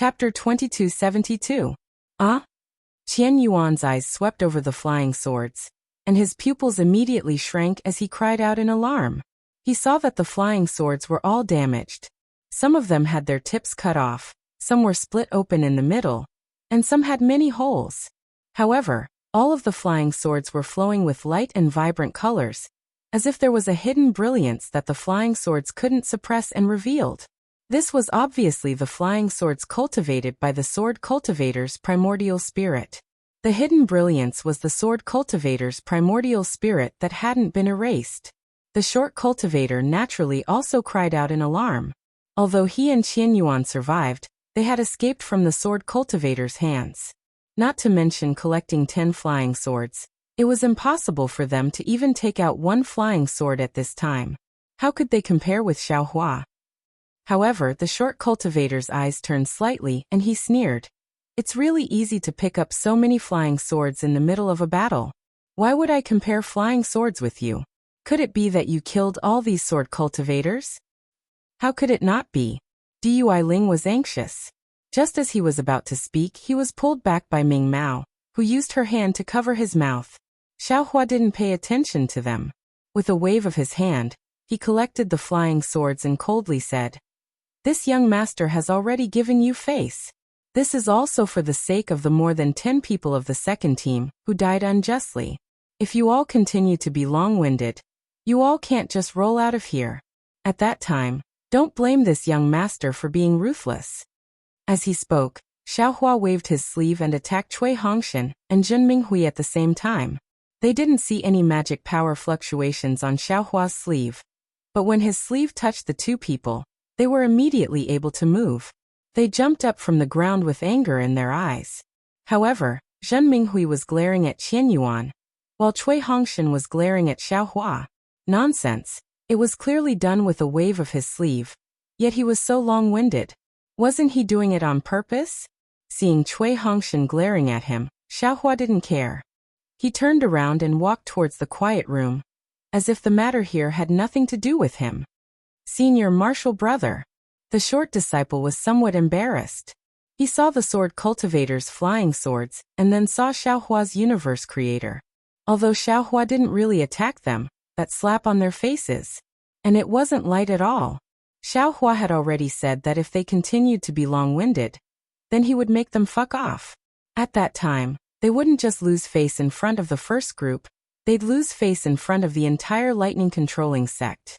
Chapter 2272. Ah? Qian Yuan's eyes swept over the flying swords, and his pupils immediately shrank as he cried out in alarm. He saw that the flying swords were all damaged. Some of them had their tips cut off, some were split open in the middle, and some had many holes. However, all of the flying swords were flowing with light and vibrant colors, as if there was a hidden brilliance that the flying swords couldn't suppress and revealed. This was obviously the flying swords cultivated by the sword cultivator's primordial spirit. The hidden brilliance was the sword cultivator's primordial spirit that hadn't been erased. The short cultivator naturally also cried out in alarm. Although he and Qian Yuan survived, they had escaped from the sword cultivator's hands. Not to mention collecting 10 flying swords, it was impossible for them to even take out one flying sword at this time. How could they compare with Xiaohua? However, the short cultivator's eyes turned slightly and he sneered. It's really easy to pick up so many flying swords in the middle of a battle. Why would I compare flying swords with you? Could it be that you killed all these sword cultivators? How could it not be? Dui Ling was anxious. Just as he was about to speak, he was pulled back by Ming Mao, who used her hand to cover his mouth. Xiaohua didn't pay attention to them. With a wave of his hand, he collected the flying swords and coldly said, "This young master has already given you face. This is also for the sake of the more than 10 people of the second team who died unjustly. If you all continue to be long-winded, you all can't just roll out of here. At that time, don't blame this young master for being ruthless." As he spoke, Xiaohua waved his sleeve and attacked Cui Hongshan and Zhen Minghui at the same time. They didn't see any magic power fluctuations on Xiaohua's sleeve, but when his sleeve touched the two people, they were immediately able to move. They jumped up from the ground with anger in their eyes. However, Zhen Minghui was glaring at Qian Yuan, while Cui Hongshan was glaring at Xiaohua. Nonsense. It was clearly done with a wave of his sleeve. Yet he was so long-winded. Wasn't he doing it on purpose? Seeing Cui Hongshan glaring at him, Xiaohua didn't care. He turned around and walked towards the quiet room, as if the matter here had nothing to do with him. Senior martial brother. The short disciple was somewhat embarrassed. He saw the sword cultivator's flying swords and then saw Xiaohua's universe creator. Although Xiaohua didn't really attack them, that slap on their faces. And it wasn't light at all. Xiaohua had already said that if they continued to be long-winded, then he would make them fuck off. At that time, they wouldn't just lose face in front of the first group, they'd lose face in front of the entire lightning-controlling sect.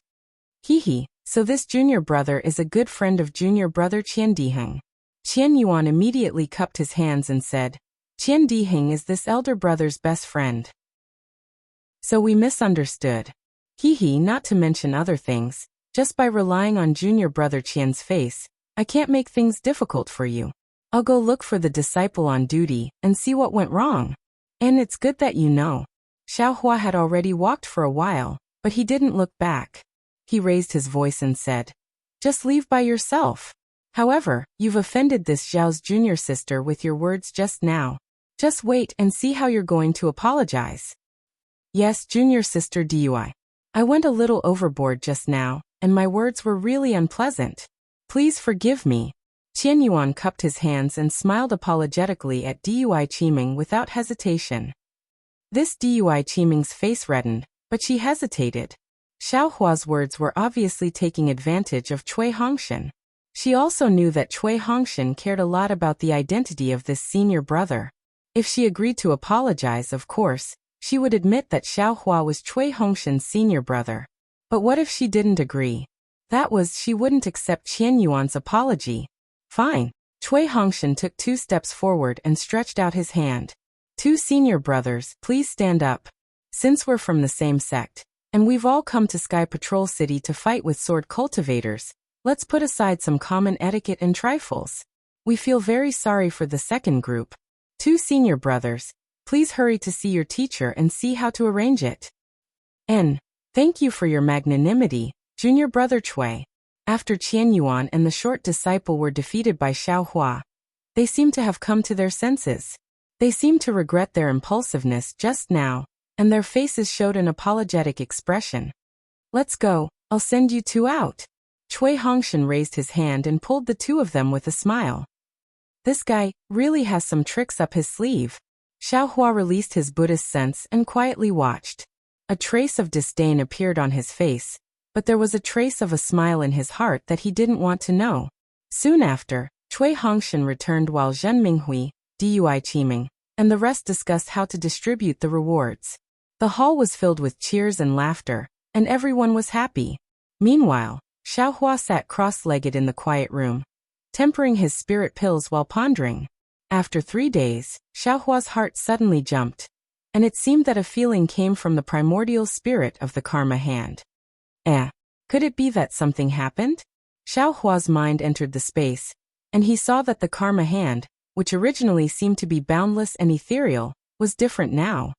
Hehe, so this junior brother is a good friend of junior brother Qian Diheng. Qian Yuan immediately cupped his hands and said, "Qian Diheng is this elder brother's best friend. So we misunderstood. Hehe, not to mention other things, just by relying on junior brother Qian's face, I can't make things difficult for you. I'll go look for the disciple on duty and see what went wrong. And it's good that you know." Xiaohua had already walked for a while, but he didn't look back. He raised his voice and said, "Just leave by yourself. However, you've offended this Zhao's junior sister with your words just now. Just wait and see how you're going to apologize." "Yes, junior sister Dui. I went a little overboard just now, and my words were really unpleasant. Please forgive me." Qian Yuan cupped his hands and smiled apologetically at Dui Qiming without hesitation. This Dui Qiming's face reddened, but she hesitated. Xiaohua's words were obviously taking advantage of Cui Hongshan. She also knew that Cui Hongshan cared a lot about the identity of this senior brother. If she agreed to apologize, of course, she would admit that Xiaohua was Cui Hongshan's senior brother. But what if she didn't agree? That was, she wouldn't accept Qian Yuan's apology. Fine. Cui Hongshan took 2 steps forward and stretched out his hand. "Two senior brothers, please stand up. Since we're from the same sect, and we've all come to Sky Patrol City to fight with sword cultivators, let's put aside some common etiquette and trifles. We feel very sorry for the second group. Two senior brothers, please hurry to see your teacher and see how to arrange it. And thank you for your magnanimity, junior brother Cui." After Qian Yuan and the short disciple were defeated by Xiaohua, they seemed to have come to their senses. They seemed to regret their impulsiveness just now, and their faces showed an apologetic expression. "Let's go, I'll send you two out." Cui Hongshan raised his hand and pulled the two of them with a smile. This guy really has some tricks up his sleeve. Xiaohua released his Buddhist sense and quietly watched. A trace of disdain appeared on his face, but there was a trace of a smile in his heart that he didn't want to know. Soon after, Cui Hongshan returned while Zhen Minghui, Dui Qiming, and the rest discussed how to distribute the rewards. The hall was filled with cheers and laughter, and everyone was happy. Meanwhile, Xiaohua sat cross-legged in the quiet room, tempering his spirit pills while pondering. After 3 days, Xiaohua's heart suddenly jumped, and it seemed that a feeling came from the primordial spirit of the karma hand. Could it be that something happened? Xiaohua's mind entered the space, and he saw that the karma hand, which originally seemed to be boundless and ethereal, was different now.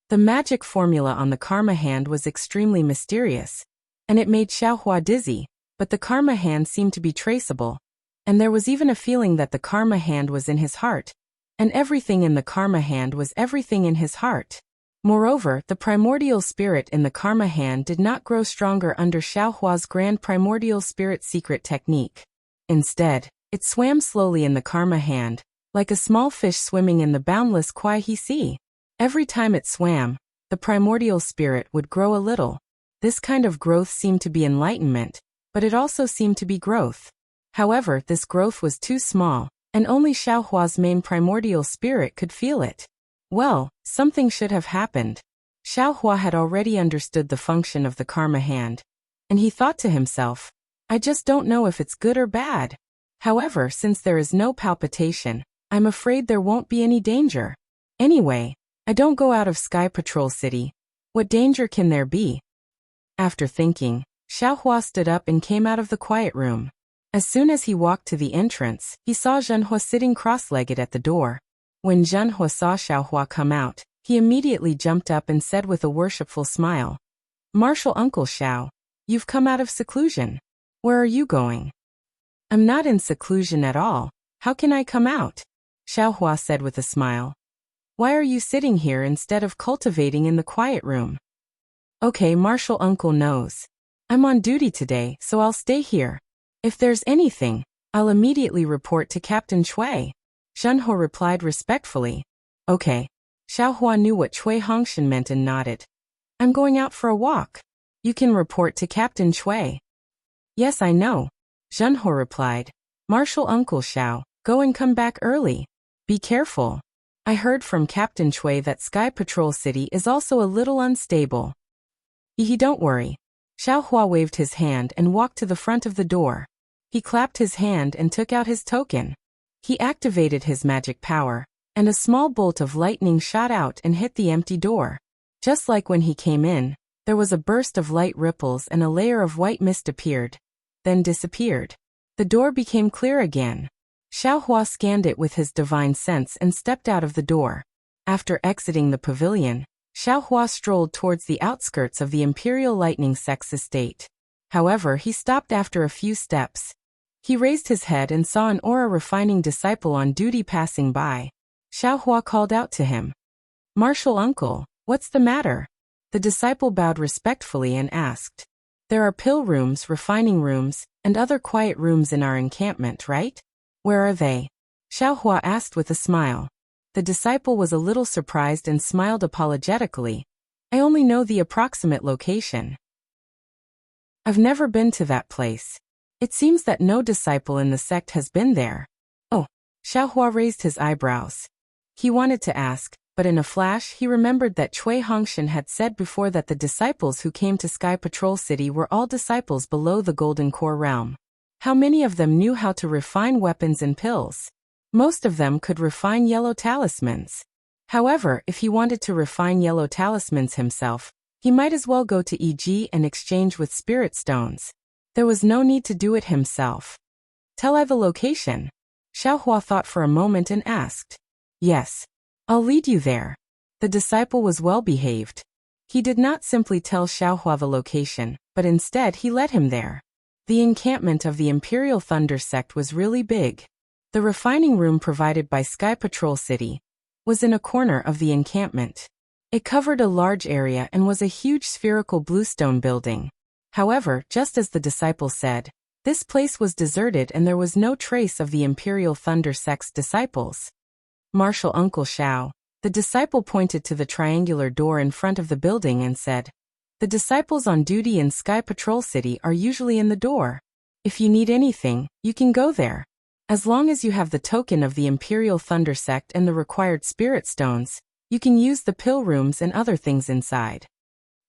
The magic formula on the karma hand was extremely mysterious, and it made Xiaohua dizzy, but the karma hand seemed to be traceable, and there was even a feeling that the karma hand was in his heart, and everything in the karma hand was everything in his heart. Moreover, the primordial spirit in the karma hand did not grow stronger under Xiaohua's grand primordial spirit secret technique. Instead, it swam slowly in the karma hand, like a small fish swimming in the boundless Kuai-He Sea. Every time it swam, the primordial spirit would grow a little. This kind of growth seemed to be enlightenment, but it also seemed to be growth. However, this growth was too small, and only Xiaohua's main primordial spirit could feel it. Well, something should have happened. Xiaohua had already understood the function of the karma hand, and he thought to himself, I just don't know if it's good or bad. However, since there is no palpitation, I'm afraid there won't be any danger. Anyway, I don't go out of Sky Patrol City. What danger can there be? After thinking, Xiaohua stood up and came out of the quiet room. As soon as he walked to the entrance, he saw Zhenhua sitting cross-legged at the door. When Zhenhua saw Xiaohua come out, he immediately jumped up and said with a worshipful smile, Martial Uncle Xiao, you've come out of seclusion. Where are you going? I'm not in seclusion at all. How can I come out? Xiaohua said with a smile. Why are you sitting here instead of cultivating in the quiet room? Okay, Martial Uncle knows. I'm on duty today, so I'll stay here. If there's anything, I'll immediately report to Captain Cui. Zhenhua replied respectfully. Okay. Xiaohua knew what Cui Hongshan meant and nodded. I'm going out for a walk. You can report to Captain Cui. Yes, I know. Zhenhua replied. Martial Uncle Xiao, go and come back early. Be careful. I heard from Captain Cui that Sky Patrol City is also a little unstable. Don't worry. Xiaohua waved his hand and walked to the front of the door. He clapped his hand and took out his token. He activated his magic power, and a small bolt of lightning shot out and hit the empty door. Just like when he came in, there was a burst of light ripples and a layer of white mist appeared, then disappeared. The door became clear again. Xiaohua scanned it with his divine sense and stepped out of the door. After exiting the pavilion, Xiaohua strolled towards the outskirts of the Imperial Lightning Sect's estate. However, he stopped after a few steps. He raised his head and saw an aura-refining disciple on duty passing by. Xiaohua called out to him. Martial Uncle, what's the matter? The disciple bowed respectfully and asked. There are pill rooms, refining rooms, and other quiet rooms in our encampment, right? Where are they? Xiaohua asked with a smile. The disciple was a little surprised and smiled apologetically. I only know the approximate location. I've never been to that place. It seems that no disciple in the sect has been there. Oh, Xiaohua raised his eyebrows. He wanted to ask, but in a flash he remembered that Cui Hongshan had said before that the disciples who came to Sky Patrol City were all disciples below the Golden Core realm. How many of them knew how to refine weapons and pills? Most of them could refine yellow talismans. However, if he wanted to refine yellow talismans himself, he might as well go to EG and exchange with spirit stones. There was no need to do it himself. Tell I the location? Xiaohua thought for a moment and asked. Yes. I'll lead you there. The disciple was well behaved. He did not simply tell Xiaohua the location, but instead he led him there. The encampment of the Imperial Thunder sect was really big. The refining room provided by Sky Patrol City was in a corner of the encampment. It covered a large area and was a huge spherical bluestone building. However, just as the disciple said, This place was deserted and there was no trace of the Imperial Thunder Sect's disciples. Martial Uncle Xiao, the disciple, pointed to the triangular door in front of the building and said, "The disciples on duty in Sky Patrol City are usually in the door. If you need anything, you can go there. As long as you have the token of the Imperial Thunder Sect and the required spirit stones, you can use the pill rooms and other things inside."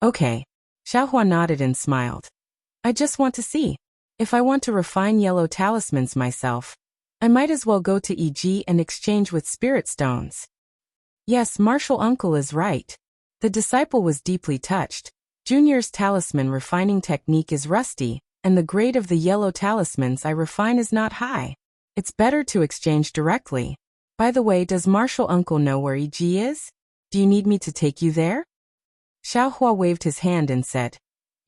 Okay. Xiaohua nodded and smiled. "I just want to see. If I want to refine yellow talismans myself, I might as well go to EG and exchange with spirit stones." Yes, Martial Uncle is right. The disciple was deeply touched. Junior's talisman refining technique is rusty, and the grade of the yellow talismans I refine is not high. It's better to exchange directly. By the way, does Martial Uncle know where EG is? Do you need me to take you there? Xiaohua waved his hand and said,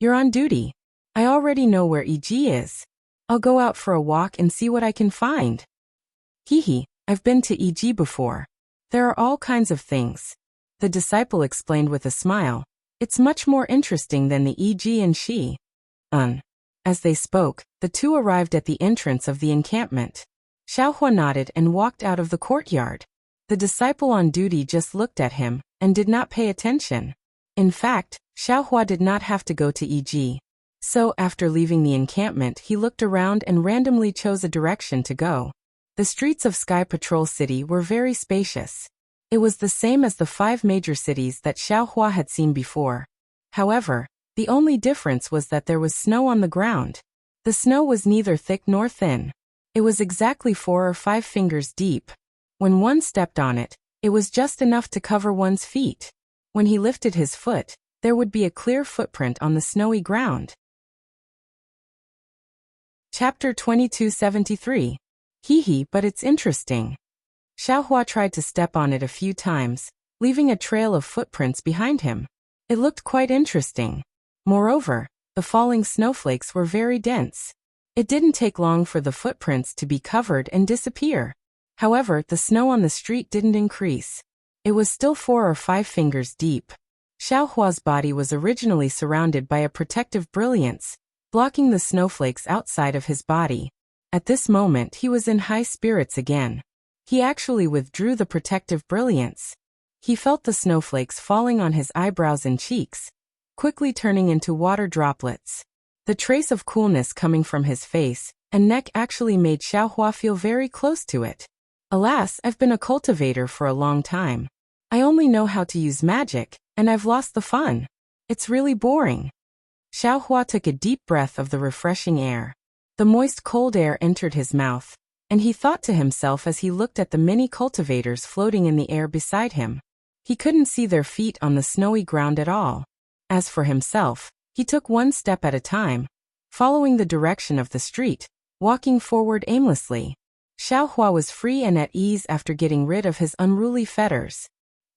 "You're on duty. I already know where EG is. I'll go out for a walk and see what I can find." Hee, I've been to EG before. There are all kinds of things. The disciple explained with a smile. It's much more interesting than the EG and Shi. As they spoke, the two arrived at the entrance of the encampment. Xiaohua nodded and walked out of the courtyard. The disciple on duty just looked at him and did not pay attention. In fact, Xiaohua did not have to go to EG. So, after leaving the encampment, he looked around and randomly chose a direction to go. The streets of Sky Patrol City were very spacious. It was the same as the 5 major cities that Xiaohua had seen before. However, the only difference was that there was snow on the ground. The snow was neither thick nor thin. It was exactly 4 or 5 fingers deep. When one stepped on it, it was just enough to cover one's feet. When he lifted his foot, there would be a clear footprint on the snowy ground. Chapter 2273. Hee, but it's interesting. Xiaohua tried to step on it a few times, leaving a trail of footprints behind him. It looked quite interesting. Moreover, the falling snowflakes were very dense. It didn't take long for the footprints to be covered and disappear. However, the snow on the street didn't increase. It was still 4 or 5 fingers deep. Xiaohua's body was originally surrounded by a protective brilliance, blocking the snowflakes outside of his body. At this moment he was in high spirits again. He actually withdrew the protective brilliance. He felt the snowflakes falling on his eyebrows and cheeks, quickly turning into water droplets. The trace of coolness coming from his face and neck actually made Xiaohua feel very close to it. Alas, I've been a cultivator for a long time. I only know how to use magic, and I've lost the fun. It's really boring. Xiaohua took a deep breath of the refreshing air. The moist cold air entered his mouth, and he thought to himself as he looked at the many cultivators floating in the air beside him. He couldn't see their feet on the snowy ground at all. As for himself, he took one step at a time, following the direction of the street, walking forward aimlessly. Xiaohua was free and at ease after getting rid of his unruly fetters.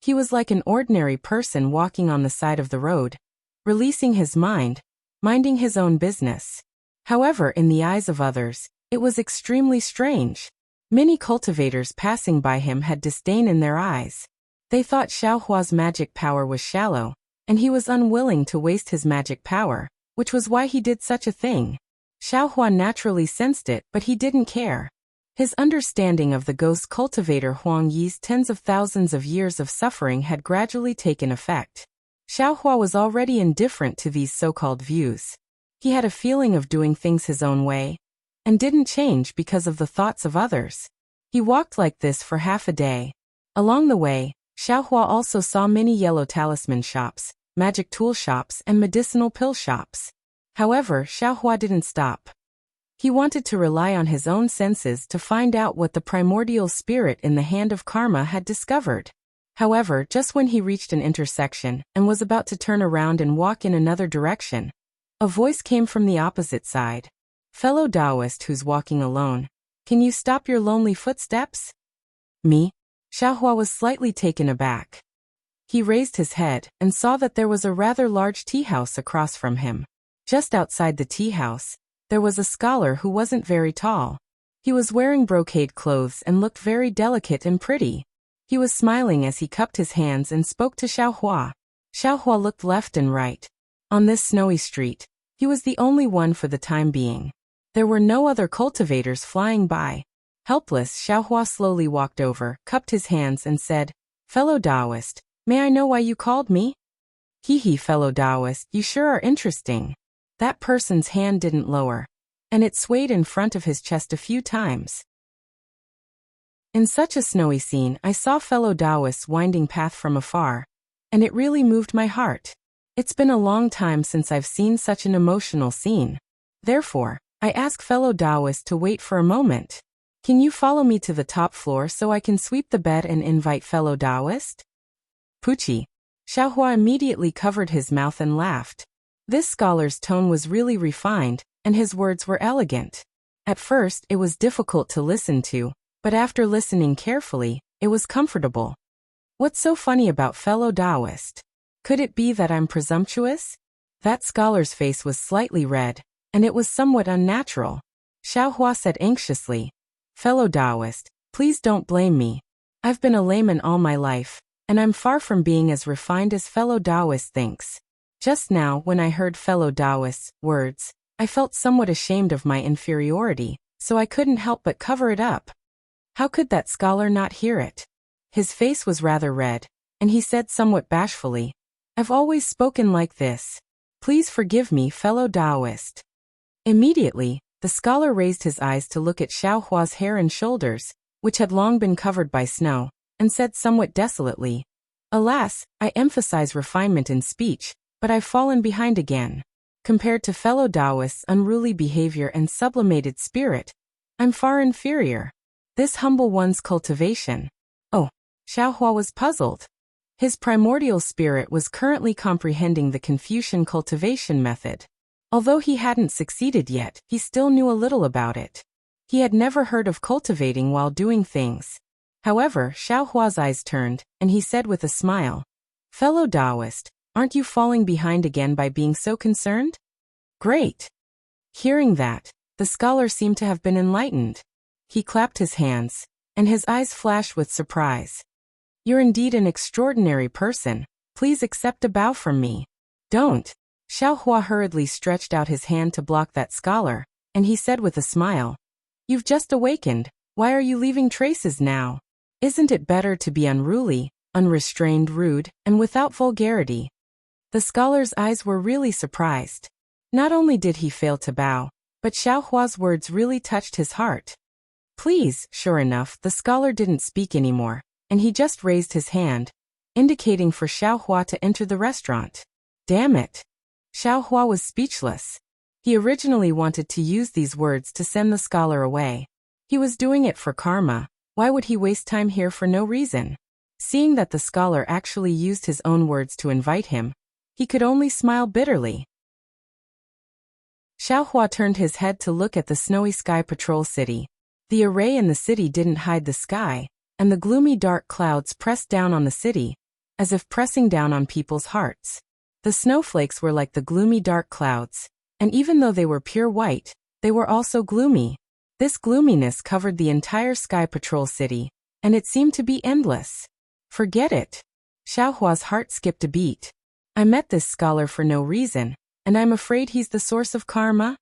He was like an ordinary person walking on the side of the road, releasing his mind, minding his own business. However, in the eyes of others, it was extremely strange. Many cultivators passing by him had disdain in their eyes. They thought Xiaohua's magic power was shallow, and he was unwilling to waste his magic power, which was why he did such a thing. Xiaohua naturally sensed it, but he didn't care. His understanding of the ghost cultivator Huang Yi's tens of thousands of years of suffering had gradually taken effect. Xiaohua was already indifferent to these so-called views. He had a feeling of doing things his own way, and didn't change because of the thoughts of others. He walked like this for half a day. Along the way, Xiaohua also saw many yellow talisman shops, magic tool shops, and medicinal pill shops. However, Xiaohua didn't stop. He wanted to rely on his own senses to find out what the primordial spirit in the hand of karma had discovered. However, just when he reached an intersection and was about to turn around and walk in another direction, a voice came from the opposite side. "Fellow Taoist who's walking alone, can you stop your lonely footsteps?" "Me?" Xiaohua was slightly taken aback. He raised his head and saw that there was a rather large tea house across from him. Just outside the tea house, there was a scholar who wasn't very tall. He was wearing brocade clothes and looked very delicate and pretty. He was smiling as he cupped his hands and spoke to Xiaohua. Xiaohua looked left and right. On this snowy street, he was the only one for the time being. There were no other cultivators flying by. Helpless, Xiaohua slowly walked over, cupped his hands and said, "Fellow Taoist, may I know why you called me?" "Hee, fellow Taoist, you sure are interesting." That person's hand didn't lower, and it swayed in front of his chest a few times. In such a snowy scene, I saw fellow Taoists winding path from afar, and it really moved my heart. It's been a long time since I've seen such an emotional scene. Therefore, I ask fellow Taoists to wait for a moment. Can you follow me to the top floor so I can sweep the bed and invite fellow Taoist? Puchi. Xiaohua immediately covered his mouth and laughed. This scholar's tone was really refined, and his words were elegant. At first, it was difficult to listen to, but after listening carefully, it was comfortable. What's so funny about fellow Taoist? Could it be that I'm presumptuous? That scholar's face was slightly red, and it was somewhat unnatural. Xiaohua said anxiously, "Fellow Taoist, please don't blame me. I've been a layman all my life, and I'm far from being as refined as fellow Taoist thinks. Just now, when I heard fellow Taoist's words, I felt somewhat ashamed of my inferiority, so I couldn't help but cover it up." How could that scholar not hear it? His face was rather red, and he said somewhat bashfully, "I've always spoken like this. Please forgive me, fellow Taoist." Immediately, the scholar raised his eyes to look at Xiaohua's hair and shoulders, which had long been covered by snow, and said somewhat desolately, "Alas, I emphasize refinement in speech, but I've fallen behind again. Compared to fellow Taoists' unruly behavior and sublimated spirit, I'm far inferior. This humble one's cultivation." Oh, Xiaohua was puzzled. His primordial spirit was currently comprehending the Confucian cultivation method. Although he hadn't succeeded yet, he still knew a little about it. He had never heard of cultivating while doing things. However, Xiaohua's eyes turned, and he said with a smile, "Fellow Taoist, aren't you falling behind again by being so concerned?" "Great." Hearing that, the scholar seemed to have been enlightened. He clapped his hands, and his eyes flashed with surprise. "You're indeed an extraordinary person. Please accept a bow from me." "Don't." Xiaohua hurriedly stretched out his hand to block that scholar, and he said with a smile, "You've just awakened. Why are you leaving traces now? Isn't it better to be unruly, unrestrained, rude, and without vulgarity?" The scholar's eyes were really surprised. Not only did he fail to bow, but Xiaohua's words really touched his heart. "Please." Sure enough, the scholar didn't speak anymore, and he just raised his hand, indicating for Xiaohua to enter the restaurant. Damn it. Xiaohua was speechless. He originally wanted to use these words to send the scholar away. He was doing it for karma. Why would he waste time here for no reason? Seeing that the scholar actually used his own words to invite him, he could only smile bitterly. Xiaohua turned his head to look at the snowy sky patrol city. The array in the city didn't hide the sky, and the gloomy dark clouds pressed down on the city, as if pressing down on people's hearts. The snowflakes were like the gloomy dark clouds, and even though they were pure white, they were also gloomy. This gloominess covered the entire Sky Patrol city, and it seemed to be endless. Forget it. Xiaohua's heart skipped a beat. I met this scholar for no reason, and I'm afraid he's the source of karma?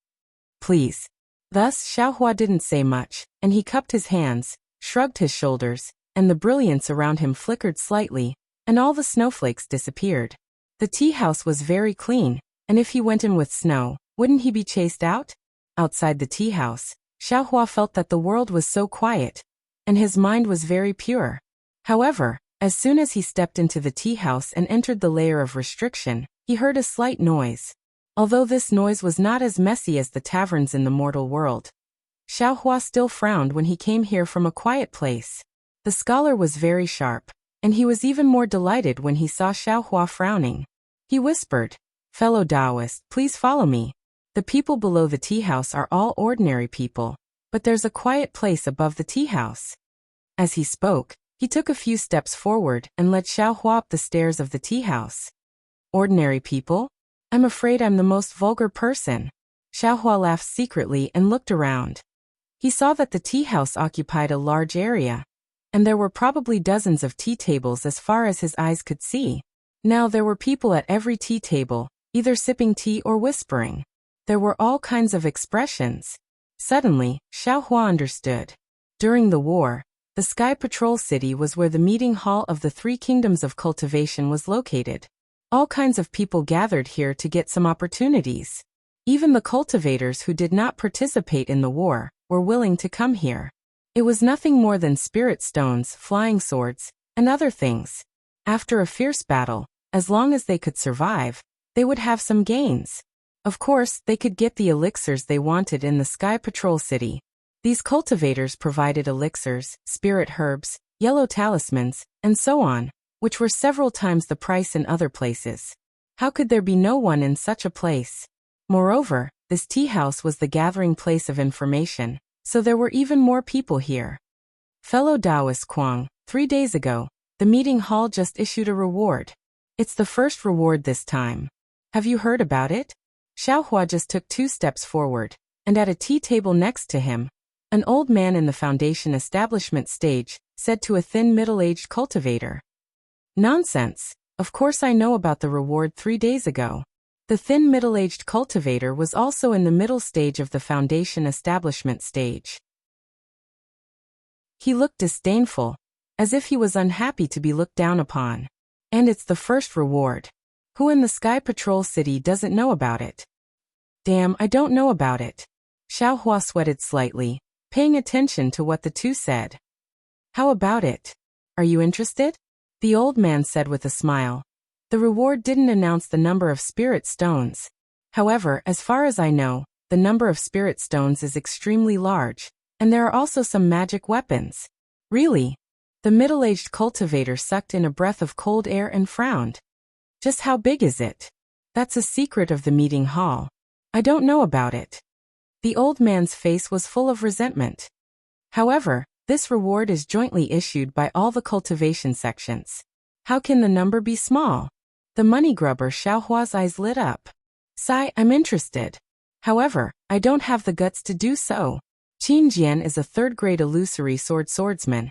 Please. Thus, Xiaohua didn't say much, and he cupped his hands, shrugged his shoulders, and the brilliance around him flickered slightly, and all the snowflakes disappeared. The tea house was very clean, and if he went in with snow, wouldn't he be chased out? Outside the tea house, Xiaohua felt that the world was so quiet, and his mind was very pure. However, as soon as he stepped into the tea house and entered the layer of restriction, he heard a slight noise. Although this noise was not as messy as the taverns in the mortal world, Xiaohua still frowned when he came here from a quiet place. The scholar was very sharp, and he was even more delighted when he saw Xiaohua frowning. He whispered, "Fellow Taoist, please follow me. The people below the tea house are all ordinary people, but there's a quiet place above the tea house." As he spoke, he took a few steps forward and led Xiaohua up the stairs of the tea house. Ordinary people? I'm afraid I'm the most vulgar person. Xiaohua laughed secretly and looked around. He saw that the tea house occupied a large area, and there were probably dozens of tea tables as far as his eyes could see. Now there were people at every tea table, either sipping tea or whispering. There were all kinds of expressions. Suddenly, Xiaohua understood. During the war, the Sky Patrol City was where the meeting hall of the Three Kingdoms of Cultivation was located. All kinds of people gathered here to get some opportunities. Even the cultivators who did not participate in the war were willing to come here. It was nothing more than spirit stones, flying swords, and other things. After a fierce battle, as long as they could survive, they would have some gains. Of course, they could get the elixirs they wanted in the Sky Patrol City. These cultivators provided elixirs, spirit herbs, yellow talismans, and so on, which were several times the price in other places. How could there be no one in such a place? Moreover, this tea house was the gathering place of information, so there were even more people here. Fellow Taoist Kuang, 3 days ago, the meeting hall just issued a reward. It's the first reward this time. Have you heard about it? Xiaohua just took 2 steps forward, and at a tea table next to him, an old man in the foundation establishment stage said to a thin middle-aged cultivator. Nonsense. Of course I know about the reward 3 days ago. The thin middle-aged cultivator was also in the middle stage of the foundation establishment stage. He looked disdainful, as if he was unhappy to be looked down upon. And it's the first reward. Who in the Sky Patrol City doesn't know about it? Damn, I don't know about it. Xiaohua sweated slightly, paying attention to what the two said. How about it? Are you interested? The old man said with a smile. The reward didn't announce the number of spirit stones. However, as far as I know, the number of spirit stones is extremely large, and there are also some magic weapons. Really? The middle-aged cultivator sucked in a breath of cold air and frowned. Just how big is it? That's a secret of the meeting hall. I don't know about it. The old man's face was full of resentment. However, this reward is jointly issued by all the cultivation sections. How can the number be small? The money grubber Xiaohua's eyes lit up. Sai, I'm interested. However, I don't have the guts to do so. Qin Jian is a 3rd-grade illusory swordsman,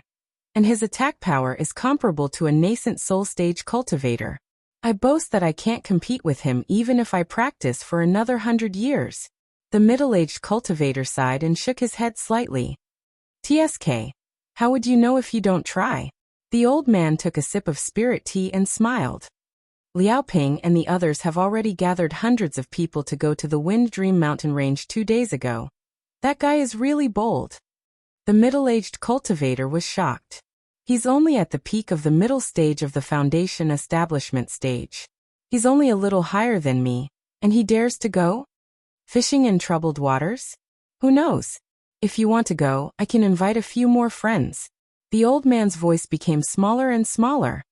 and his attack power is comparable to a nascent soul stage cultivator. I boast that I can't compete with him even if I practice for another 100 years. The middle-aged cultivator sighed and shook his head slightly. TSK. How would you know if you don't try? The old man took a sip of spirit tea and smiled. Liao Ping and the others have already gathered hundreds of people to go to the Wind Dream Mountain Range 2 days ago. That guy is really bold. The middle-aged cultivator was shocked. He's only at the peak of the middle stage of the foundation establishment stage. He's only a little higher than me, and he dares to go? Fishing in troubled waters? Who knows? If you want to go, I can invite a few more friends. The old man's voice became smaller and smaller.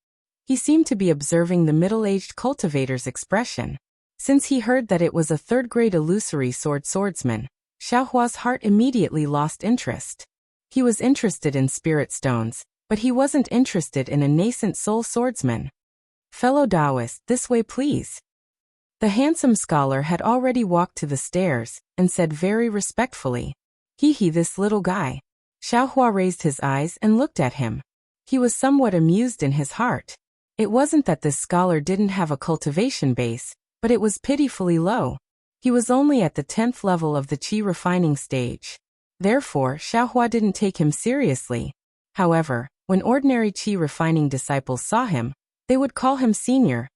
He seemed to be observing the middle-aged cultivator's expression. Since he heard that it was a 3rd-grade illusory swordsman, Xiaohua's heart immediately lost interest. He was interested in spirit stones, but he wasn't interested in a nascent soul swordsman. Fellow Taoist, this way please. The handsome scholar had already walked to the stairs and said very respectfully, Hee, this little guy. Xiaohua raised his eyes and looked at him. He was somewhat amused in his heart. It wasn't that this scholar didn't have a cultivation base, but it was pitifully low. He was only at the 10th level of the qi refining stage. Therefore, Xiaohua didn't take him seriously. However, when ordinary qi refining disciples saw him, they would call him senior,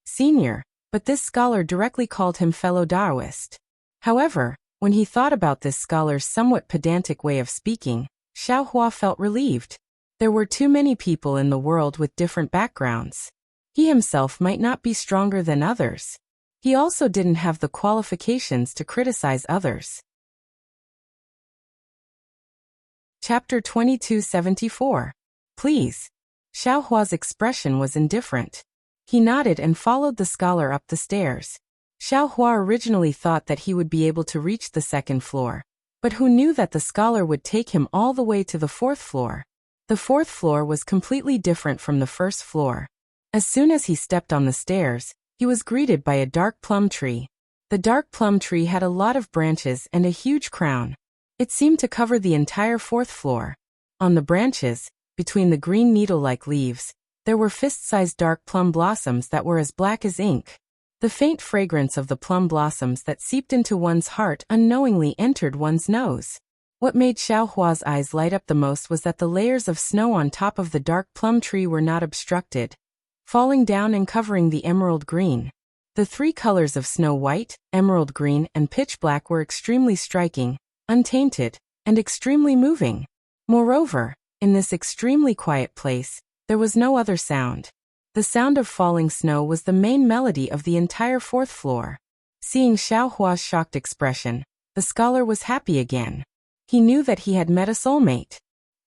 but this scholar directly called him fellow Taoist. However, when he thought about this scholar's somewhat pedantic way of speaking, Xiaohua felt relieved. There were too many people in the world with different backgrounds. He himself might not be stronger than others. He also didn't have the qualifications to criticize others. Chapter 2274. Please. Xiaohua's expression was indifferent. He nodded and followed the scholar up the stairs. Xiaohua originally thought that he would be able to reach the 2nd floor, but who knew that the scholar would take him all the way to the 4th floor? The 4th floor was completely different from the 1st floor. As soon as he stepped on the stairs, he was greeted by a dark plum tree. The dark plum tree had a lot of branches and a huge crown. It seemed to cover the entire 4th floor. On the branches, between the green needle-like leaves, there were fist-sized dark plum blossoms that were as black as ink. The faint fragrance of the plum blossoms that seeped into one's heart unknowingly entered one's nose. What made Xiaohua's eyes light up the most was that the layers of snow on top of the dark plum tree were not obstructed, falling down and covering the emerald green. The three colors of snow white, emerald green, and pitch black were extremely striking, untainted, and extremely moving. Moreover, in this extremely quiet place, there was no other sound. The sound of falling snow was the main melody of the entire fourth floor. Seeing Xiaohua's shocked expression, the scholar was happy again. He knew that he had met a soulmate.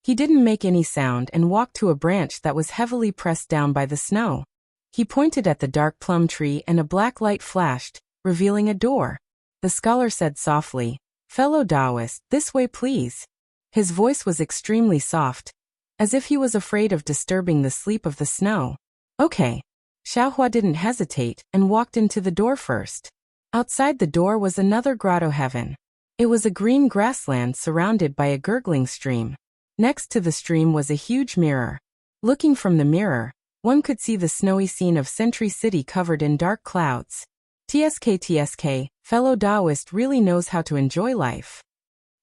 He didn't make any sound and walked to a branch that was heavily pressed down by the snow. He pointed at the dark plum tree and a black light flashed, revealing a door. The scholar said softly, "Fellow Taoist, this way please." His voice was extremely soft, as if he was afraid of disturbing the sleep of the snow. Okay. Xiaohua didn't hesitate and walked into the door first. Outside the door was another grotto heaven. It was a green grassland surrounded by a gurgling stream. Next to the stream was a huge mirror. Looking from the mirror, one could see the snowy scene of Century City covered in dark clouds. TSK, fellow Taoist really knows how to enjoy life.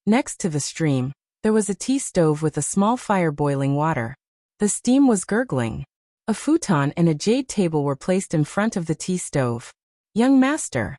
Next to the stream, there was a tea stove with a small fire boiling water. The steam was gurgling. A futon and a jade table were placed in front of the tea stove. Young master.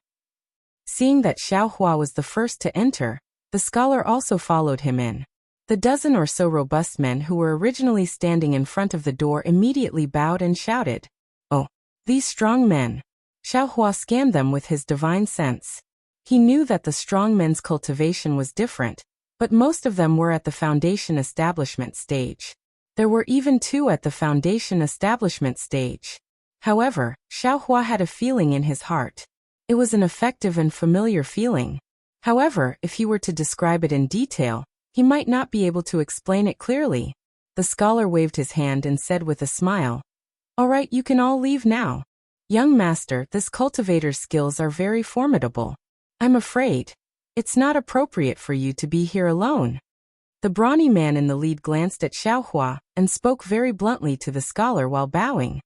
Seeing that Xiaohua was the first to enter, the scholar also followed him in. The dozen or so robust men who were originally standing in front of the door immediately bowed and shouted, "Oh, these strong men." Xiaohua scanned them with his divine sense. He knew that the strong men's cultivation was different, but most of them were at the foundation establishment stage. There were even two at the foundation establishment stage. However, Xiaohua had a feeling in his heart. It was an effective and familiar feeling. However, if he were to describe it in detail, he might not be able to explain it clearly. The scholar waved his hand and said with a smile, "All right, you can all leave now. Young master, this cultivator's skills are very formidable. I'm afraid it's not appropriate for you to be here alone." The brawny man in the lead glanced at Xiaohua and spoke very bluntly to the scholar while bowing.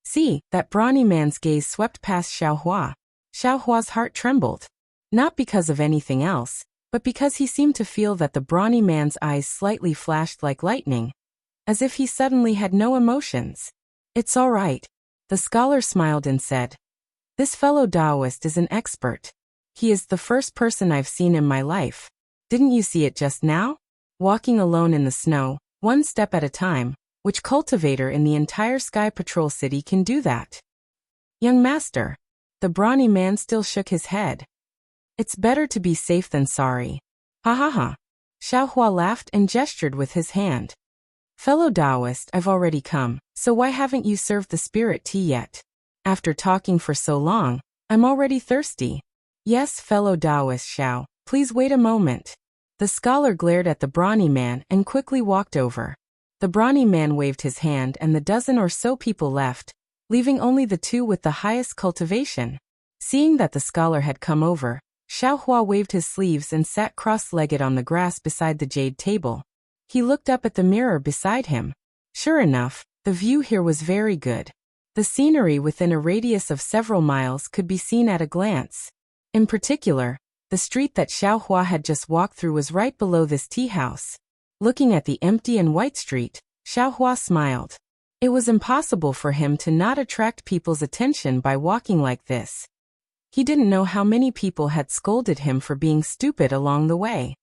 See, that brawny man's gaze swept past Xiaohua. Xiaohua's heart trembled. Not because of anything else, but because he seemed to feel that the brawny man's eyes slightly flashed like lightning, as if he suddenly had no emotions. "It's all right." The scholar smiled and said, "This fellow Taoist is an expert. He is the first person I've seen in my life. Didn't you see it just now? Walking alone in the snow, one step at a time. Which cultivator in the entire Sky Patrol City can do that?" "Young master." The brawny man still shook his head. "It's better to be safe than sorry." "Ha ha ha." Xiaohua laughed and gestured with his hand. "Fellow Taoist, I've already come, so why haven't you served the spirit tea yet? After talking for so long, I'm already thirsty." "Yes, fellow Taoist Xiao, please wait a moment." The scholar glared at the brawny man and quickly walked over. The brawny man waved his hand and the dozen or so people left, leaving only the two with the highest cultivation. Seeing that the scholar had come over, Xiaohua waved his sleeves and sat cross-legged on the grass beside the jade table. He looked up at the mirror beside him. Sure enough, the view here was very good. The scenery within a radius of several miles could be seen at a glance. In particular, the street that Xiaohua had just walked through was right below this tea house. Looking at the empty and white street, Xiaohua smiled. It was impossible for him to not attract people's attention by walking like this. He didn't know how many people had scolded him for being stupid along the way.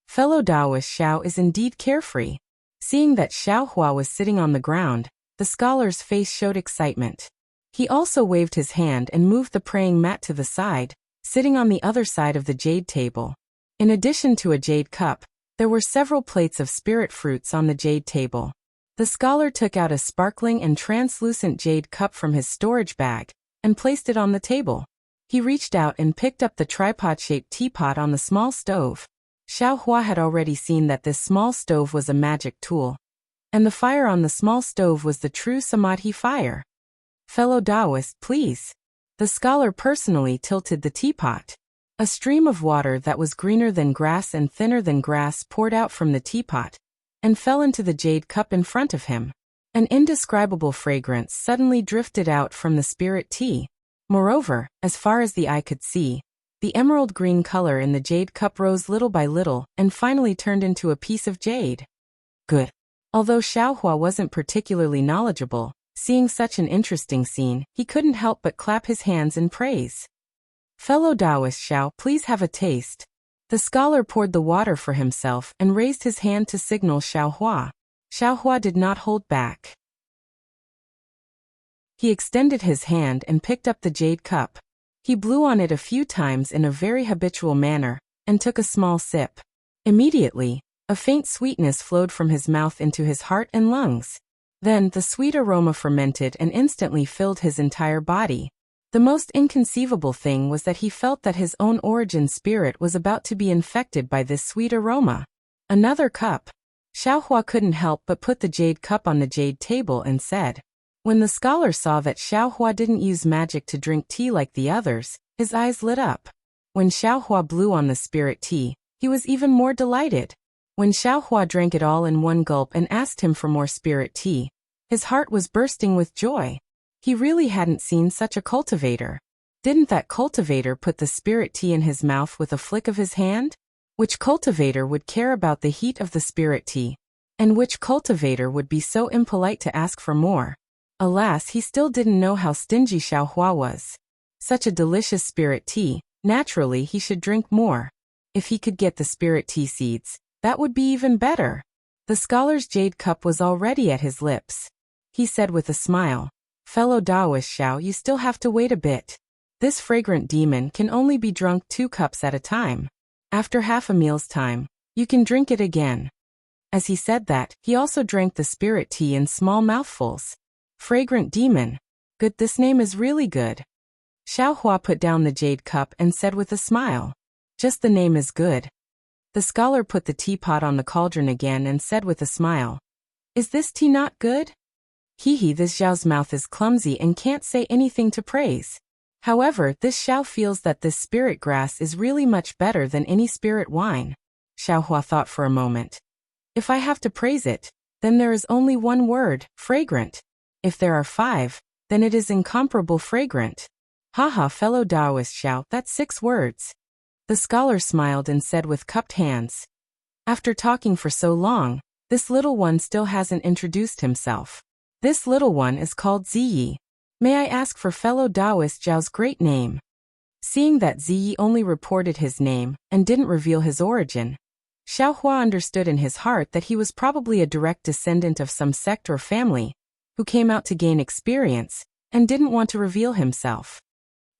Fellow Taoist Xiao is indeed carefree. Seeing that Xiaohua was sitting on the ground, the scholar's face showed excitement. He also waved his hand and moved the praying mat to the side, sitting on the other side of the jade table. In addition to a jade cup, there were several plates of spirit fruits on the jade table. The scholar took out a sparkling and translucent jade cup from his storage bag and placed it on the table. He reached out and picked up the tripod-shaped teapot on the small stove. Xiaohua had already seen that this small stove was a magic tool, and the fire on the small stove was the true Samadhi fire. "Fellow Taoist, please." The scholar personally tilted the teapot. A stream of water that was greener than grass and thinner than grass poured out from the teapot and fell into the jade cup in front of him. An indescribable fragrance suddenly drifted out from the spirit tea. Moreover, as far as the eye could see, The emerald green color in the jade cup rose little by little and finally turned into a piece of jade. Good. Although Xiaohua wasn't particularly knowledgeable, seeing such an interesting scene, he couldn't help but clap his hands in praise. Fellow Taoist Xiao, please have a taste. The scholar poured the water for himself and raised his hand to signal Xiaohua. Xiaohua did not hold back. He extended his hand and picked up the jade cup. He blew on it a few times in a very habitual manner, and took a small sip. Immediately, a faint sweetness flowed from his mouth into his heart and lungs. Then the sweet aroma fermented and instantly filled his entire body. The most inconceivable thing was that he felt that his own origin spirit was about to be infected by this sweet aroma. Another cup. Xiaohua couldn't help but put the jade cup on the jade table and said. When the scholar saw that Xiaohua didn't use magic to drink tea like the others, his eyes lit up. When Xiaohua blew on the spirit tea, he was even more delighted. When Xiaohua drank it all in one gulp and asked him for more spirit tea, his heart was bursting with joy. He really hadn't seen such a cultivator. Didn't that cultivator put the spirit tea in his mouth with a flick of his hand? Which cultivator would care about the heat of the spirit tea? And which cultivator would be so impolite to ask for more? Alas, he still didn't know how stingy Xiaohua was. Such a delicious spirit tea, naturally he should drink more. If he could get the spirit tea seeds, that would be even better. The scholar's jade cup was already at his lips. He said with a smile, Fellow Taoist Xiao, you still have to wait a bit. This fragrant demon can only be drunk 2 cups at a time. After half a meal's time, you can drink it again. As he said that, he also drank the spirit tea in small mouthfuls. Fragrant demon. Good, this name is really good. Xiaohua put down the jade cup and said with a smile. Just the name is good. The scholar put the teapot on the cauldron again and said with a smile. Is this tea not good? Hee, this Xiao's mouth is clumsy and can't say anything to praise. However, this Xiao feels that this spirit grass is really much better than any spirit wine. Xiaohua thought for a moment. If I have to praise it, then there is only one word, fragrant. If there are 5, then it is incomparable fragrant. Haha, fellow Taoist Xiao, that's 6 words. The scholar smiled and said with cupped hands. After talking for so long, this little one still hasn't introduced himself. This little one is called Ziyi. May I ask for fellow Taoist Zhao's great name? Seeing that Ziyi only reported his name and didn't reveal his origin, Xiaohua understood in his heart that he was probably a direct descendant of some sect or family, who came out to gain experience and didn't want to reveal himself.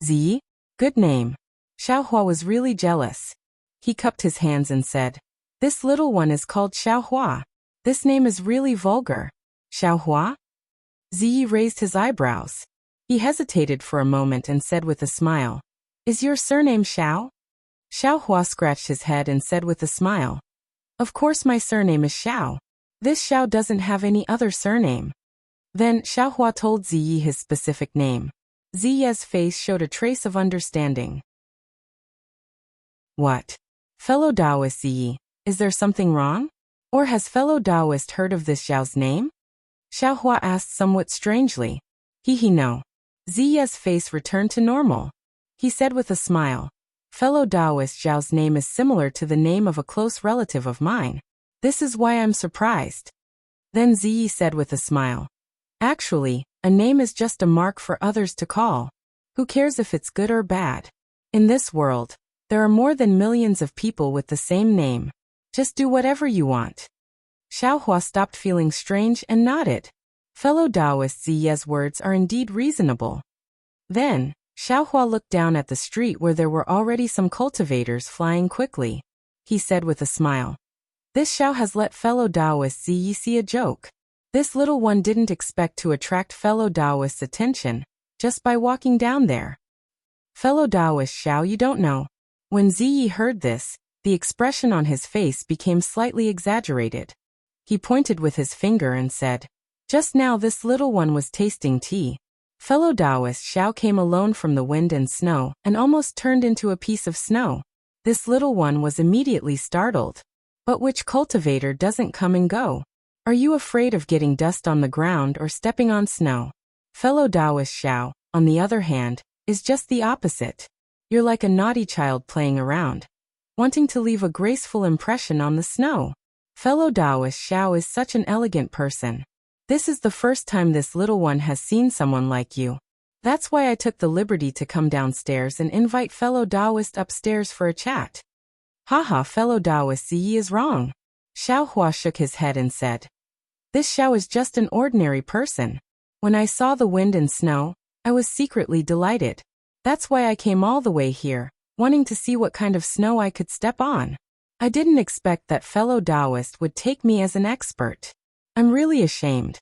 Ziyi? Good name. Xiaohua was really jealous. He cupped his hands and said, This little one is called Xiaohua. This name is really vulgar. Xiaohua? Ziyi raised his eyebrows. He hesitated for a moment and said with a smile, Is your surname Xiao? Xiaohua scratched his head and said with a smile, Of course my surname is Xiao. This Xiao doesn't have any other surname. Then Xiaohua told Ziyi his specific name. Ziyi's face showed a trace of understanding. What? Fellow Taoist Ziyi, is there something wrong? Or has fellow Taoist heard of this Xiao's name? Xiaohua asked somewhat strangely. No. Ziyi's face returned to normal. He said with a smile, Fellow Taoist Xiao's name is similar to the name of a close relative of mine. This is why I'm surprised. Then Ziyi said with a smile, Actually, a name is just a mark for others to call. Who cares if it's good or bad? In this world, there are more than millions of people with the same name. Just do whatever you want. Xiaohua stopped feeling strange and nodded. Fellow Taoist Ziyi's words are indeed reasonable. Then, Xiaohua looked down at the street where there were already some cultivators flying quickly. He said with a smile, This Xiao has let fellow Taoist Ziyi see a joke. This little one didn't expect to attract fellow Taoist's attention, just by walking down there. Fellow Taoist Xiao, you don't know. When Ziyi heard this, the expression on his face became slightly exaggerated. He pointed with his finger and said, Just now this little one was tasting tea. Fellow Taoist Xiao came alone from the wind and snow and almost turned into a piece of snow. This little one was immediately startled. But which cultivator doesn't come and go? Are you afraid of getting dust on the ground or stepping on snow? Fellow Taoist Xiao, on the other hand, is just the opposite. You're like a naughty child playing around, wanting to leave a graceful impression on the snow. Fellow Taoist Xiao is such an elegant person. This is the first time this little one has seen someone like you. That's why I took the liberty to come downstairs and invite fellow Taoist upstairs for a chat. Haha, fellow Taoist Ziyi is wrong. Xiao Hua shook his head and said, This Xiao is just an ordinary person. When I saw the wind and snow, I was secretly delighted. That's why I came all the way here, wanting to see what kind of snow I could step on. I didn't expect that fellow Taoist would take me as an expert. I'm really ashamed.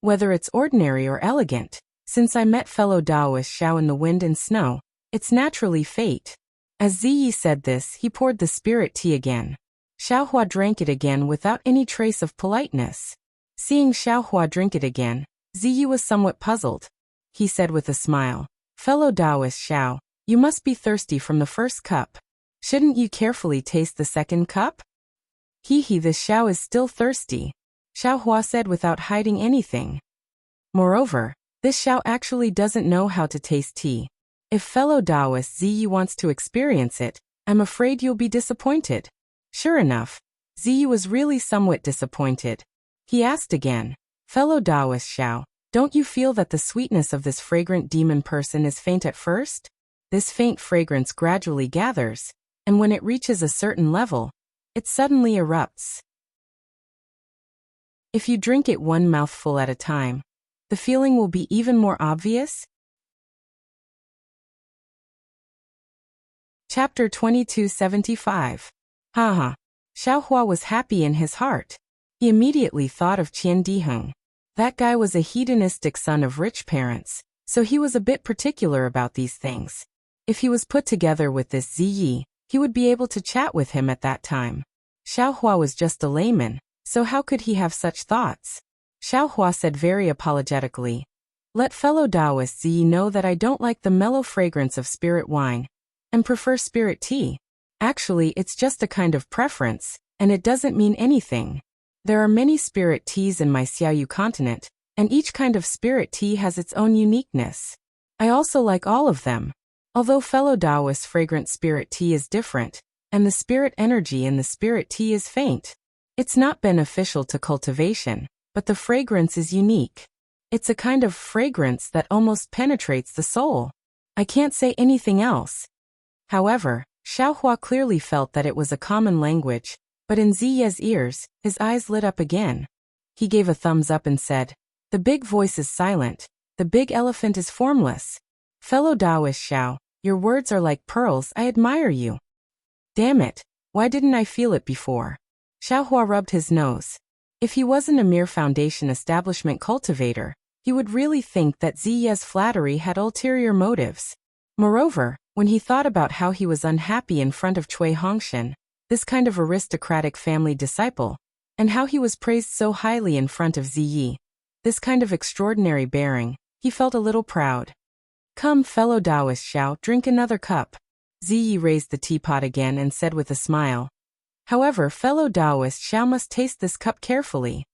Whether it's ordinary or elegant, since I met fellow Taoist Xiao in the wind and snow, it's naturally fate. As Ziyi said this, he poured the spirit tea again. Xiao Hua drank it again without any trace of politeness. Seeing Xiao Hua drink it again, Ziyi was somewhat puzzled. He said with a smile, Fellow Taoist Xiao, you must be thirsty from the first cup. Shouldn't you carefully taste the second cup? Hee, this Xiao is still thirsty, Xiao Hua said without hiding anything. Moreover, this Xiao actually doesn't know how to taste tea. If fellow Taoist Ziyi wants to experience it, I'm afraid you'll be disappointed. Sure enough, Ziyi was really somewhat disappointed. He asked again, Fellow Taoist Xiao, don't you feel that the sweetness of this fragrant demon person is faint at first? This faint fragrance gradually gathers, and when it reaches a certain level, it suddenly erupts. If you drink it one mouthful at a time, the feeling will be even more obvious. Chapter 2275. Haha. Xiao Hua was happy in his heart. He immediately thought of Qian Diheng. That guy was a hedonistic son of rich parents, so he was a bit particular about these things. If he was put together with this Ziyi, he would be able to chat with him at that time. Xiao Hua was just a layman, so how could he have such thoughts? Xiao Hua said very apologetically, Let fellow Taoist Ziyi know that I don't like the mellow fragrance of spirit wine, and prefer spirit tea. Actually, it's just a kind of preference, and it doesn't mean anything. There are many spirit teas in my Xiaoyu continent, and each kind of spirit tea has its own uniqueness. I also like all of them. Although fellow Taoist fragrant spirit tea is different, and the spirit energy in the spirit tea is faint, it's not beneficial to cultivation, but the fragrance is unique. It's a kind of fragrance that almost penetrates the soul. I can't say anything else. However, Xiao Hua clearly felt that it was a common language, but in Ziye's ears, his eyes lit up again. He gave a thumbs up and said, The big voice is silent, the big elephant is formless. Fellow Taoist Xiao, your words are like pearls, I admire you. Damn it, why didn't I feel it before? Xiao Hua rubbed his nose. If he wasn't a mere foundation establishment cultivator, he would really think that Ziye's flattery had ulterior motives. Moreover, when he thought about how he was unhappy in front of Cui Hongshan, this kind of aristocratic family disciple, and how he was praised so highly in front of Ziyi, this kind of extraordinary bearing, he felt a little proud. Come, fellow Taoist Xiao, drink another cup. Ziyi raised the teapot again and said with a smile. However, fellow Taoist Xiao must taste this cup carefully.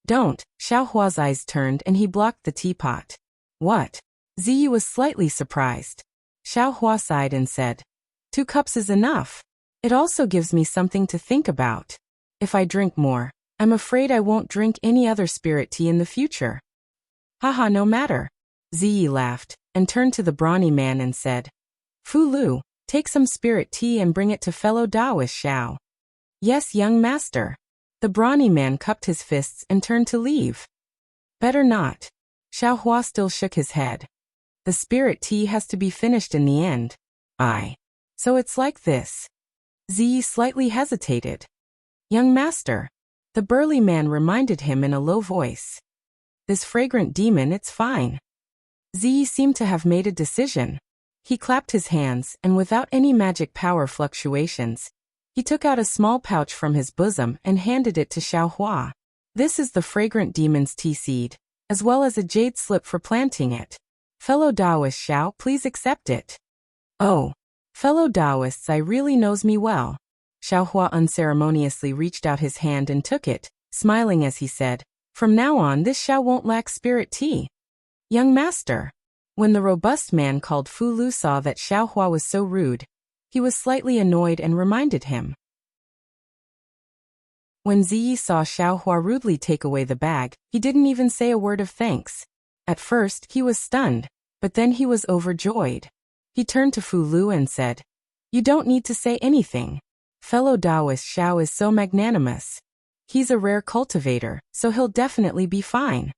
Don't. Xiao Hua's eyes turned and he blocked the teapot. What? Ziyi was slightly surprised. Xiao Hua sighed and said, 2 cups is enough. It also gives me something to think about. If I drink more, I'm afraid I won't drink any other spirit tea in the future. Haha, no matter. Ziyi laughed, and turned to the brawny man and said, Fu Lu, take some spirit tea and bring it to fellow Taoist Xiao. Yes, young master. The brawny man cupped his fists and turned to leave. Better not. Xiao Hua still shook his head. The spirit tea has to be finished in the end. Aye. So it's like this. Ziyi slightly hesitated. Young master. The burly man reminded him in a low voice. This fragrant demon, it's fine. Ziyi seemed to have made a decision. He clapped his hands, and without any magic power fluctuations, he took out a small pouch from his bosom and handed it to Xiao Hua. This is the fragrant demon's tea seed, as well as a jade slip for planting it. Fellow Taoist Xiao, please accept it. Oh, fellow Taoists, I really knows me well. Xiao Hua unceremoniously reached out his hand and took it, smiling as he said, From now on this Xiao won't lack spirit tea. Young master. When the robust man called Fu Lu saw that Xiaohua was so rude, he was slightly annoyed and reminded him. When Ziyi saw Xiaohua rudely take away the bag, he didn't even say a word of thanks. At first, he was stunned, but then he was overjoyed. He turned to Fu Lu and said, "You don't need to say anything. Fellow Taoist Xiao is so magnanimous. He's a rare cultivator, so he'll definitely be fine."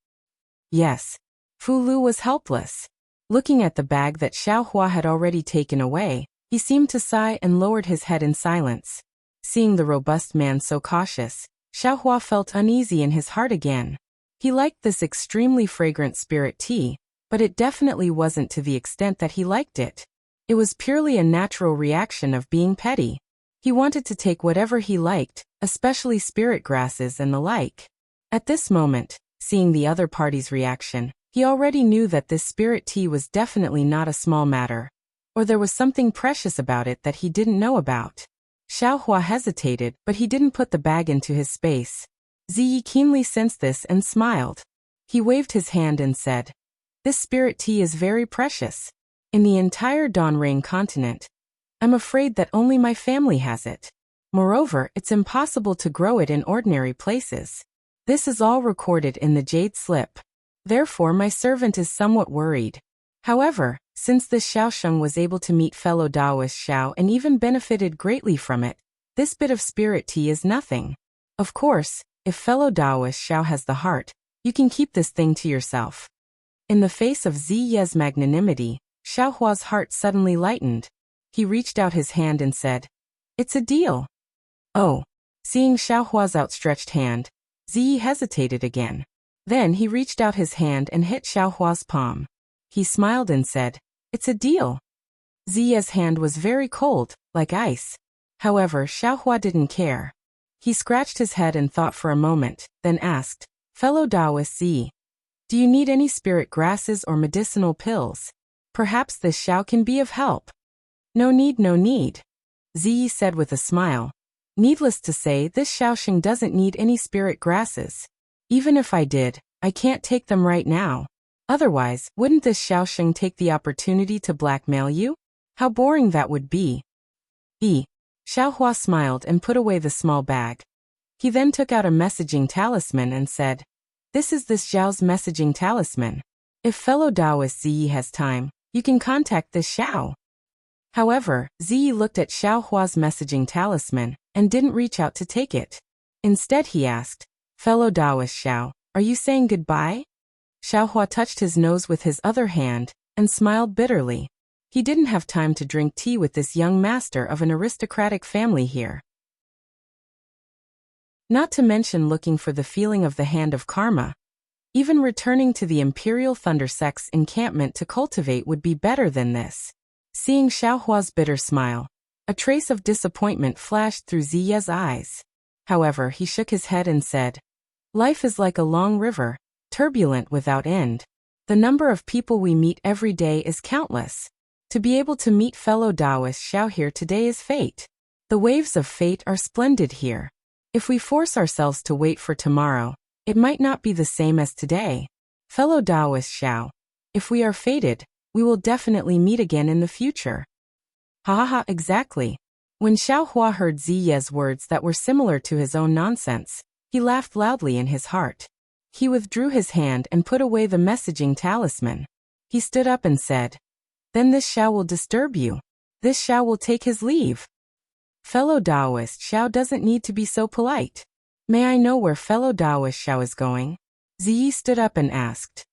Yes. Fu Lu was helpless. Looking at the bag that Xiaohua had already taken away, he seemed to sigh and lowered his head in silence. Seeing the robust man so cautious, Xiaohua felt uneasy in his heart again. He liked this extremely fragrant spirit tea, but it definitely wasn't to the extent that he liked it. It was purely a natural reaction of being petty. He wanted to take whatever he liked, especially spirit grasses and the like. At this moment, seeing the other party's reaction, he already knew that this spirit tea was definitely not a small matter, or there was something precious about it that he didn't know about. Xiaohua hesitated, but he didn't put the bag into his space. Ziyi keenly sensed this and smiled. He waved his hand and said, "This spirit tea is very precious. In the entire Donrain continent, I'm afraid that only my family has it. Moreover, it's impossible to grow it in ordinary places. This is all recorded in the jade slip. Therefore my servant is somewhat worried. However, since this Xiaosheng was able to meet fellow Taoist Xiao and even benefited greatly from it, this bit of spirit tea is nothing. Of course, if fellow Taoist Xiao has the heart, you can keep this thing to yourself." In the face of Ziye's magnanimity, Xiaohua's heart suddenly lightened. He reached out his hand and said, "It's a deal." Oh. Seeing Xiaohua's outstretched hand, Ziyi hesitated again. Then he reached out his hand and hit Xiaohua's palm. He smiled and said, "It's a deal." Ziya's hand was very cold, like ice. However, Xiaohua didn't care. He scratched his head and thought for a moment, then asked, "Fellow Taoist Ziyi, do you need any spirit grasses or medicinal pills? Perhaps this Xiao can be of help." "No need, no need," Ziyi said with a smile. "Needless to say, this Xiaosheng doesn't need any spirit grasses. Even if I did, I can't take them right now. Otherwise, wouldn't this Xiaosheng take the opportunity to blackmail you? How boring that would be." Xiaohua smiled and put away the small bag. He then took out a messaging talisman and said, "This is this Xiao's messaging talisman. If fellow Taoist Ziyi has time, you can contact this Xiao." However, Ziyi looked at Xiaohua's messaging talisman and didn't reach out to take it. Instead he asked, "Fellow Taoist Xiao, are you saying goodbye?" Xiaohua touched his nose with his other hand and smiled bitterly. He didn't have time to drink tea with this young master of an aristocratic family here. Not to mention looking for the feeling of the hand of karma. Even returning to the Imperial Thunder Sect's encampment to cultivate would be better than this. Seeing Xiaohua's bitter smile, a trace of disappointment flashed through Ziye's eyes. However, he shook his head and said, "Life is like a long river, turbulent without end. The number of people we meet every day is countless. To be able to meet fellow Taoist Xiao here today is fate. The waves of fate are splendid here. If we force ourselves to wait for tomorrow, it might not be the same as today. Fellow Taoist Xiao, if we are fated, we will definitely meet again in the future." Ha, exactly. When Xiaohua heard Ziye's words that were similar to his own nonsense, he laughed loudly in his heart. He withdrew his hand and put away the messaging talisman. He stood up and said, "Then this Xiao will disturb you. This Xiao will take his leave." Fellow Taoist Xiao doesn't need to be so polite. "May I know where fellow Taoist Xiao is going?" Ziyi stood up and asked.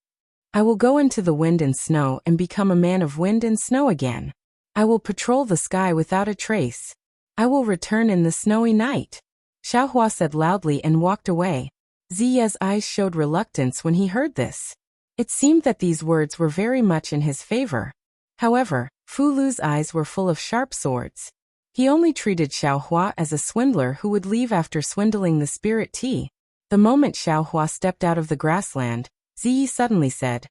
"I will go into the wind and snow and become a man of wind and snow again. I will patrol the sky without a trace. I will return in the snowy night." Xiaohua said loudly and walked away. Ziye's eyes showed reluctance when he heard this. It seemed that these words were very much in his favor. However, Fu Lu's eyes were full of sharp swords. He only treated Xiaohua as a swindler who would leave after swindling the spirit tea. The moment Xiaohua stepped out of the grassland, Ziyi suddenly said,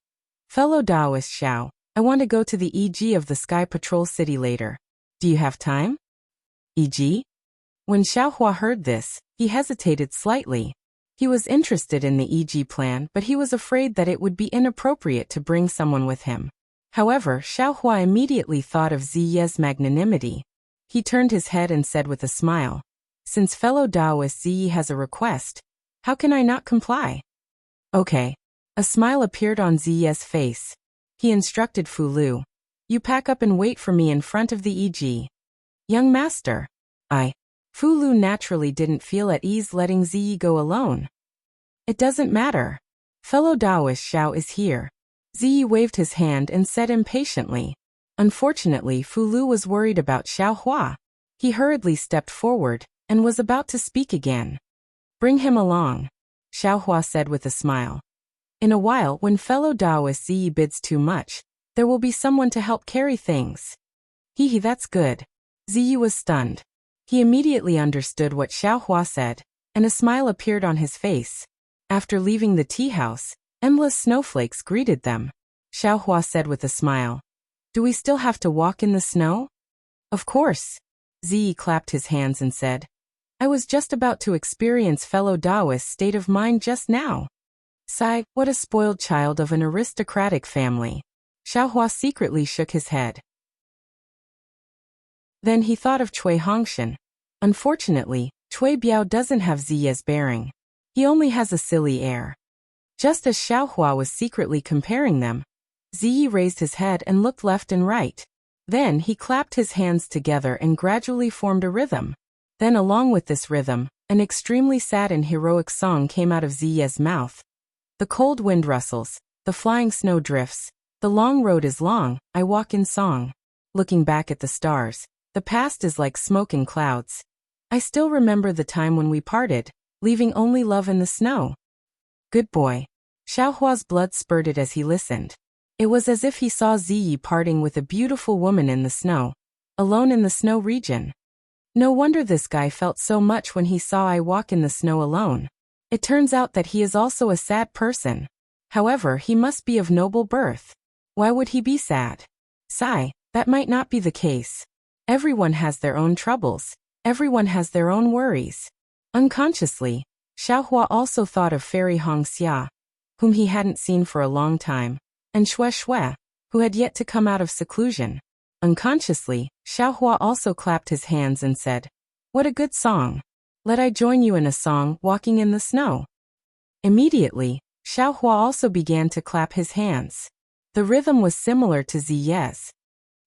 "Fellow Taoist Xiao, I want to go to the EG of the Sky Patrol City later. Do you have time?" EG? When Xiaohua heard this, he hesitated slightly. He was interested in the EG plan, but he was afraid that it would be inappropriate to bring someone with him. However, Xiaohua immediately thought of Ziye's magnanimity. He turned his head and said with a smile, "Since fellow Taoist Ziyi has a request, how can I not comply?" "Okay." A smile appeared on Ziye's face. He instructed Fu Lu, "You pack up and wait for me in front of the EG." "Young master." Fu Lu naturally didn't feel at ease letting Ziyi go alone. "It doesn't matter. Fellow Taoist Xiao is here." Ziyi waved his hand and said impatiently. Unfortunately, Fu Lu was worried about Xiaohua. He hurriedly stepped forward and was about to speak again. "Bring him along," Xiaohua said with a smile. "In a while, when fellow Taoist Ziyi bids too much, there will be someone to help carry things." Hee, that's good." Ziyi was stunned. He immediately understood what Xiaohua said, and a smile appeared on his face. After leaving the tea house, endless snowflakes greeted them. Xiaohua said with a smile, "Do we still have to walk in the snow?" "Of course." Ziyi clapped his hands and said, "I was just about to experience fellow Taoist's state of mind just now." Sigh, what a spoiled child of an aristocratic family. Xiaohua secretly shook his head. Then he thought of Cui Hongshan. Unfortunately, Cui Biao doesn't have Ziye's bearing. He only has a silly air. Just as Xiaohua was secretly comparing them, Ziyi raised his head and looked left and right. Then he clapped his hands together and gradually formed a rhythm. Then along with this rhythm, an extremely sad and heroic song came out of Ziye's mouth. "The cold wind rustles, the flying snow drifts, the long road is long, I walk in song. Looking back at the stars, the past is like smoke and clouds. I still remember the time when we parted, leaving only love in the snow." Good boy. Xiaohua's blood spurted as he listened. It was as if he saw Ziyi parting with a beautiful woman in the snow, alone in the snow region. No wonder this guy felt so much when he saw I walk in the snow alone. It turns out that he is also a sad person. However, he must be of noble birth. Why would he be sad? Sigh, that might not be the case. Everyone has their own troubles. Everyone has their own worries. Unconsciously, Xiaohua also thought of Fairy Hongxia, whom he hadn't seen for a long time, and Xue, who had yet to come out of seclusion. Unconsciously, Xiaohua also clapped his hands and said, "What a good song! Let I join you in a song, walking in the snow." Immediately, Xiaohua also began to clap his hands. The rhythm was similar to Ziye's.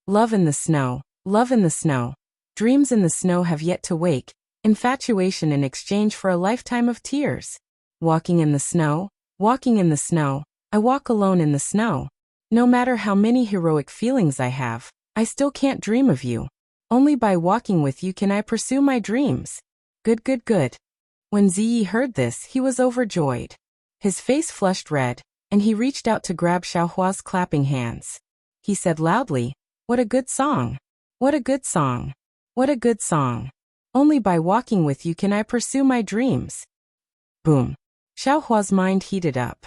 "Love in the snow, love in the snow. Dreams in the snow have yet to wake. Infatuation in exchange for a lifetime of tears. Walking in the snow, walking in the snow. I walk alone in the snow. No matter how many heroic feelings I have, I still can't dream of you. Only by walking with you can I pursue my dreams." Good, good, good. When Ziyi heard this, he was overjoyed. His face flushed red, and he reached out to grab Xiaohua's clapping hands. He said loudly, "What a good song! What a good song! What a good song! Only by walking with you can I pursue my dreams." Boom. Xiaohua's mind heated up.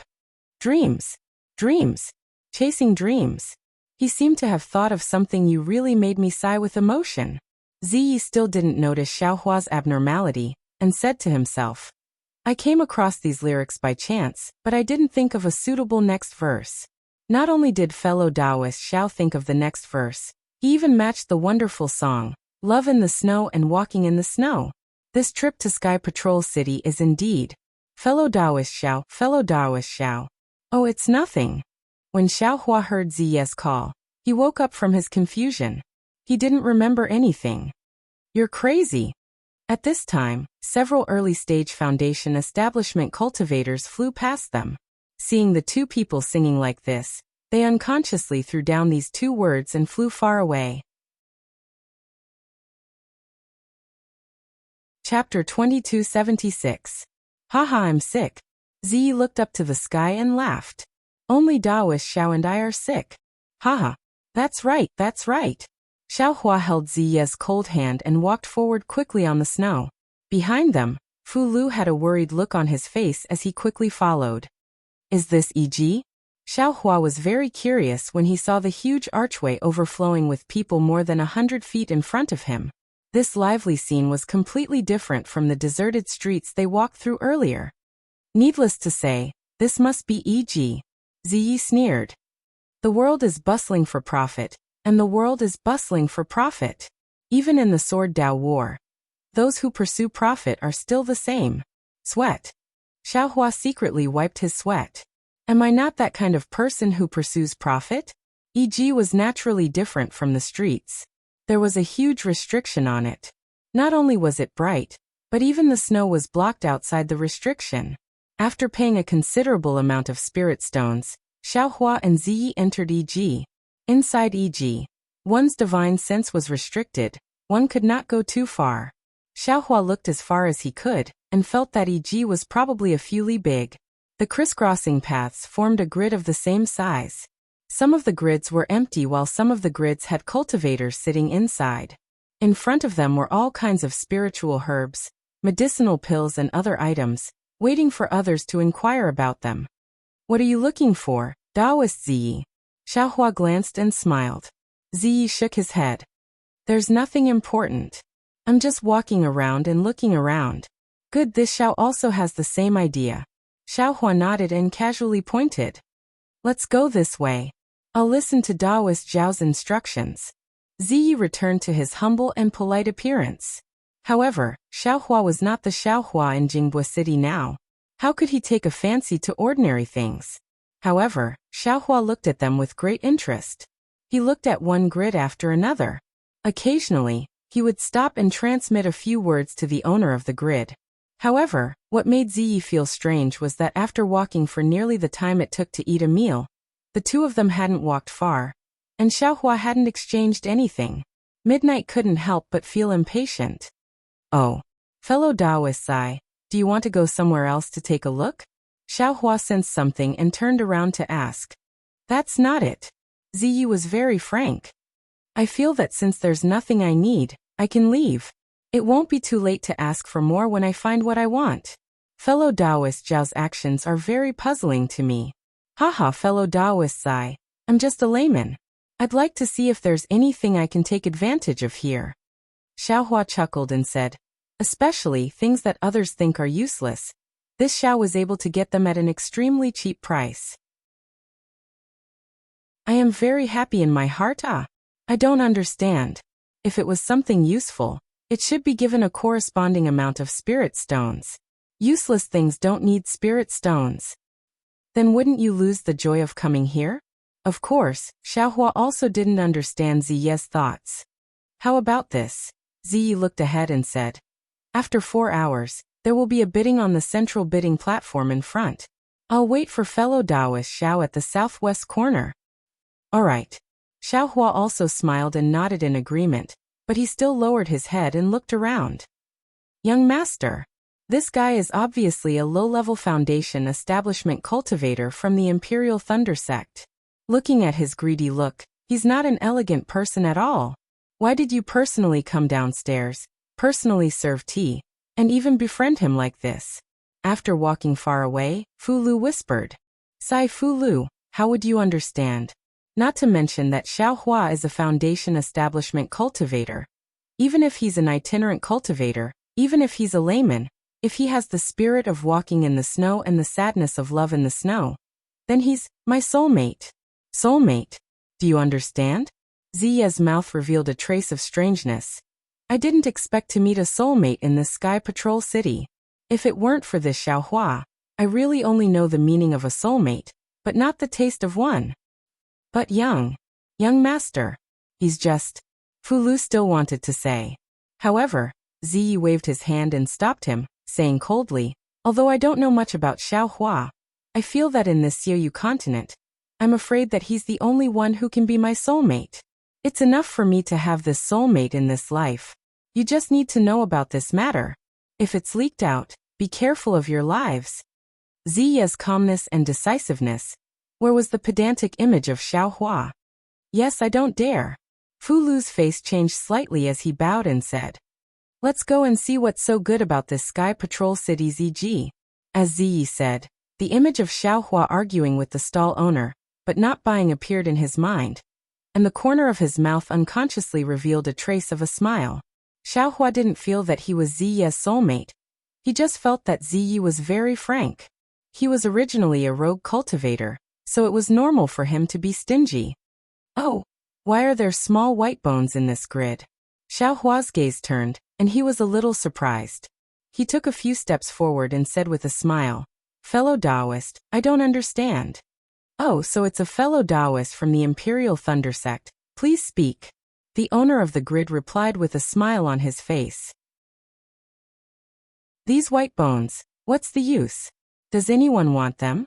Dreams. Dreams. Chasing dreams. He seemed to have thought of something you really made me sigh with emotion. Ziyi still didn't notice Xiaohua's abnormality, and said to himself, "I came across these lyrics by chance, but I didn't think of a suitable next verse." Not only did fellow Taoist Xiao think of the next verse, he even matched the wonderful song, "Love in the Snow and Walking in the Snow." This trip to Sky Patrol City is indeed fellow Taoist Xiao, fellow Taoist Xiao. Oh, it's nothing. When Xiaohua heard Ziye's call, he woke up from his confusion. He didn't remember anything. "You're crazy." At this time, several early-stage foundation establishment cultivators flew past them. Seeing the two people singing like this, they unconsciously threw down these two words and flew far away. Chapter 2276. Haha, I'm sick. Ziyi looked up to the sky and laughed. "Only Taoist Xiao and I are sick. Haha. That's right, that's right." Xiaohua held Ziye's cold hand and walked forward quickly on the snow. Behind them, Fu Lu had a worried look on his face as he quickly followed. "Is this EG?" Xiaohua was very curious when he saw the huge archway overflowing with people more than 100 feet in front of him. This lively scene was completely different from the deserted streets they walked through earlier. Needless to say, this must be EG. Ziyi sneered. The world is bustling for profit, and the world is bustling for profit. Even in the Sword Dao War, those who pursue profit are still the same. Sweat. Xiaohua secretly wiped his sweat. Am I not that kind of person who pursues profit? E.g. was naturally different from the streets. There was a huge restriction on it. Not only was it bright, but even the snow was blocked outside the restriction. After paying a considerable amount of spirit stones, Xiaohua and Ziyi entered E.g. Inside E.g., one's divine sense was restricted, one could not go too far. Xiaohua looked as far as he could, and felt that E.g. was probably a few li big. The crisscrossing paths formed a grid of the same size. Some of the grids were empty while some of the grids had cultivators sitting inside. In front of them were all kinds of spiritual herbs, medicinal pills and other items, waiting for others to inquire about them. What are you looking for, Taoist Ziyi? Xiaohua glanced and smiled. Ziyi shook his head. There's nothing important. I'm just walking around and looking around. Good, this Xiao also has the same idea. Xiaohua nodded and casually pointed. Let's go this way. I'll listen to Taoist Zhao's instructions. Ziyi returned to his humble and polite appearance. However, Xiaohua was not the Xiaohua in Jingbua City now. How could he take a fancy to ordinary things? However, Xiaohua looked at them with great interest. He looked at one grid after another. Occasionally, he would stop and transmit a few words to the owner of the grid. However, what made Ziyi feel strange was that after walking for nearly the time it took to eat a meal, the two of them hadn't walked far, and Xiaohua hadn't exchanged anything. Midnight couldn't help but feel impatient. Oh, fellow Taoists, do you want to go somewhere else to take a look? Xiaohua sensed something and turned around to ask. That's not it. Ziyi was very frank. I feel that since there's nothing I need, I can leave. It won't be too late to ask for more when I find what I want. Fellow Taoist Zhao's actions are very puzzling to me. Haha, fellow Taoists, I'm just a layman. I'd like to see if there's anything I can take advantage of here. Xiaohua chuckled and said, especially things that others think are useless. This Xiao was able to get them at an extremely cheap price. I am very happy in my heart. I don't understand. If it was something useful, it should be given a corresponding amount of spirit stones. Useless things don't need spirit stones. Then wouldn't you lose the joy of coming here? Of course, Xiaohua also didn't understand Ziyi's thoughts. How about this? Ziyi looked ahead and said. After 4 hours, there will be a bidding on the central bidding platform in front. I'll wait for fellow Taoist Xiao at the southwest corner. All right. Xiaohua also smiled and nodded in agreement, but he still lowered his head and looked around. Young master. This guy is obviously a low-level foundation establishment cultivator from the Imperial Thunder sect. Looking at his greedy look, he's not an elegant person at all. Why did you personally come downstairs, personally serve tea, and even befriend him like this? After walking far away, Fu Lu whispered. Sai Fu Lu, how would you understand? Not to mention that Xiaohua is a foundation establishment cultivator. Even if he's an itinerant cultivator, even if he's a layman, if he has the spirit of walking in the snow and the sadness of love in the snow, then he's my soulmate. Soulmate? Do you understand? Ziya's mouth revealed a trace of strangeness. I didn't expect to meet a soulmate in this Sky Patrol city. If it weren't for this Xiaohua, I really only know the meaning of a soulmate, but not the taste of one. But young master, he's just, Fu Lu still wanted to say. However, Ziyi waved his hand and stopped him, saying coldly, although I don't know much about Xiaohua, I feel that in this Xiaoyu continent, I'm afraid that he's the only one who can be my soulmate. It's enough for me to have this soulmate in this life. You just need to know about this matter. If it's leaked out, be careful of your lives. Ziya's calmness and decisiveness. Where was the pedantic image of Xiaohua? Yes, I don't dare. Fu Lu's face changed slightly as he bowed and said, let's go and see what's so good about this Sky Patrol City ZG. As Ziyi said, the image of Xiaohua arguing with the stall owner, but not buying appeared in his mind, and the corner of his mouth unconsciously revealed a trace of a smile. Xiaohua didn't feel that he was Ziyi's soulmate. He just felt that Ziyi was very frank. He was originally a rogue cultivator, so it was normal for him to be stingy. Oh, why are there small white bones in this grid? Xiao Hua's gaze turned, and he was a little surprised. He took a few steps forward and said with a smile, "Fellow Taoist, I don't understand." "Oh, so it's a fellow Taoist from the Imperial Thunder Sect. Please speak." The owner of the grid replied with a smile on his face. "These white bones, what's the use? Does anyone want them?"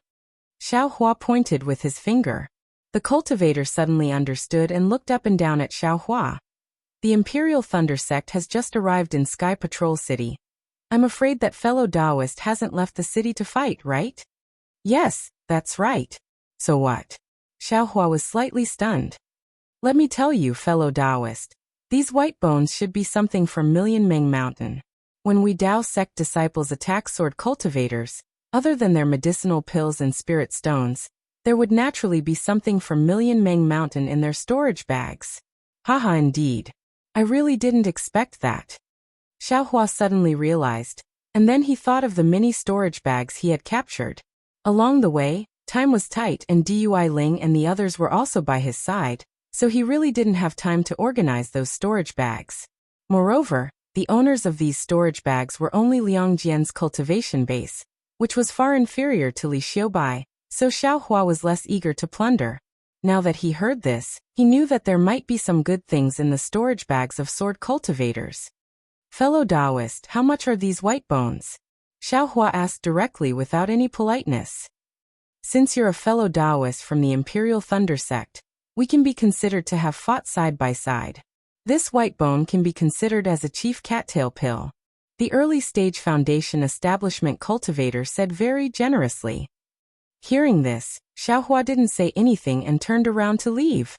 Xiao Hua pointed with his finger. The cultivator suddenly understood and looked up and down at Xiao Hua. "The Imperial Thunder Sect has just arrived in Sky Patrol City. I'm afraid that fellow Taoist hasn't left the city to fight, right?" "Yes, that's right." "So what?" Xiao Hua was slightly stunned. "Let me tell you, fellow Taoist, these white bones should be something from Million Meng Mountain. When we Tao sect disciples attack sword cultivators, other than their medicinal pills and spirit stones, there would naturally be something from Million Meng Mountain in their storage bags." "Haha, indeed. I really didn't expect that." Xiao Hua suddenly realized, and then he thought of the many storage bags he had captured. Along the way, time was tight and Dui Ling and the others were also by his side, so he really didn't have time to organize those storage bags. Moreover, the owners of these storage bags were only Liang Jian's cultivation base, which was far inferior to Li Xiubai, so Xiao Hua was less eager to plunder. Now that he heard this, he knew that there might be some good things in the storage bags of sword cultivators. "Fellow Taoist, how much are these white bones?" Xiao Hua asked directly without any politeness. "Since you're a fellow Taoist from the Imperial Thunder Sect, we can be considered to have fought side by side. This white bone can be considered as a chief cattail pill," the early stage foundation establishment cultivator said very generously. Hearing this, Xiao Hua didn't say anything and turned around to leave.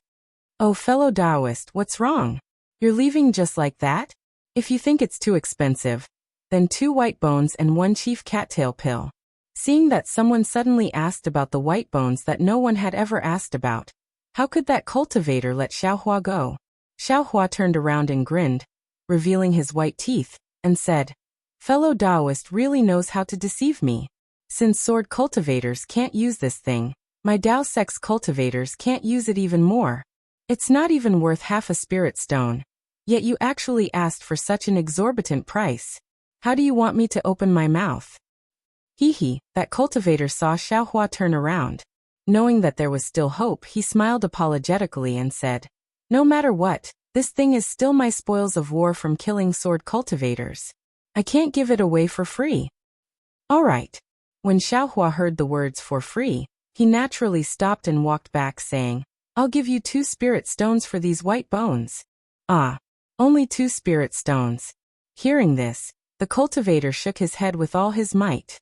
"Oh, fellow Taoist, what's wrong? You're leaving just like that? If you think it's too expensive, then 2 white bones and 1 chief cattail pill." Seeing that someone suddenly asked about the white bones that no one had ever asked about, how could that cultivator let Xiao Hua go? Xiao Hua turned around and grinned, revealing his white teeth, and said, "Fellow Taoist really knows how to deceive me. Since sword cultivators can't use this thing, my Tao sect's cultivators can't use it even more. It's not even worth half a spirit stone. Yet you actually asked for such an exorbitant price. How do you want me to open my mouth?" Hee, that cultivator saw Xiao Hua turn around. Knowing that there was still hope, he smiled apologetically and said, "No matter what, this thing is still my spoils of war from killing sword cultivators. I can't give it away for free." "All right." When Xiao Hua heard the words "for free," he naturally stopped and walked back saying, "I'll give you 2 spirit stones for these white bones." "Ah, only 2 spirit stones." Hearing this, the cultivator shook his head with all his might.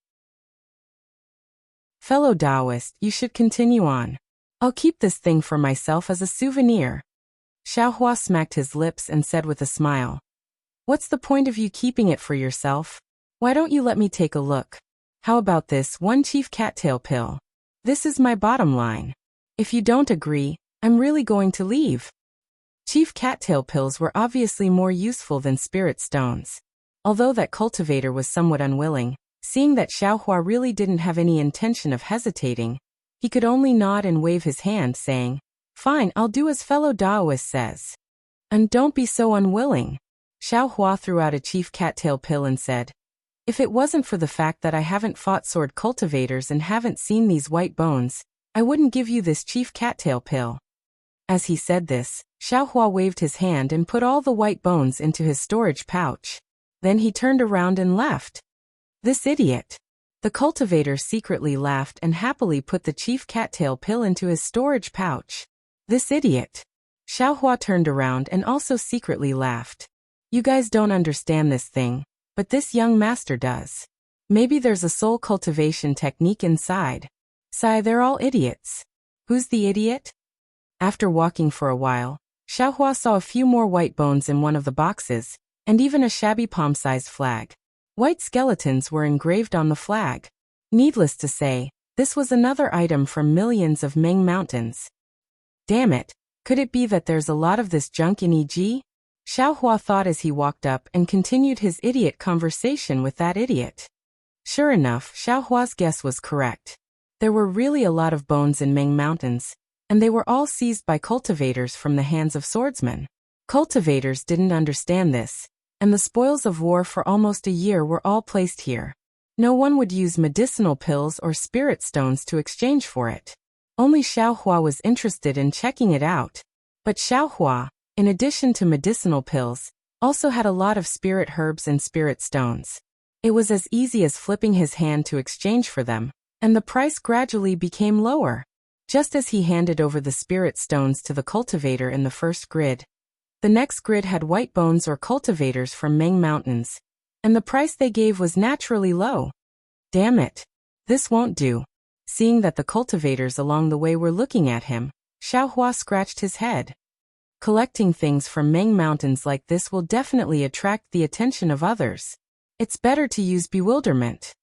"Fellow Taoist, you should continue on. I'll keep this thing for myself as a souvenir." Xiao Hua smacked his lips and said with a smile, "What's the point of you keeping it for yourself? Why don't you let me take a look? How about this 1 chief cattail pill? This is my bottom line. If you don't agree, I'm really going to leave." Chief cattail pills were obviously more useful than spirit stones. Although that cultivator was somewhat unwilling, seeing that Xiao Hua really didn't have any intention of hesitating, he could only nod and wave his hand saying, "Fine, I'll do as fellow Taoist says." "And don't be so unwilling." Xiao Hua threw out a chief cattail pill and said, "If it wasn't for the fact that I haven't fought sword cultivators and haven't seen these white bones, I wouldn't give you this chief cattail pill." As he said this, Xiao Hua waved his hand and put all the white bones into his storage pouch. Then he turned around and left. "This idiot." The cultivator secretly laughed and happily put the chief cattail pill into his storage pouch. "This idiot." Xiao Hua turned around and also secretly laughed. "You guys don't understand this thing, but this young master does. Maybe there's a soul cultivation technique inside. Sigh, they're all idiots. Who's the idiot?" After walking for a while, Xiao Hua saw a few more white bones in one of the boxes, and even a shabby palm-sized flag. White skeletons were engraved on the flag. Needless to say, this was another item from millions of Meng Mountains. Damn it, could it be that there's a lot of this junk in EG? Xiao Hua thought as he walked up and continued his idiot conversation with that idiot. Sure enough, Xiao Hua's guess was correct. There were really a lot of bones in Ming Mountains, and they were all seized by cultivators from the hands of swordsmen. Cultivators didn't understand this, and the spoils of war for almost a year were all placed here. No one would use medicinal pills or spirit stones to exchange for it. Only Xiaohua was interested in checking it out. But Xiaohua, in addition to medicinal pills, also had a lot of spirit herbs and spirit stones. It was as easy as flipping his hand to exchange for them, and the price gradually became lower. Just as he handed over the spirit stones to the cultivator in the first grid, the next grid had white bones or cultivators from Ming Mountains, and the price they gave was naturally low. Damn it. This won't do. Seeing that the cultivators along the way were looking at him, Xiaohua scratched his head. Collecting things from Ming Mountains like this will definitely attract the attention of others. It's better to use bewilderment.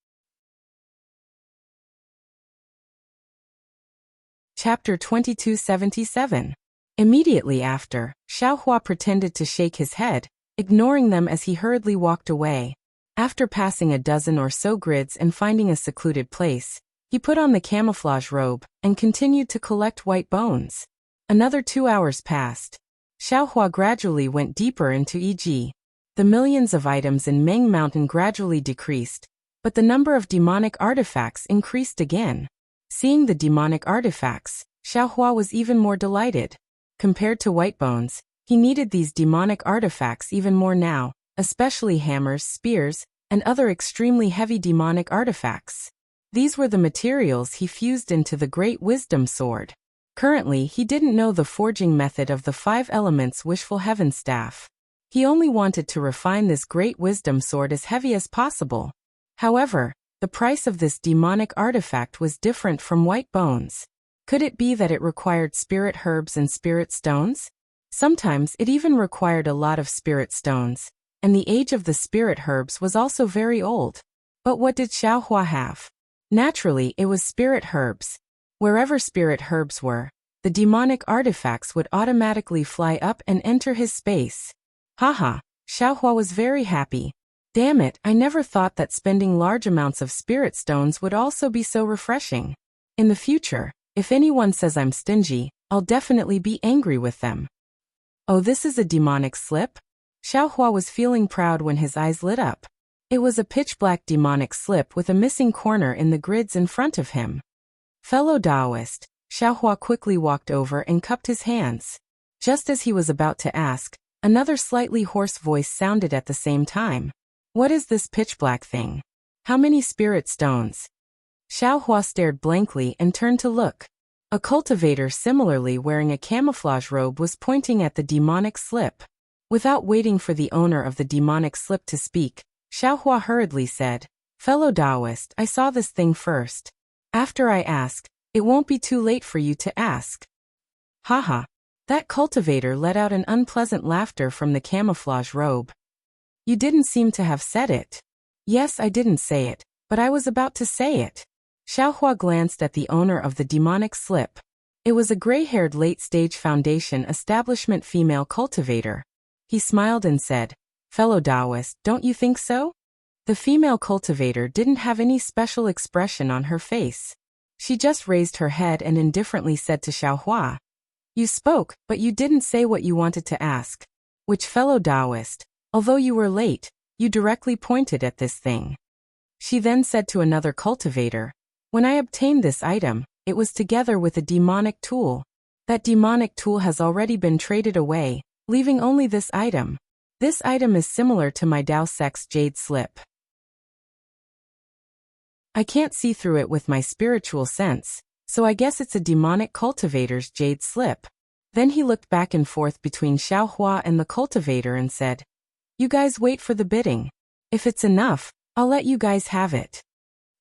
Chapter 2277. Immediately after, Xiaohua pretended to shake his head, ignoring them as he hurriedly walked away. After passing a dozen or so grids and finding a secluded place, he put on the camouflage robe and continued to collect white bones. Another 2 hours passed. Xiaohua gradually went deeper into E.G. The millions of items in Ming Mountain gradually decreased, but the number of demonic artifacts increased again. Seeing the demonic artifacts, Xiaohua was even more delighted. Compared to white bones, he needed these demonic artifacts even more now, especially hammers, spears, and other extremely heavy demonic artifacts. These were the materials he fused into the Great Wisdom Sword. Currently, he didn't know the forging method of the 5 elements Wishful Heaven Staff. He only wanted to refine this Great Wisdom Sword as heavy as possible. However, the price of this demonic artifact was different from white bones. Could it be that it required spirit herbs and spirit stones? Sometimes it even required a lot of spirit stones, and the age of the spirit herbs was also very old. But what did Xiaohua have? Naturally, it was spirit herbs. Wherever spirit herbs were, the demonic artifacts would automatically fly up and enter his space. Haha, Xiaohua was very happy. Damn it, I never thought that spending large amounts of spirit stones would also be so refreshing. In the future, if anyone says I'm stingy, I'll definitely be angry with them. Oh, this is a demonic slip? Xiaohua was feeling proud when his eyes lit up. It was a pitch-black demonic slip with a missing corner in the grids in front of him. Fellow Taoist, Xiaohua quickly walked over and cupped his hands. Just as he was about to ask, another slightly hoarse voice sounded at the same time. What is this pitch-black thing? How many spirit stones? Xiaohua stared blankly and turned to look. A cultivator similarly wearing a camouflage robe was pointing at the demonic slip. Without waiting for the owner of the demonic slip to speak, Xiaohua hurriedly said, Fellow Taoist, I saw this thing first. After I ask, it won't be too late for you to ask. Haha. That cultivator let out an unpleasant laughter from the camouflage robe. You didn't seem to have said it. Yes, I didn't say it, but I was about to say it. Xiaohua glanced at the owner of the demonic slip. It was a gray-haired late-stage Foundation establishment female cultivator. He smiled and said, Fellow Taoist, don't you think so? The female cultivator didn't have any special expression on her face. She just raised her head and indifferently said to Xiaohua, You spoke, but you didn't say what you wanted to ask. Which fellow Taoist, although you were late, you directly pointed at this thing. She then said to another cultivator, When I obtained this item, it was together with a demonic tool. That demonic tool has already been traded away, leaving only this item. This item is similar to my Dao Sex Jade Slip. I can't see through it with my spiritual sense, so I guess it's a demonic cultivator's jade slip. Then he looked back and forth between Xiaohua and the cultivator and said, You guys wait for the bidding. If it's enough, I'll let you guys have it.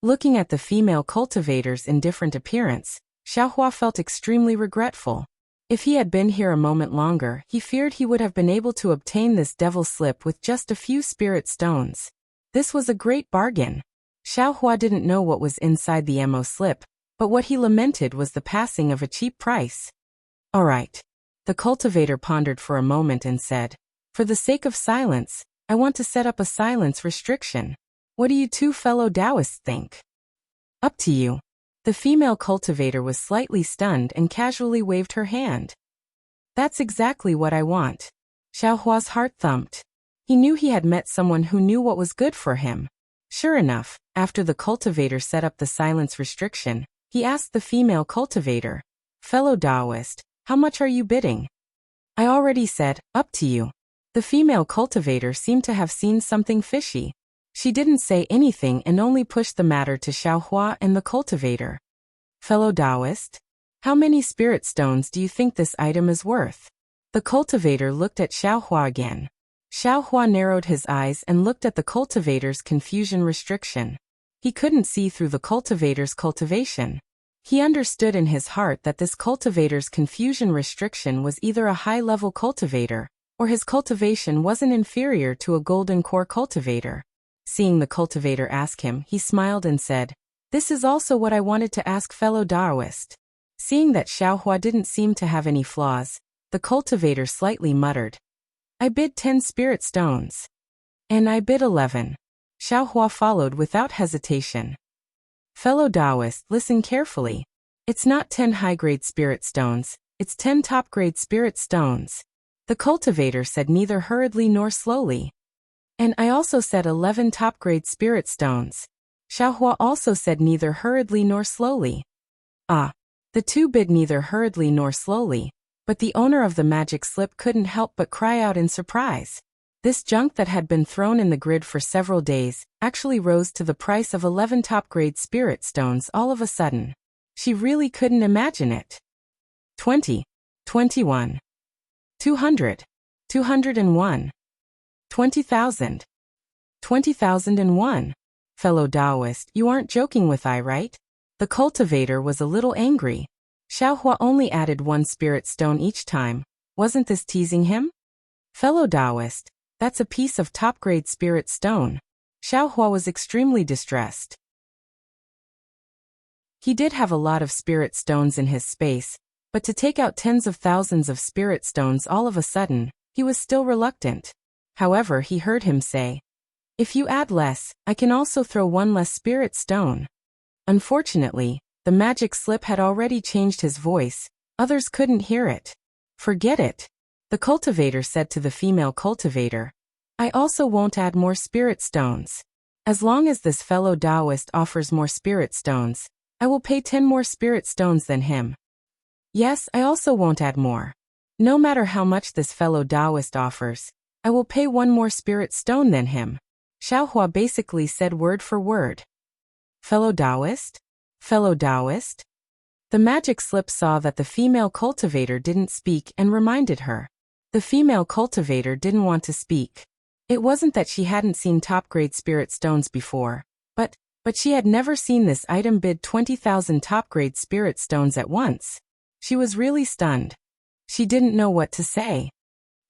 Looking at the female cultivator's indifferent appearance, Xiaohua felt extremely regretful. If he had been here a moment longer, he feared he would have been able to obtain this devil slip with just a few spirit stones. This was a great bargain. Xiaohua didn't know what was inside the ammo slip, but what he lamented was the passing of a cheap price. All right. The cultivator pondered for a moment and said, For the sake of silence, I want to set up a silence restriction. What do you two fellow Taoists think? Up to you. The female cultivator was slightly stunned and casually waved her hand. That's exactly what I want. Xiaohua's heart thumped. He knew he had met someone who knew what was good for him. Sure enough, after the cultivator set up the silence restriction, he asked the female cultivator, "Fellow Taoist, how much are you bidding?" "I already said, up to you." The female cultivator seemed to have seen something fishy. She didn't say anything and only pushed the matter to Xiaohua and the cultivator. "Fellow Taoist, how many spirit stones do you think this item is worth?" The cultivator looked at Xiaohua again. Xiaohua narrowed his eyes and looked at the cultivator's confusion restriction. He couldn't see through the cultivator's cultivation. He understood in his heart that this cultivator's confusion restriction was either a high-level cultivator, or his cultivation wasn't inferior to a golden core cultivator. Seeing the cultivator ask him, he smiled and said, "This is also what I wanted to ask fellow Taoist." Seeing that Xiaohua didn't seem to have any flaws, the cultivator slightly muttered, "I bid 10 spirit stones." "And I bid 11. Xiaohua followed without hesitation. "Fellow Taoist, listen carefully. It's not 10 high-grade spirit stones, it's 10 top-grade spirit stones." The cultivator said neither hurriedly nor slowly. "And I also said 11 top-grade spirit stones." Xiaohua also said neither hurriedly nor slowly. Ah. The two bid neither hurriedly nor slowly, but the owner of the magic slip couldn't help but cry out in surprise. This junk that had been thrown in the grid for several days actually rose to the price of 11 top-grade spirit stones all of a sudden. She really couldn't imagine it. 20, 21, 200, 201, 20,000, 20,001. Fellow Taoist, you aren't joking with I, right? The cultivator was a little angry. Xiaohua only added 1 spirit stone each time. Wasn't this teasing him? Fellow Taoist, that's a piece of top-grade spirit stone. Xiaohua was extremely distressed. He did have a lot of spirit stones in his space, but to take out tens of thousands of spirit stones all of a sudden, he was still reluctant. However, he heard him say, "If you add less, I can also throw 1 less spirit stone." Unfortunately, the magic slip had already changed his voice. Others couldn't hear it. "Forget it." The cultivator said to the female cultivator, "I also won't add more spirit stones. As long as this fellow Taoist offers more spirit stones, I will pay 10 more spirit stones than him." "Yes, I also won't add more. No matter how much this fellow Taoist offers, I will pay 1 more spirit stone than him." Xiaohua basically said word for word. "Fellow Taoist? Fellow Taoist?" The magic slip saw that the female cultivator didn't speak and reminded her. The female cultivator didn't want to speak. It wasn't that she hadn't seen top-grade spirit stones before, but she had never seen this item bid 20,000 top-grade spirit stones at once. She was really stunned. She didn't know what to say.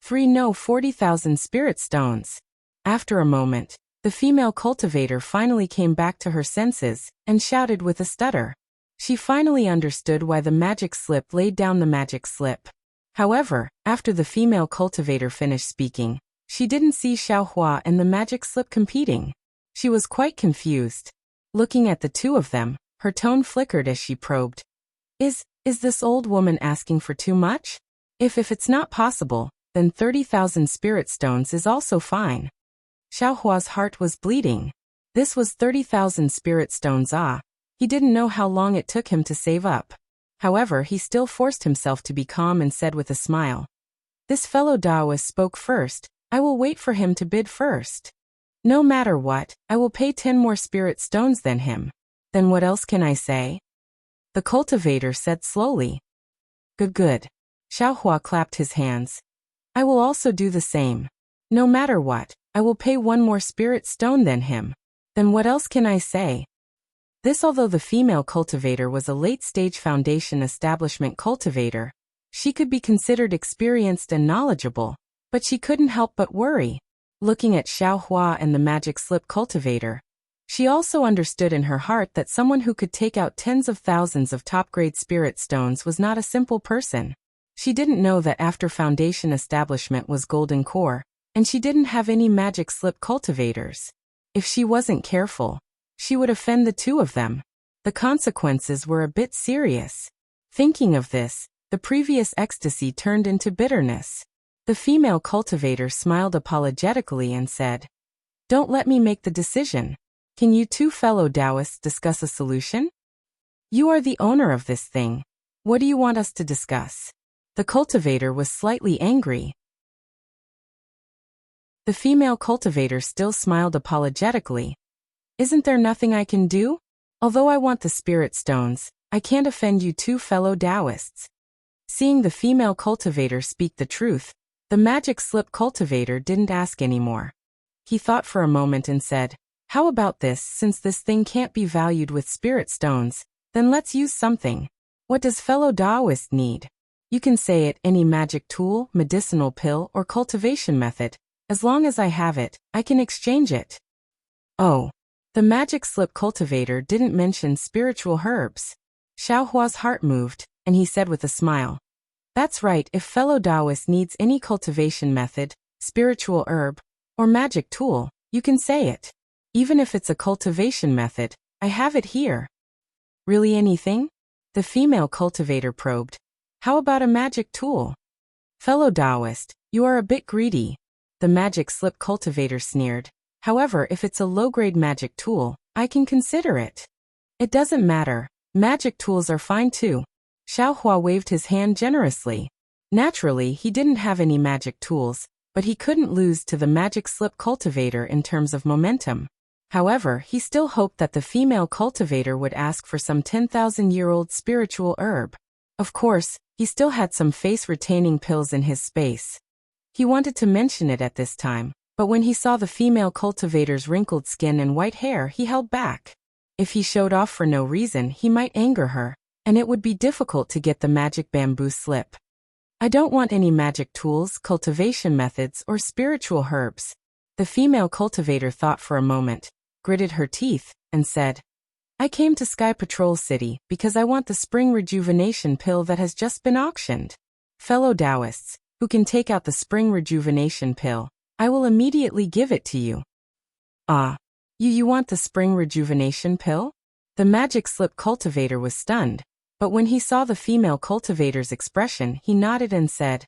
40,000 spirit stones. After a moment, the female cultivator finally came back to her senses and shouted with a stutter. She finally understood why the magic slip laid down the magic slip. However, after the female cultivator finished speaking, she didn't see Xiaohua and the magic slip competing. She was quite confused. Looking at the two of them, her tone flickered as she probed. Is this old woman asking for too much? If it's not possible, then 30,000 spirit stones is also fine." Xiaohua's heart was bleeding. This was 30,000 spirit stones. He didn't know how long it took him to save up. However, he still forced himself to be calm and said with a smile, "This fellow Taoist spoke first. I will wait for him to bid first. No matter what, I will pay 10 more spirit stones than him. Then what else can I say?" The cultivator said slowly. Good. Xiaohua clapped his hands. "I will also do the same. No matter what, I will pay 1 more spirit stone than him. Then what else can I say?" This, although the female cultivator was a late-stage foundation establishment cultivator, she could be considered experienced and knowledgeable, but she couldn't help but worry. Looking at Xiaohua and the magic slip cultivator, she also understood in her heart that someone who could take out tens of thousands of top-grade spirit stones was not a simple person. She didn't know that after foundation establishment was golden core, and she didn't have any magic slip cultivators. If she wasn't careful, she would offend the two of them. The consequences were a bit serious. Thinking of this, the previous ecstasy turned into bitterness. The female cultivator smiled apologetically and said, "Don't let me make the decision. Can you two fellow Taoists discuss a solution? You are the owner of this thing. What do you want us to discuss?" The cultivator was slightly angry. The female cultivator still smiled apologetically. "Isn't there nothing I can do? Although I want the spirit stones, I can't offend you two fellow Taoists." Seeing the female cultivator speak the truth, the magic slip cultivator didn't ask anymore. He thought for a moment and said, "How about this? Since this thing can't be valued with spirit stones, then let's use something. What does fellow Taoist need? You can say it, any magic tool, medicinal pill, or cultivation method. As long as I have it, I can exchange it." Oh. The magic slip cultivator didn't mention spiritual herbs. Xiaohua's heart moved, and he said with a smile, "That's right, if fellow Taoist needs any cultivation method, spiritual herb, or magic tool, you can say it. Even if it's a cultivation method, I have it here." "Really anything?" The female cultivator probed. "How about a magic tool?" "Fellow Taoist, you are a bit greedy." The magic slip cultivator sneered. "However, if it's a low-grade magic tool, I can consider it." "It doesn't matter. Magic tools are fine too." Xiaohua waved his hand generously. Naturally, he didn't have any magic tools, but he couldn't lose to the magic slip cultivator in terms of momentum. However, he still hoped that the female cultivator would ask for some 10,000-year-old spiritual herb. Of course, he still had some face-retaining pills in his space. He wanted to mention it at this time, but when he saw the female cultivator's wrinkled skin and white hair, he held back. If he showed off for no reason, he might anger her, and it would be difficult to get the magic bamboo slip. "I don't want any magic tools, cultivation methods, or spiritual herbs." The female cultivator thought for a moment, gritted her teeth, and said, "I came to Sky Patrol City because I want the spring rejuvenation pill that has just been auctioned. Fellow Taoists, who can take out the spring rejuvenation pill, I will immediately give it to you." "Ah, you want the spring rejuvenation pill?" The magic slip cultivator was stunned, but when he saw the female cultivator's expression, he nodded and said,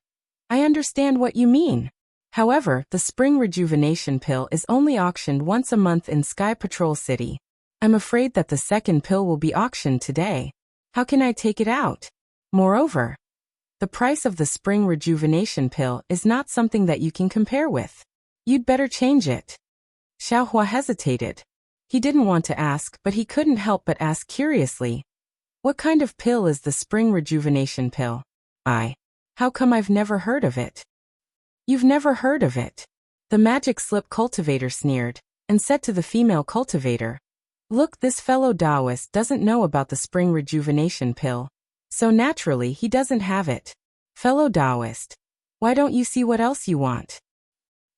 "I understand what you mean. However, the spring rejuvenation pill is only auctioned once a month in Sky Patrol City. I'm afraid that the second pill will be auctioned today. How can I take it out? Moreover, the price of the spring rejuvenation pill is not something that you can compare with. You'd better change it." Xiaohua hesitated. He didn't want to ask, but he couldn't help but ask curiously, "What kind of pill is the spring rejuvenation pill? How come I've never heard of it?" "You've never heard of it?" The magic slip cultivator sneered, and said to the female cultivator, "Look, this fellow Taoist doesn't know about the spring rejuvenation pill, so naturally he doesn't have it. Fellow Taoist, why don't you see what else you want?"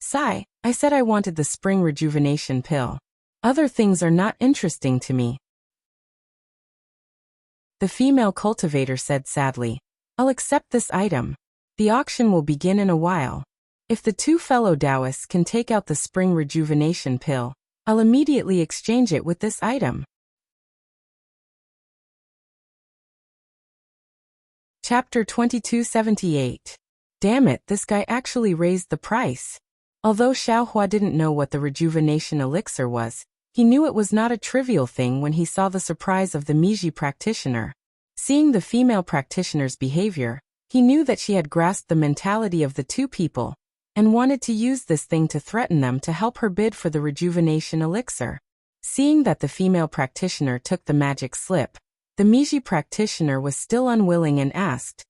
"Sigh, I said I wanted the spring rejuvenation pill. Other things are not interesting to me." The female cultivator said sadly, "I'll accept this item. The auction will begin in a while. If the two fellow Taoists can take out the spring rejuvenation pill, I'll immediately exchange it with this item." Chapter 2278. Damn it, this guy actually raised the price. Although Xiaohua didn't know what the rejuvenation elixir was, he knew it was not a trivial thing when he saw the surprise of the Meiji practitioner. Seeing the female practitioner's behavior, he knew that she had grasped the mentality of the two people, and wanted to use this thing to threaten them to help her bid for the rejuvenation elixir. Seeing that the female practitioner took the magic slip, the Meiji practitioner was still unwilling and asked,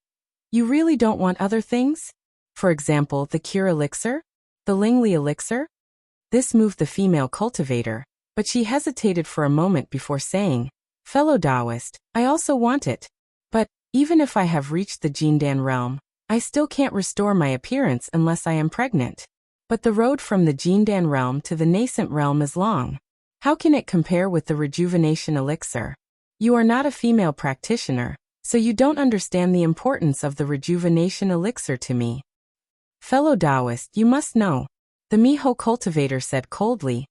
"You really don't want other things? For example, the cure elixir? The Lingli elixir?" This moved the female cultivator, but she hesitated for a moment before saying, "Fellow Taoist, I also want it. But, even if I have reached the Jindan realm, I still can't restore my appearance unless I am pregnant. But the road from the Jindan realm to the nascent realm is long. How can it compare with the rejuvenation elixir? You are not a female practitioner, so you don't understand the importance of the rejuvenation elixir to me. Fellow Taoist, you must know," the Miho cultivator said coldly.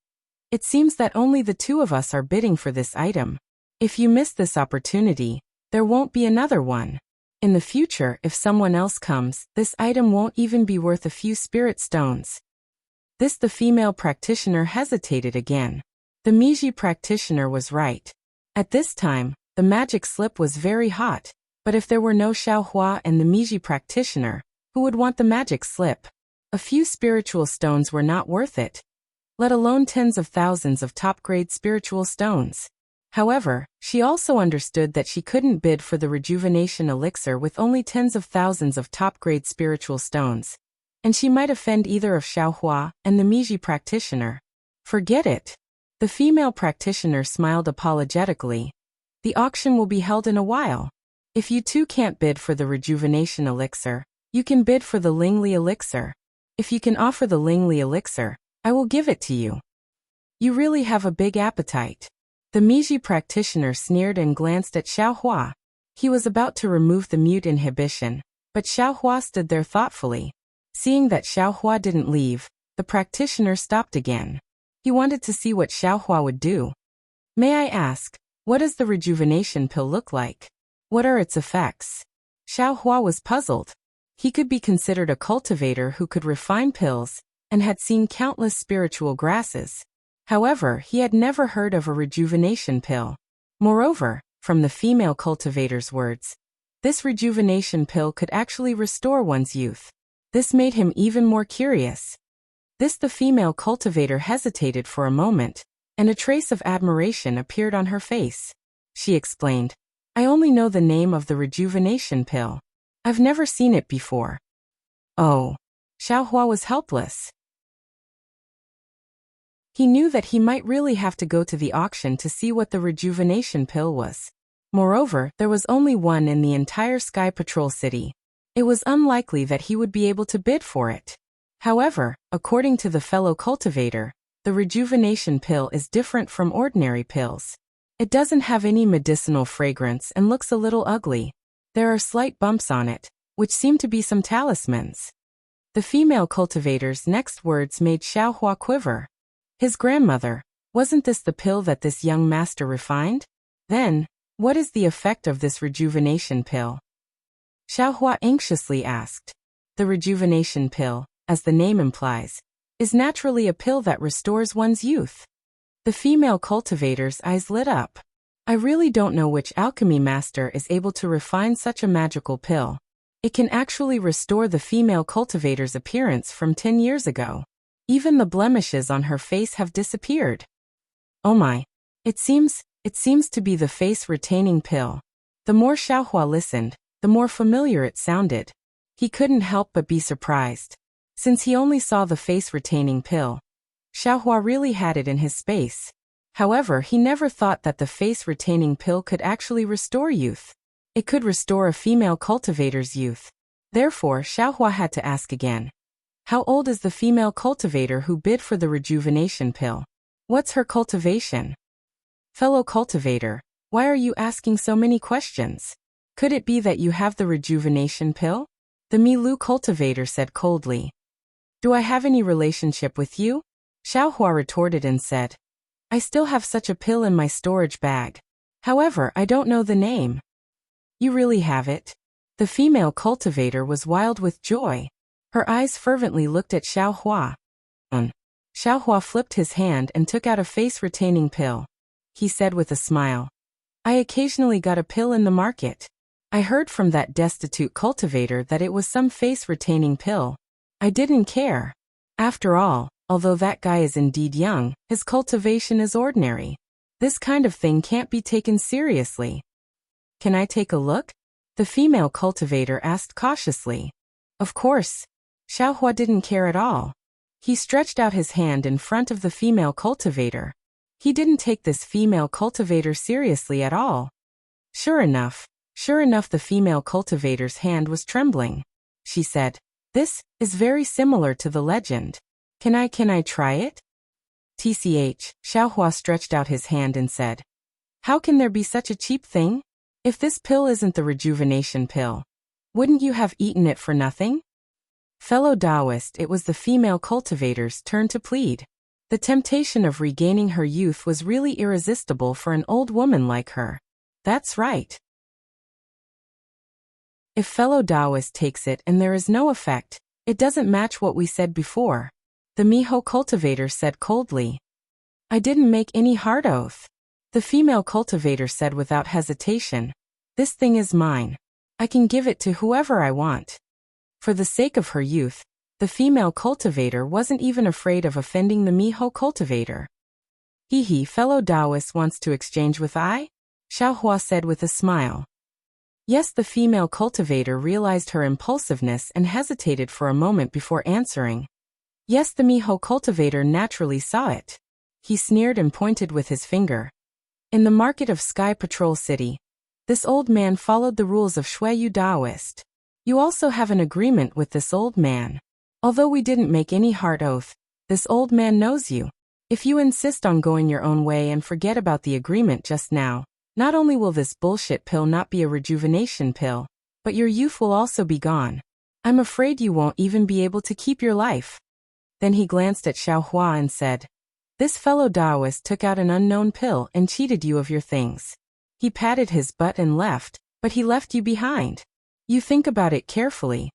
"It seems that only the two of us are bidding for this item. If you miss this opportunity, there won't be another one. In the future, if someone else comes, this item won't even be worth a few spirit stones. The female practitioner hesitated again. The Meiji practitioner was right. At this time, the magic slip was very hot, but if there were no Xiaohua and the Meiji practitioner, who would want the magic slip? A few spiritual stones were not worth it, let alone tens of thousands of top-grade spiritual stones. However, she also understood that she couldn't bid for the rejuvenation elixir with only tens of thousands of top-grade spiritual stones, and she might offend either of Xiaohua and the Meiji practitioner. Forget it. The female practitioner smiled apologetically. The auction will be held in a while. If you two can't bid for the rejuvenation elixir, you can bid for the Lingli elixir. If you can offer the Lingli elixir, I will give it to you. You really have a big appetite. The Meiji practitioner sneered and glanced at Xiaohua. He was about to remove the mute inhibition, but Xiaohua stood there thoughtfully. Seeing that Xiaohua didn't leave, the practitioner stopped again. He wanted to see what Xiaohua would do. May I ask, what does the rejuvenation pill look like? What are its effects? Xiaohua was puzzled. He could be considered a cultivator who could refine pills, and had seen countless spiritual grasses. However, he had never heard of a rejuvenation pill. Moreover, from the female cultivator's words, this rejuvenation pill could actually restore one's youth. This made him even more curious. The female cultivator hesitated for a moment, and a trace of admiration appeared on her face. She explained, I only know the name of the rejuvenation pill. I've never seen it before. Oh. Xiaohua was helpless. He knew that he might really have to go to the auction to see what the rejuvenation pill was. Moreover, there was only one in the entire Sky Patrol City. It was unlikely that he would be able to bid for it. However, according to the fellow cultivator, the rejuvenation pill is different from ordinary pills. It doesn't have any medicinal fragrance and looks a little ugly. There are slight bumps on it, which seem to be some talismans. The female cultivator's next words made Xiaohua quiver. His grandmother, wasn't this the pill that this young master refined? Then, what is the effect of this rejuvenation pill? Xiaohua anxiously asked. The rejuvenation pill, as the name implies, is naturally a pill that restores one's youth. The female cultivator's eyes lit up. I really don't know which alchemy master is able to refine such a magical pill. It can actually restore the female cultivator's appearance from 10 years ago. Even the blemishes on her face have disappeared. Oh my. It seems to be the face-retaining pill. The more Xiaohua listened, the more familiar it sounded. He couldn't help but be surprised. Since he only saw the face-retaining pill, Xiaohua really had it in his space. However, he never thought that the face-retaining pill could actually restore youth. It could restore a female cultivator's youth. Therefore, Xiaohua had to ask again. How old is the female cultivator who bid for the rejuvenation pill? What's her cultivation? Fellow cultivator, why are you asking so many questions? Could it be that you have the rejuvenation pill? The Milu cultivator said coldly. Do I have any relationship with you? Xiaohua retorted and said. I still have such a pill in my storage bag. However, I don't know the name. You really have it? The female cultivator was wild with joy. Her eyes fervently looked at Xiaohua. Xiaohua flipped his hand and took out a face-retaining pill. He said with a smile. I occasionally got a pill in the market. I heard from that destitute cultivator that it was some face-retaining pill. I didn't care. After all, although that guy is indeed young, his cultivation is ordinary. This kind of thing can't be taken seriously. Can I take a look? The female cultivator asked cautiously. Of course. Xiaohua didn't care at all. He stretched out his hand in front of the female cultivator. He didn't take this female cultivator seriously at all. Sure enough, the female cultivator's hand was trembling. She said, This is very similar to the legend. Can I try it? TCH, Xiaohua stretched out his hand and said. How can there be such a cheap thing? If this pill isn't the rejuvenation pill, wouldn't you have eaten it for nothing? Fellow Taoist, it was the female cultivator's turn to plead. The temptation of regaining her youth was really irresistible for an old woman like her. That's right. If fellow Taoist takes it and there is no effect, it doesn't match what we said before, the Miho cultivator said coldly. I didn't make any hard oath. The female cultivator said without hesitation. This thing is mine. I can give it to whoever I want. For the sake of her youth, the female cultivator wasn't even afraid of offending the Miho cultivator. Hee, fellow Taoist wants to exchange with I? Xiaohua said with a smile. Yes, the female cultivator realized her impulsiveness and hesitated for a moment before answering. Yes, the Miho cultivator naturally saw it. He sneered and pointed with his finger. In the market of Sky Patrol City, this old man followed the rules of Shuiyu Taoist. You also have an agreement with this old man. Although we didn't make any hard oath, this old man knows you. If you insist on going your own way and forget about the agreement just now, not only will this bullshit pill not be a rejuvenation pill, but your youth will also be gone. I'm afraid you won't even be able to keep your life. Then he glanced at Xiaohua and said, this fellow Taoist took out an unknown pill and cheated you of your things. He patted his butt and left, but he left you behind. You think about it carefully.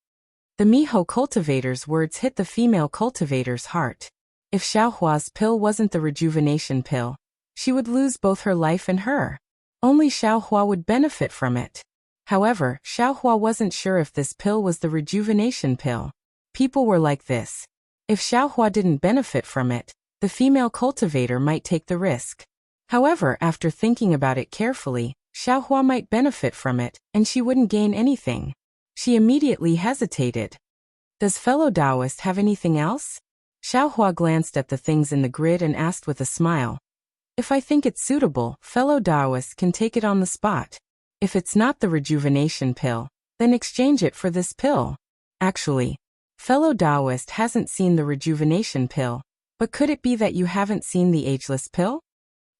The Miho cultivator's words hit the female cultivator's heart. If Xiaohua's pill wasn't the rejuvenation pill, she would lose both her life and her. Only Xiaohua would benefit from it. However, Xiaohua wasn't sure if this pill was the rejuvenation pill. People were like this. If Xiaohua didn't benefit from it, the female cultivator might take the risk. However, after thinking about it carefully, Xiaohua might benefit from it, and she wouldn't gain anything. She immediately hesitated. Does fellow Taoist have anything else? Xiaohua glanced at the things in the grid and asked with a smile. If I think it's suitable, fellow Taoist can take it on the spot. If it's not the rejuvenation pill, then exchange it for this pill. Actually, fellow Taoist hasn't seen the rejuvenation pill, but could it be that you haven't seen the ageless pill?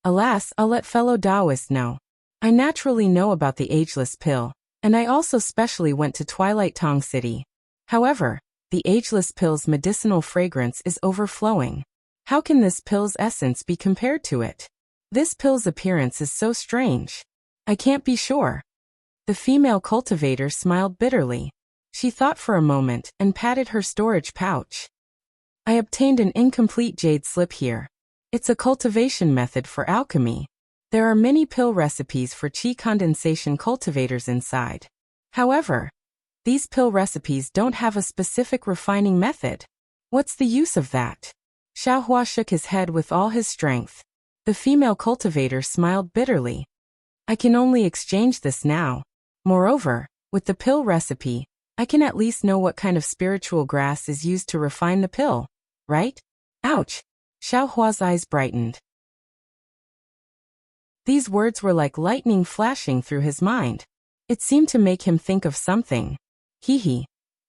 Alas, I'll let fellow Taoist know. I naturally know about the ageless pill, and I also specially went to Twilight Tong City. However, the ageless pill's medicinal fragrance is overflowing. How can this pill's essence be compared to it? This pill's appearance is so strange. I can't be sure. The female cultivator smiled bitterly. She thought for a moment and patted her storage pouch. I obtained an incomplete jade slip here. It's a cultivation method for alchemy. There are many pill recipes for qi condensation cultivators inside. However, these pill recipes don't have a specific refining method. What's the use of that? Xiaohua shook his head with all his strength. The female cultivator smiled bitterly. I can only exchange this now. Moreover, with the pill recipe, I can at least know what kind of spiritual grass is used to refine the pill, right? Ouch! Xiaohua's eyes brightened. These words were like lightning flashing through his mind. It seemed to make him think of something. Hee.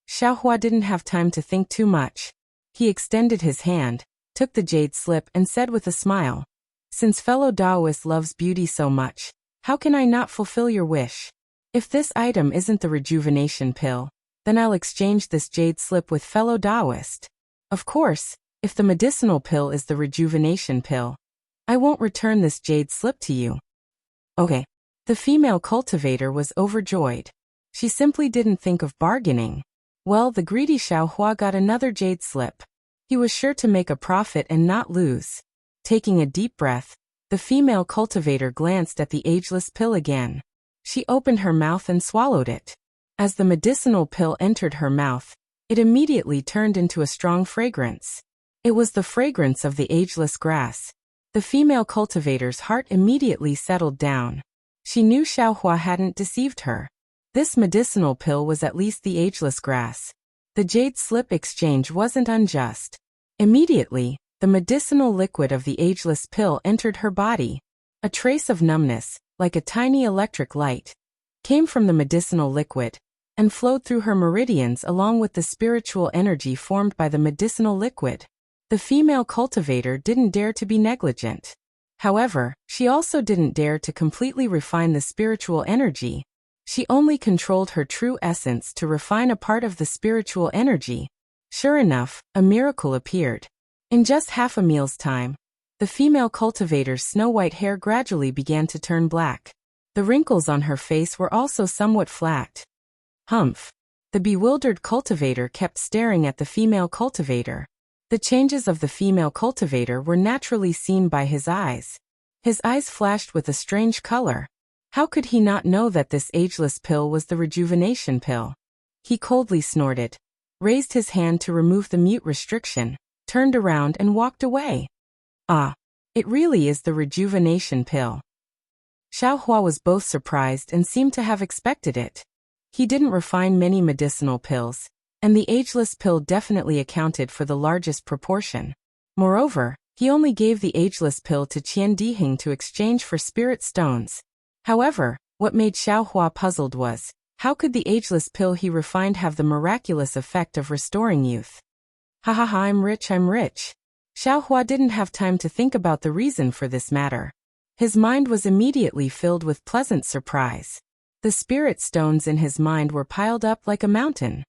Xiaohua didn't have time to think too much. He extended his hand, took the jade slip and said with a smile, since fellow Taoist loves beauty so much, how can I not fulfill your wish? If this item isn't the rejuvenation pill, then I'll exchange this jade slip with fellow Taoist. Of course, if the medicinal pill is the rejuvenation pill, I won't return this jade slip to you. Okay. The female cultivator was overjoyed. She simply didn't think of bargaining. Well, the greedy Xiaohua got another jade slip. He was sure to make a profit and not lose. Taking a deep breath, the female cultivator glanced at the ageless pill again. She opened her mouth and swallowed it. As the medicinal pill entered her mouth, it immediately turned into a strong fragrance. It was the fragrance of the ageless grass. The female cultivator's heart immediately settled down. She knew Xiaohua hadn't deceived her. This medicinal pill was at least the ageless grass. The jade slip exchange wasn't unjust. Immediately, the medicinal liquid of the ageless pill entered her body. A trace of numbness, like a tiny electric light, came from the medicinal liquid and flowed through her meridians along with the spiritual energy formed by the medicinal liquid. The female cultivator didn't dare to be negligent. However, she also didn't dare to completely refine the spiritual energy. She only controlled her true essence to refine a part of the spiritual energy. Sure enough, a miracle appeared. In just half a meal's time, the female cultivator's snow-white hair gradually began to turn black. The wrinkles on her face were also somewhat flat. Humph! The bewildered cultivator kept staring at the female cultivator. The changes of the female cultivator were naturally seen by his eyes. His eyes flashed with a strange color. How could he not know that this ageless pill was the rejuvenation pill? He coldly snorted, raised his hand to remove the mute restriction, turned around and walked away. Ah, it really is the rejuvenation pill. Xiaohua was both surprised and seemed to have expected it. He didn't refine many medicinal pills, and the ageless pill definitely accounted for the largest proportion. Moreover, he only gave the ageless pill to Qian Dihing to exchange for spirit stones. However, what made Xiaohua puzzled was, how could the ageless pill he refined have the miraculous effect of restoring youth? Ha ha ha, I'm rich. Xiaohua didn't have time to think about the reason for this matter. His mind was immediately filled with pleasant surprise. The spirit stones in his mind were piled up like a mountain.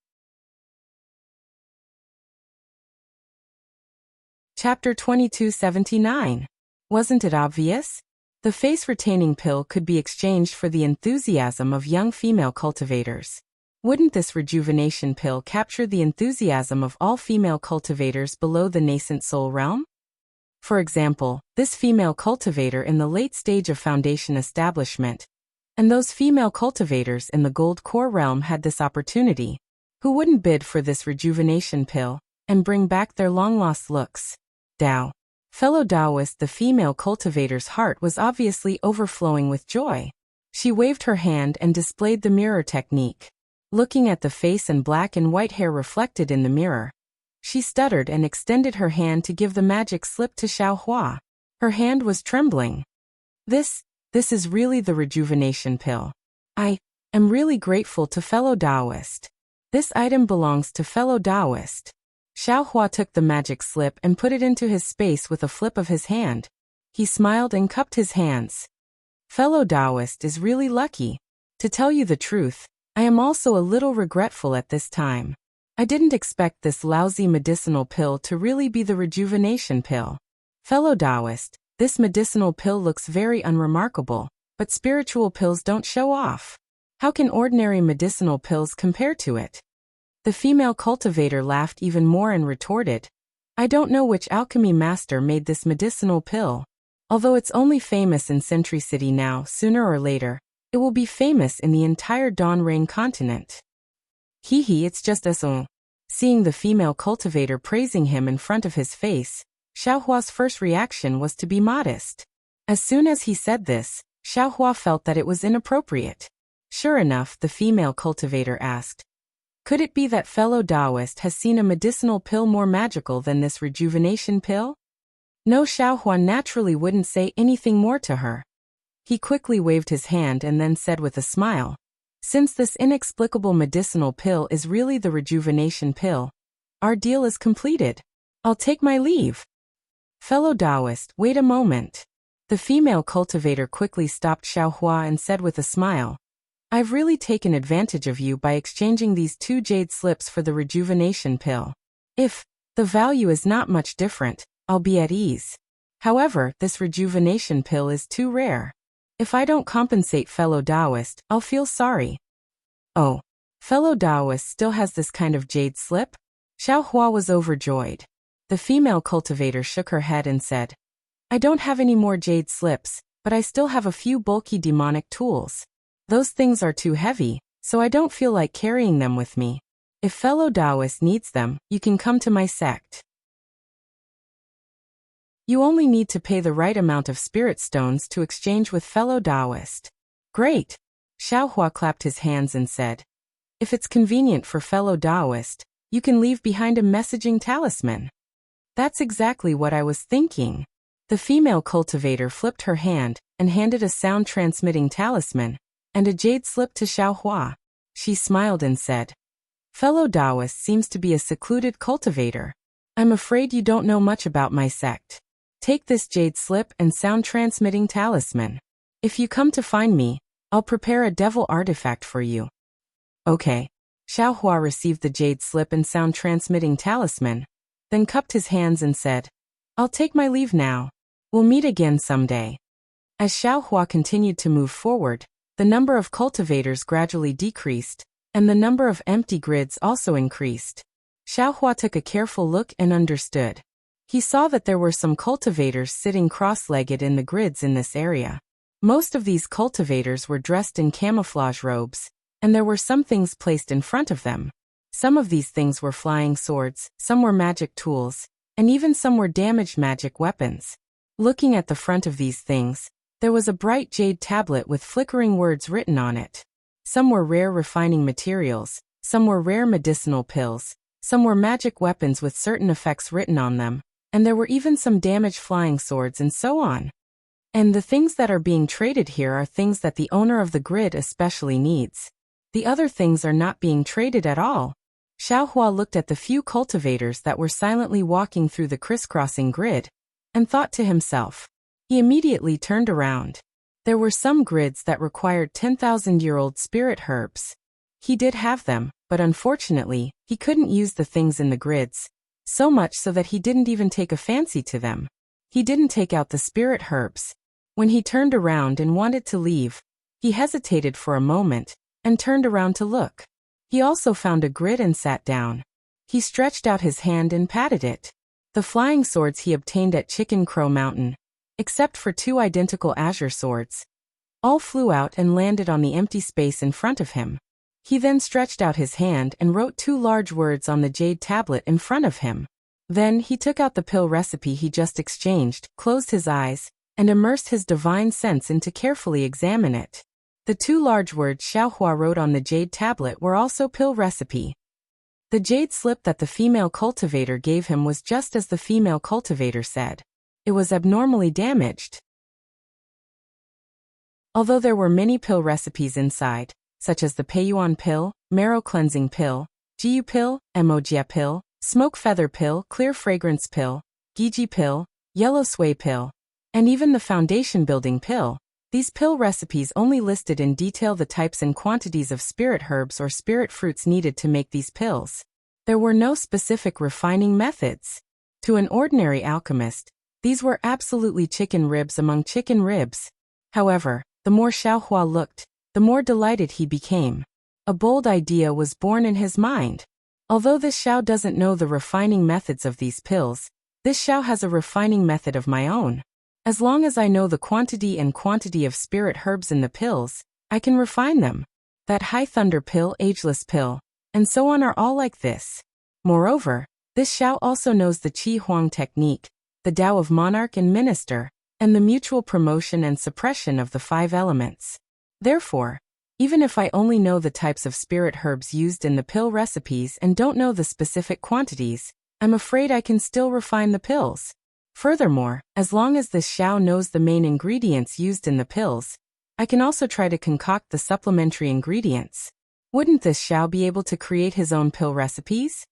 Chapter 2279. Wasn't it obvious? The face-retaining pill could be exchanged for the enthusiasm of young female cultivators. Wouldn't this rejuvenation pill capture the enthusiasm of all female cultivators below the nascent soul realm? For example, this female cultivator in the late stage of foundation establishment, and those female cultivators in the gold core realm had this opportunity. Who wouldn't bid for this rejuvenation pill and bring back their long-lost looks? Dao. Fellow Taoist, the female cultivator's heart was obviously overflowing with joy. She waved her hand and displayed the mirror technique. Looking at the face and black and white hair reflected in the mirror, she stuttered and extended her hand to give the magic slip to Xiaohua. Her hand was trembling. This is really the rejuvenation pill. I am really grateful to fellow Taoist. This item belongs to fellow Taoist. Xiaohua took the magic slip and put it into his space with a flip of his hand. He smiled and cupped his hands. Fellow Taoist is really lucky. To tell you the truth, I am also a little regretful at this time. I didn't expect this lousy medicinal pill to really be the rejuvenation pill. Fellow Taoist, this medicinal pill looks very unremarkable, but spiritual pills don't show off. How can ordinary medicinal pills compare to it? The female cultivator laughed even more and retorted, I don't know which alchemy master made this medicinal pill. Although it's only famous in Sentry City now, sooner or later, it will be famous in the entire Dawn Rain continent. Hee, it's just us. Seeing the female cultivator praising him in front of his face, Xiaohua's first reaction was to be modest. As soon as he said this, Xiaohua felt that it was inappropriate. Sure enough, the female cultivator asked, could it be that fellow Taoist has seen a medicinal pill more magical than this rejuvenation pill? No, Xiaohua naturally wouldn't say anything more to her. He quickly waved his hand and then said with a smile, since this inexplicable medicinal pill is really the rejuvenation pill, our deal is completed. I'll take my leave. Fellow Taoist, wait a moment. The female cultivator quickly stopped Xiaohua and said with a smile, I've really taken advantage of you by exchanging these 2 jade slips for the rejuvenation pill. If the value is not much different, I'll be at ease. However, this rejuvenation pill is too rare. If I don't compensate fellow Taoist, I'll feel sorry. Oh, fellow Taoist still has this kind of jade slip? Xiaohua was overjoyed. The female cultivator shook her head and said, I don't have any more jade slips, but I still have a few bulky demonic tools. Those things are too heavy, so I don't feel like carrying them with me. If fellow Taoist needs them, you can come to my sect. You only need to pay the right amount of spirit stones to exchange with fellow Taoist. Great! Xiaohua clapped his hands and said, if it's convenient for fellow Taoist, you can leave behind a messaging talisman. That's exactly what I was thinking. The female cultivator flipped her hand and handed a sound-transmitting talisman and a jade slip to Xiaohua. She smiled and said, fellow Taoist seems to be a secluded cultivator. I'm afraid you don't know much about my sect. Take this jade slip and sound-transmitting talisman. If you come to find me, I'll prepare a devil artifact for you. Okay. Xiaohua received the jade slip and sound-transmitting talisman. then cupped his hands and said, "I'll take my leave now. We'll meet again someday." As Xiao Hua continued to move forward, the number of cultivators gradually decreased, and the number of empty grids also increased. Xiao Hua took a careful look and understood. He saw that there were some cultivators sitting cross-legged in the grids in this area. Most of these cultivators were dressed in camouflage robes, and there were some things placed in front of them. Some of these things were flying swords, some were magic tools, and even some were damaged magic weapons. Looking at the front of these things, there was a bright jade tablet with flickering words written on it. Some were rare refining materials, some were rare medicinal pills, some were magic weapons with certain effects written on them, and there were even some damaged flying swords and so on. And the things that are being traded here are things that the owner of the grid especially needs. The other things are not being traded at all. Xiao Hua looked at the few cultivators that were silently walking through the crisscrossing grid, and thought to himself. He immediately turned around. There were some grids that required 10,000-year-old spirit herbs. He did have them, but unfortunately, he couldn't use the things in the grids, so much so that he didn't even take a fancy to them. He didn't take out the spirit herbs. When he turned around and wanted to leave, he hesitated for a moment, and turned around to look. He also found a grid and sat down. He stretched out his hand and patted it. The flying swords he obtained at Chicken Crow Mountain, except for 2 identical azure swords, all flew out and landed on the empty space in front of him. He then stretched out his hand and wrote 2 large words on the jade tablet in front of him. Then he took out the pill recipe he just exchanged, closed his eyes, and immersed his divine sense in to carefully examine it. The 2 large words Xiao Hua wrote on the jade tablet were also pill recipe. The jade slip that the female cultivator gave him was just as the female cultivator said. It was abnormally damaged. Although there were many pill recipes inside, such as the Peiyuan pill, marrow cleansing pill, Jiu pill, Emojia pill, smoke feather pill, clear fragrance pill, Giji pill, yellow sway pill, and even the foundation building pill, these pill recipes only listed in detail the types and quantities of spirit herbs or spirit fruits needed to make these pills. There were no specific refining methods. To an ordinary alchemist, these were absolutely chicken ribs among chicken ribs. However, the more Xiao Hua looked, the more delighted he became. A bold idea was born in his mind. Although this Xiao doesn't know the refining methods of these pills, this Xiao has a refining method of my own. As long as I know the quantity of spirit herbs in the pills, I can refine them. That high thunder pill, ageless pill, and so on are all like this. Moreover, this Xiao also knows the Qi Huang technique, the Tao of monarch and minister, and the mutual promotion and suppression of the 5 elements. Therefore, even if I only know the types of spirit herbs used in the pill recipes and don't know the specific quantities, I'm afraid I can still refine the pills. Furthermore, as long as this Xiao knows the main ingredients used in the pills, I can also try to concoct the supplementary ingredients. Wouldn't this Xiao be able to create his own pill recipes?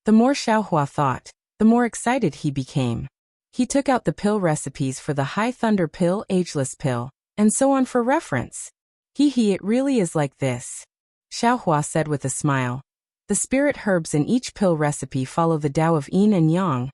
The more Xiao Hua thought, the more excited he became. He took out the pill recipes for the high thunder pill, ageless pill, and so on for reference. It really is like this. Xiao Hua said with a smile. The spirit herbs in each pill recipe follow the Tao of yin and yang,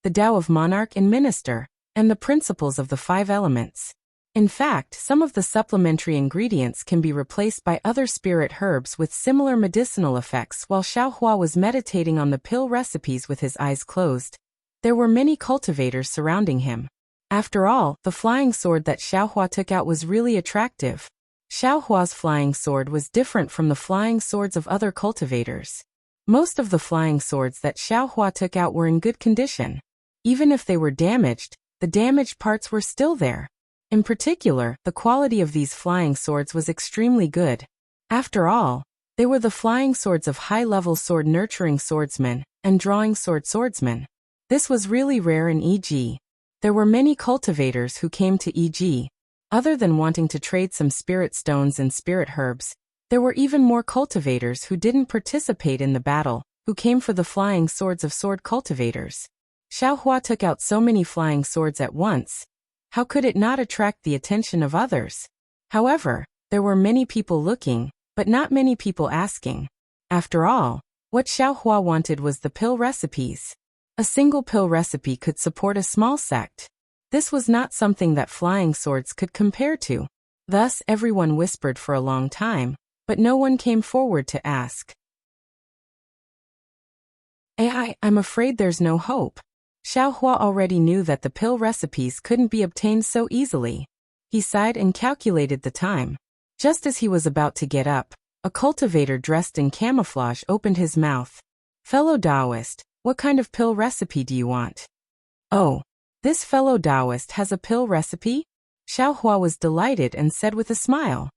the Tao of monarch and minister, and the principles of the 5 elements. In fact, some of the supplementary ingredients can be replaced by other spirit herbs with similar medicinal effects. While Xiao Hua was meditating on the pill recipes with his eyes closed, there were many cultivators surrounding him. After all, the flying sword that Xiao Hua took out was really attractive. Xiao Hua's flying sword was different from the flying swords of other cultivators. Most of the flying swords that Xiao Hua took out were in good condition. Even if they were damaged, the damaged parts were still there. In particular, the quality of these flying swords was extremely good. After all, they were the flying swords of high-level sword-nurturing swordsmen and drawing sword swordsmen. This was really rare in EG. There were many cultivators who came to EG. Other than wanting to trade some spirit stones and spirit herbs, there were even more cultivators who didn't participate in the battle, who came for the flying swords of sword cultivators. Xiao Hua took out so many flying swords at once. How could it not attract the attention of others? However, there were many people looking, but not many people asking. After all, what Xiao Hua wanted was the pill recipes. A single pill recipe could support a small sect. This was not something that flying swords could compare to. Thus, everyone whispered for a long time, but no one came forward to ask. I'm afraid there's no hope. Xiao Hua already knew that the pill recipes couldn't be obtained so easily. He sighed and calculated the time. Just as he was about to get up, a cultivator dressed in camouflage opened his mouth. Fellow Taoist, what kind of pill recipe do you want? Oh, this fellow Taoist has a pill recipe? Xiao Hua was delighted and said with a smile.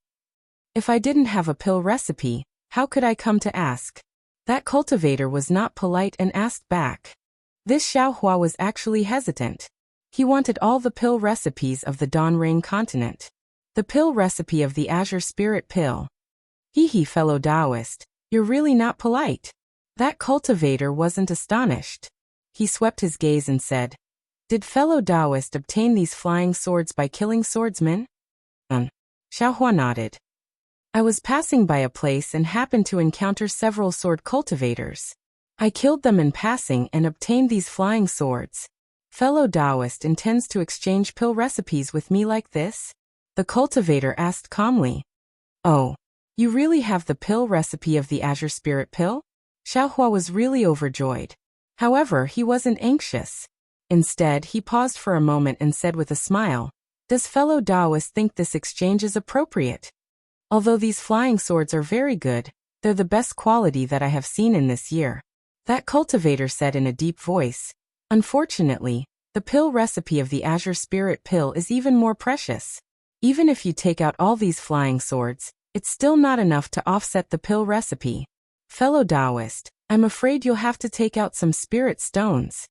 If I didn't have a pill recipe, how could I come to ask? That cultivator was not polite and asked back. This Xiao Hua was actually hesitant. He wanted all the pill recipes of the Dawn Rain continent. The pill recipe of the Azure Spirit pill. Fellow Taoist, you're really not polite. That cultivator wasn't astonished. He swept his gaze and said, Did fellow Taoist obtain these flying swords by killing swordsmen? Xiao Hua nodded. I was passing by a place and happened to encounter several sword cultivators. I killed them in passing and obtained these flying swords. Fellow Taoist intends to exchange pill recipes with me like this? The cultivator asked calmly. Oh, you really have the pill recipe of the Azure Spirit pill? Xiao Hua was really overjoyed. However, he wasn't anxious. Instead, he paused for a moment and said with a smile, Does fellow Taoist think this exchange is appropriate? Although these flying swords are very good, they're the best quality that I have seen in this year. That cultivator said in a deep voice. Unfortunately, the pill recipe of the Azure Spirit pill is even more precious. Even if you take out all these flying swords, it's still not enough to offset the pill recipe. Fellow Taoist, I'm afraid you'll have to take out some spirit stones.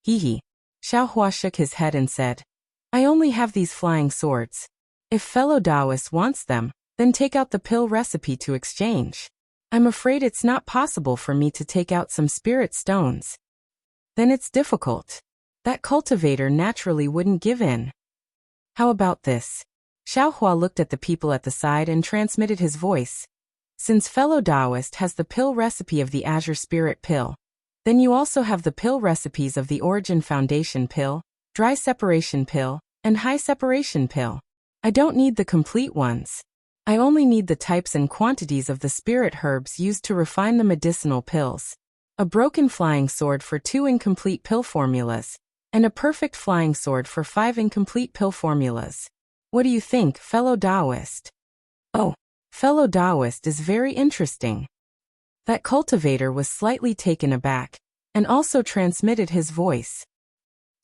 Xiao Hua shook his head and said, I only have these flying swords. If fellow Taoist wants them, then take out the pill recipe to exchange. I'm afraid it's not possible for me to take out some spirit stones. Then it's difficult. That cultivator naturally wouldn't give in. How about this? Xiao Hua looked at the people at the side and transmitted his voice. Since fellow Taoist has the pill recipe of the Azure Spirit pill, then you also have the pill recipes of the Origin Foundation pill, Dry Separation pill, and High Separation pill. I don't need the complete ones. I only need the types and quantities of the spirit herbs used to refine the medicinal pills. A broken flying sword for 2 incomplete pill formulas, and a perfect flying sword for 5 incomplete pill formulas. What do you think, fellow Taoist? Oh, fellow Taoist is very interesting. That cultivator was slightly taken aback, and also transmitted his voice.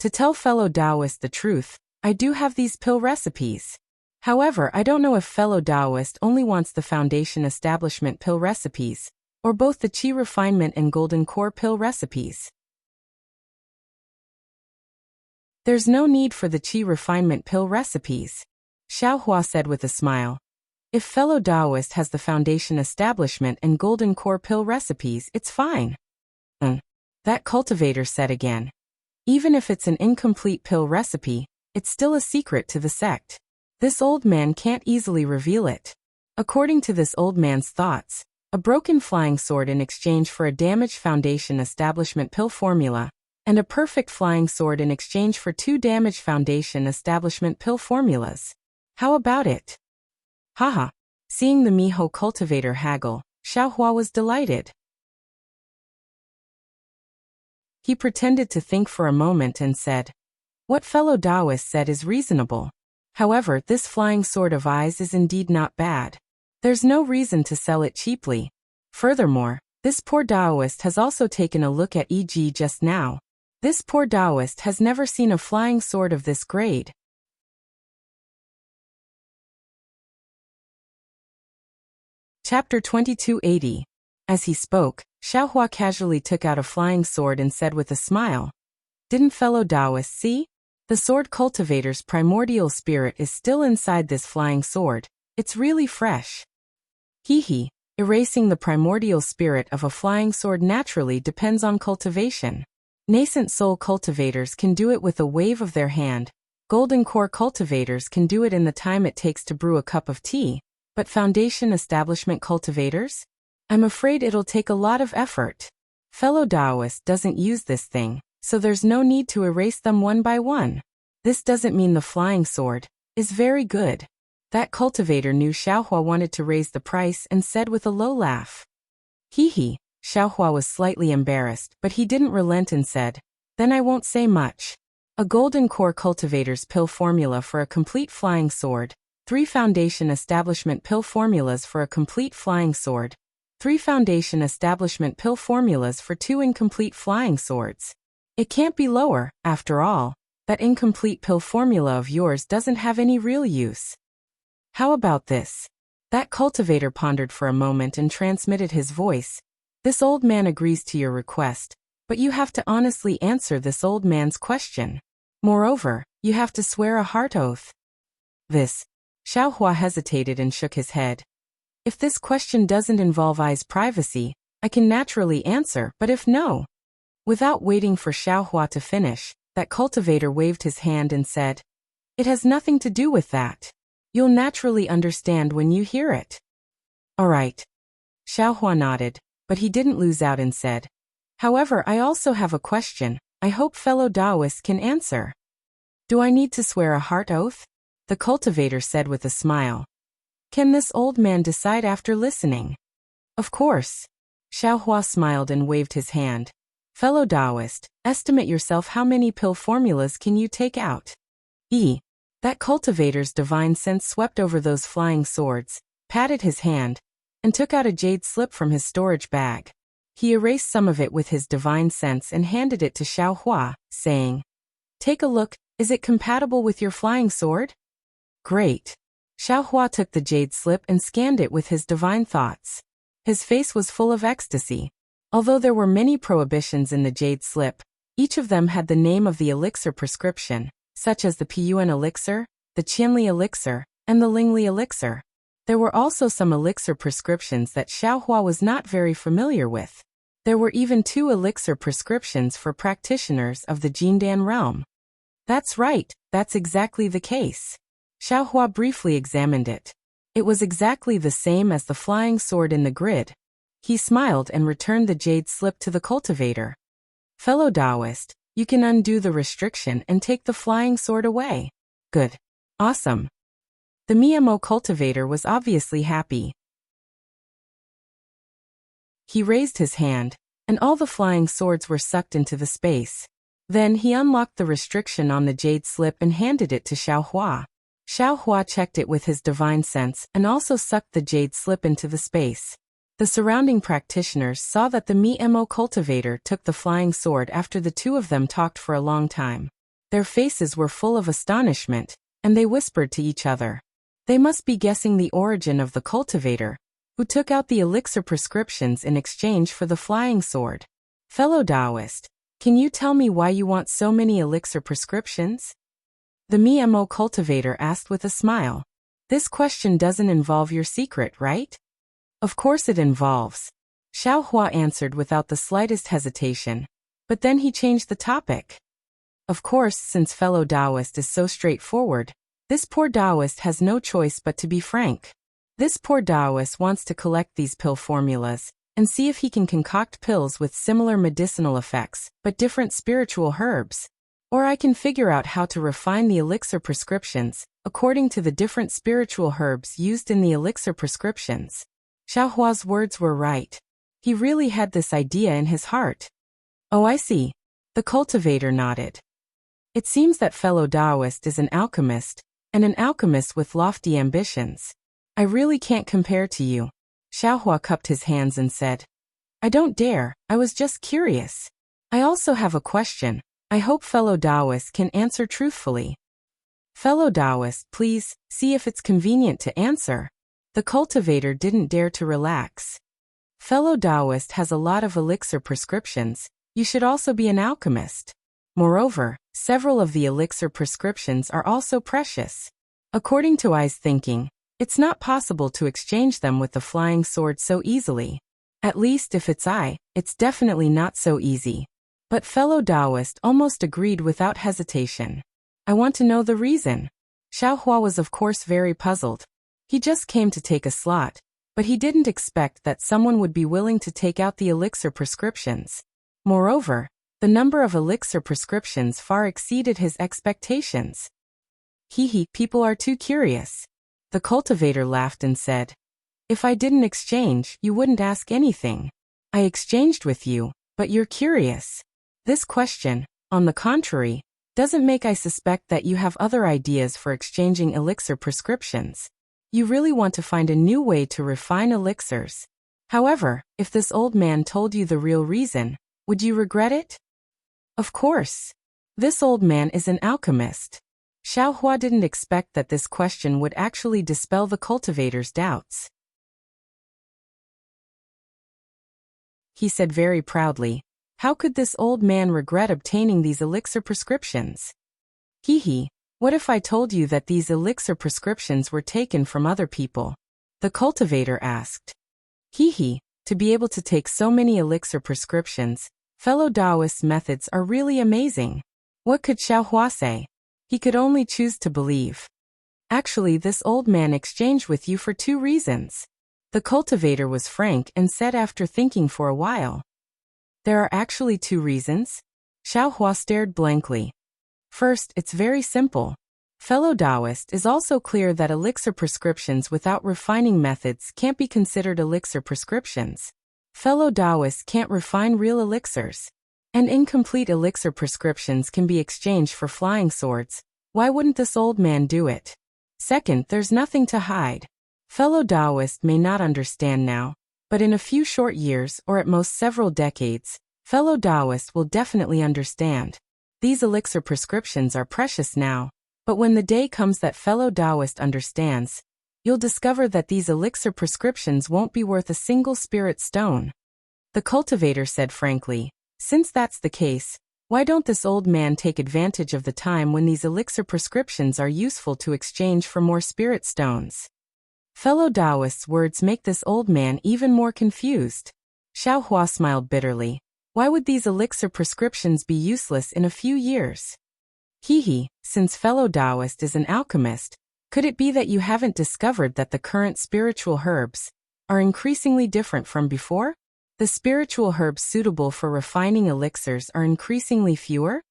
To tell fellow Taoist the truth, I do have these pill recipes. However, I don't know if fellow Taoist only wants the Foundation Establishment pill recipes, or both the Qi Refinement and Golden Core pill recipes. There's no need for the Qi Refinement pill recipes, Xiao Hua said with a smile. If fellow Taoist has the Foundation Establishment and Golden Core pill recipes, it's fine. That cultivator said again. Even if it's an incomplete pill recipe, it's still a secret to the sect. This old man can't easily reveal it. According to this old man's thoughts, a broken flying sword in exchange for a damaged Foundation Establishment pill formula, and a perfect flying sword in exchange for 2 damaged Foundation Establishment pill formulas. How about it? Haha. Seeing the Miho cultivator haggle, Xiao Hua was delighted. He pretended to think for a moment and said, What fellow Taoist said is reasonable. However, this flying sword of eyes is indeed not bad. There's no reason to sell it cheaply. Furthermore, this poor Taoist has also taken a look at EG just now. This poor Taoist has never seen a flying sword of this grade. Chapter 2280. As he spoke, Xiao Hua casually took out a flying sword and said with a smile, Didn't fellow Taoist see? The sword cultivator's primordial spirit is still inside this flying sword. It's really fresh. Erasing the primordial spirit of a flying sword naturally depends on cultivation. Nascent soul cultivators can do it with a wave of their hand. Golden core cultivators can do it in the time it takes to brew a cup of tea. But Foundation Establishment cultivators? I'm afraid it'll take a lot of effort. Fellow Taoist doesn't use this thing, so there's no need to erase them one by one. This doesn't mean the flying sword is very good. That cultivator knew Xiaohua wanted to raise the price and said with a low laugh. Hee hee. Xiaohua was slightly embarrassed, but he didn't relent and said, then I won't say much. A golden core cultivator's pill formula for a complete flying sword. 3 foundation establishment pill formulas for a complete flying sword. 3 foundation establishment pill formulas for 2 incomplete flying swords. It can't be lower, after all. That incomplete pill formula of yours doesn't have any real use. How about this? That cultivator pondered for a moment and transmitted his voice. This old man agrees to your request, but you have to honestly answer this old man's question. Moreover, you have to swear a heart oath. This. Xiaohua hesitated and shook his head. If this question doesn't involve I's privacy, I can naturally answer, but if no. Without waiting for Xiaohua to finish, that cultivator waved his hand and said, it has nothing to do with that. You'll naturally understand when you hear it. All right. Xiaohua nodded, but he didn't lose out and said, however, I also have a question. I hope fellow Taoists can answer. Do I need to swear a heart oath? The cultivator said with a smile. Can this old man decide after listening? Of course. Xiaohua smiled and waved his hand. Fellow Taoist, estimate yourself how many pill formulas can you take out? That cultivator's divine sense swept over those flying swords, patted his hand, and took out a jade slip from his storage bag. He erased some of it with his divine sense and handed it to Xiaohua, saying, take a look, is it compatible with your flying sword? Great. Xiaohua took the jade slip and scanned it with his divine thoughts. His face was full of ecstasy. Although there were many prohibitions in the jade slip, each of them had the name of the elixir prescription, such as the Piyuan elixir, the Qianli elixir, and the Lingli elixir. There were also some elixir prescriptions that Xiaohua was not very familiar with. There were even 2 elixir prescriptions for practitioners of the Jindan realm. That's right, that's exactly the case. Xiaohua briefly examined it. It was exactly the same as the flying sword in the grid. He smiled and returned the jade slip to the cultivator. Fellow Taoist, you can undo the restriction and take the flying sword away. Good. Awesome. The Miamo cultivator was obviously happy. He raised his hand, and all the flying swords were sucked into the space. Then he unlocked the restriction on the jade slip and handed it to Xiaohua. Xiaohua checked it with his divine sense and also sucked the jade slip into the space. The surrounding practitioners saw that the Miamo cultivator took the flying sword after the 2 of them talked for a long time. Their faces were full of astonishment, and they whispered to each other. They must be guessing the origin of the cultivator, who took out the elixir prescriptions in exchange for the flying sword. Fellow Taoist, can you tell me why you want so many elixir prescriptions? The Miamo cultivator asked with a smile. This question doesn't involve your secret, right? Of course it involves. Xiaohua answered without the slightest hesitation. But then he changed the topic. Of course, since fellow Taoist is so straightforward, this poor Taoist has no choice but to be frank. This poor Taoist wants to collect these pill formulas and see if he can concoct pills with similar medicinal effects, but different spiritual herbs. Or I can figure out how to refine the elixir prescriptions, according to the different spiritual herbs used in the elixir prescriptions. Xiaohua's words were right. He really had this idea in his heart. Oh, I see. The cultivator nodded. It seems that fellow Taoist is an alchemist, and an alchemist with lofty ambitions. I really can't compare to you. Xiaohua cupped his hands and said, I don't dare, I was just curious. I also have a question. I hope fellow Taoist can answer truthfully. Fellow Taoist, please, see if it's convenient to answer. The cultivator didn't dare to relax. Fellow Taoist has a lot of elixir prescriptions. You should also be an alchemist. Moreover, several of the elixir prescriptions are also precious. According to I's thinking, it's not possible to exchange them with the flying sword so easily. At least if it's I, it's definitely not so easy. But fellow Taoist almost agreed without hesitation. I want to know the reason. Xiaohua was of course very puzzled. He just came to take a slot, but he didn't expect that someone would be willing to take out the elixir prescriptions. Moreover, the number of elixir prescriptions far exceeded his expectations. People are too curious. The cultivator laughed and said, "If I didn't exchange, you wouldn't ask anything. I exchanged with you, but you're curious. This question, on the contrary, doesn't make I suspect that you have other ideas for exchanging elixir prescriptions. You really want to find a new way to refine elixirs. However, if this old man told you the real reason, would you regret it?" Of course. This old man is an alchemist. Xiaohua didn't expect that this question would actually dispel the cultivator's doubts. He said very proudly, "How could this old man regret obtaining these elixir prescriptions?" What if I told you that these elixir prescriptions were taken from other people?" The cultivator asked. To be able to take so many elixir prescriptions, fellow Taoists' methods are really amazing. What could Xiaohua say? He could only choose to believe. Actually, this old man exchanged with you for 2 reasons. The cultivator was frank and said after thinking for a while. There are actually 2 reasons? Xiaohua stared blankly. First, it's very simple. Fellow Taoist is also clear that elixir prescriptions without refining methods can't be considered elixir prescriptions. Fellow Taoists can't refine real elixirs. And incomplete elixir prescriptions can be exchanged for flying swords. Why wouldn't this old man do it? Second, there's nothing to hide. Fellow Taoists may not understand now, but in a few short years or at most several decades, fellow Taoists will definitely understand. These elixir prescriptions are precious now, but when the day comes that fellow Taoist understands, you'll discover that these elixir prescriptions won't be worth a single spirit stone. The cultivator said frankly, "Since that's the case, why don't this old man take advantage of the time when these elixir prescriptions are useful to exchange for more spirit stones?" Fellow Taoist's words make this old man even more confused. Xiaohua smiled bitterly. Why would these elixir prescriptions be useless in a few years? Since fellow Taoist is an alchemist, could it be that you haven't discovered that the current spiritual herbs are increasingly different from before? The spiritual herbs suitable for refining elixirs are increasingly fewer?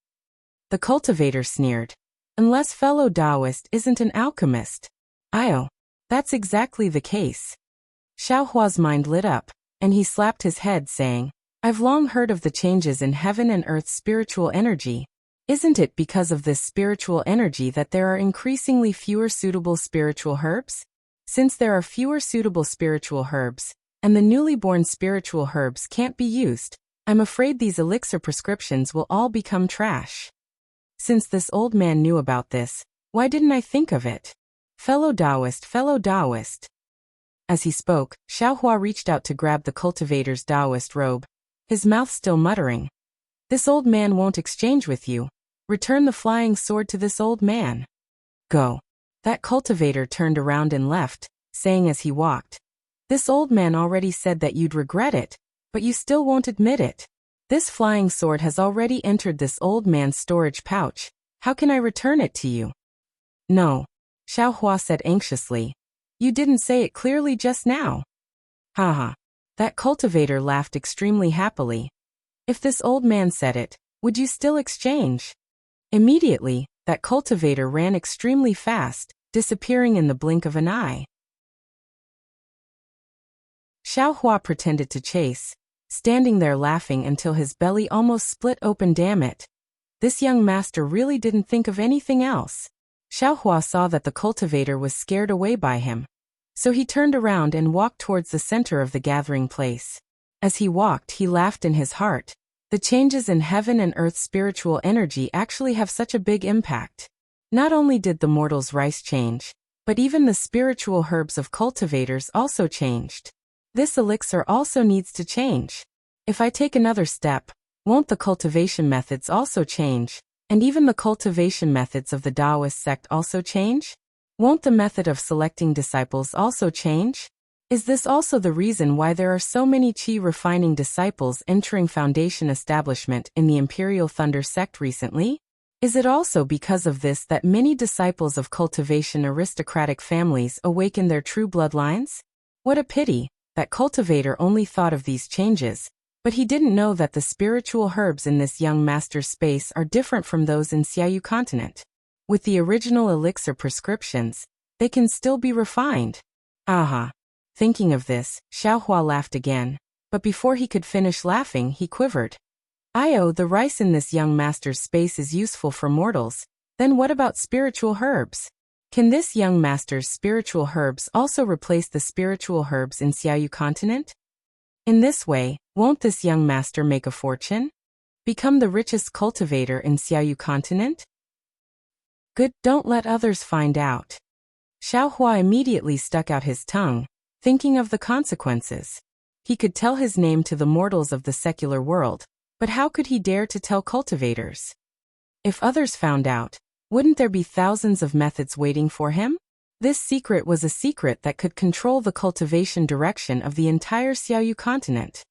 The cultivator sneered. Unless fellow Taoist isn't an alchemist. That's exactly the case. Xiaohua's mind lit up, and he slapped his head saying, "I've long heard of the changes in heaven and earth's spiritual energy. Isn't it because of this spiritual energy that there are increasingly fewer suitable spiritual herbs? Since there are fewer suitable spiritual herbs, and the newly born spiritual herbs can't be used, I'm afraid these elixir prescriptions will all become trash. Since this old man knew about this, why didn't I think of it? Fellow Taoist, fellow Taoist." As he spoke, Xiaohua reached out to grab the cultivator's Taoist robe, his mouth still muttering. "This old man won't exchange with you. Return the flying sword to this old man. Go." That cultivator turned around and left, saying as he walked, "This old man already said that you'd regret it, but you still won't admit it. This flying sword has already entered this old man's storage pouch. How can I return it to you?" "No," Xiaohua said anxiously. "You didn't say it clearly just now." That cultivator laughed extremely happily. "If this old man said it, would you still exchange?" Immediately, that cultivator ran extremely fast, disappearing in the blink of an eye. Xiaohua pretended to chase, standing there laughing until his belly almost split open. Damn it. This young master really didn't think of anything else. Xiaohua saw that the cultivator was scared away by him. So he turned around and walked towards the center of the gathering place. As he walked, he laughed in his heart. The changes in heaven and earth's spiritual energy actually have such a big impact. Not only did the mortal's rice change, but even the spiritual herbs of cultivators also changed. This elixir also needs to change. If I take another step, won't the cultivation methods also change? And even the cultivation methods of the Taoist sect also change? Won't the method of selecting disciples also change? Is this also the reason why there are so many qi refining disciples entering foundation establishment in the Imperial Thunder sect recently? Is it also because of this that many disciples of cultivation aristocratic families awaken their true bloodlines? What a pity that Cultivator only thought of these changes, but he didn't know that the spiritual herbs in this young master's space are different from those in Xiaoyu continent. With the original elixir prescriptions, they can still be refined. Aha! Thinking of this, Xiaohua laughed again, but before he could finish laughing, he quivered. The rice in this young master's space is useful for mortals. Then what about spiritual herbs? Can this young master's spiritual herbs also replace the spiritual herbs in Xiaoyu continent? In this way, won't this young master make a fortune? Become the richest cultivator in Xiaoyu continent? Good, don't let others find out. Xiaohua immediately stuck out his tongue, thinking of the consequences. He could tell his name to the mortals of the secular world, but how could he dare to tell cultivators? If others found out, wouldn't there be thousands of methods waiting for him? This secret was a secret that could control the cultivation direction of the entire Xiaoyu continent.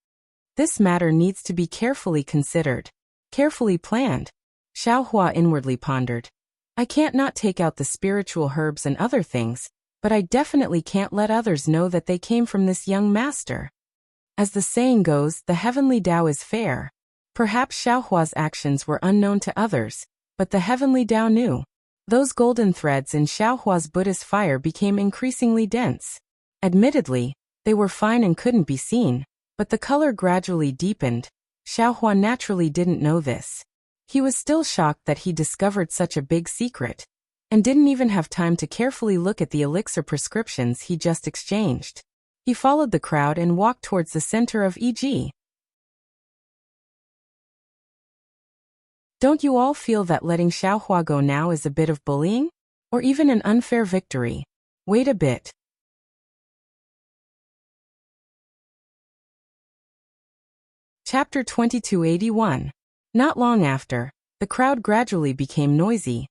This matter needs to be carefully considered, carefully planned. Xiaohua inwardly pondered. I can't not take out the spiritual herbs and other things, but I definitely can't let others know that they came from this young master. As the saying goes, the heavenly Tao is fair. Perhaps Xiaohua's actions were unknown to others, but the heavenly Tao knew. Those golden threads in Xiaohua's Buddhist fire became increasingly dense. Admittedly, they were fine and couldn't be seen, but the color gradually deepened. Xiaohua naturally didn't know this. He was still shocked that he discovered such a big secret, and didn't even have time to carefully look at the elixir prescriptions he just exchanged. He followed the crowd and walked towards the center of EG. Don't you all feel that letting Xiaohua go now is a bit of bullying? Or even an unfair victory? Wait a bit. Chapter 2281. Not long after, the crowd gradually became noisy,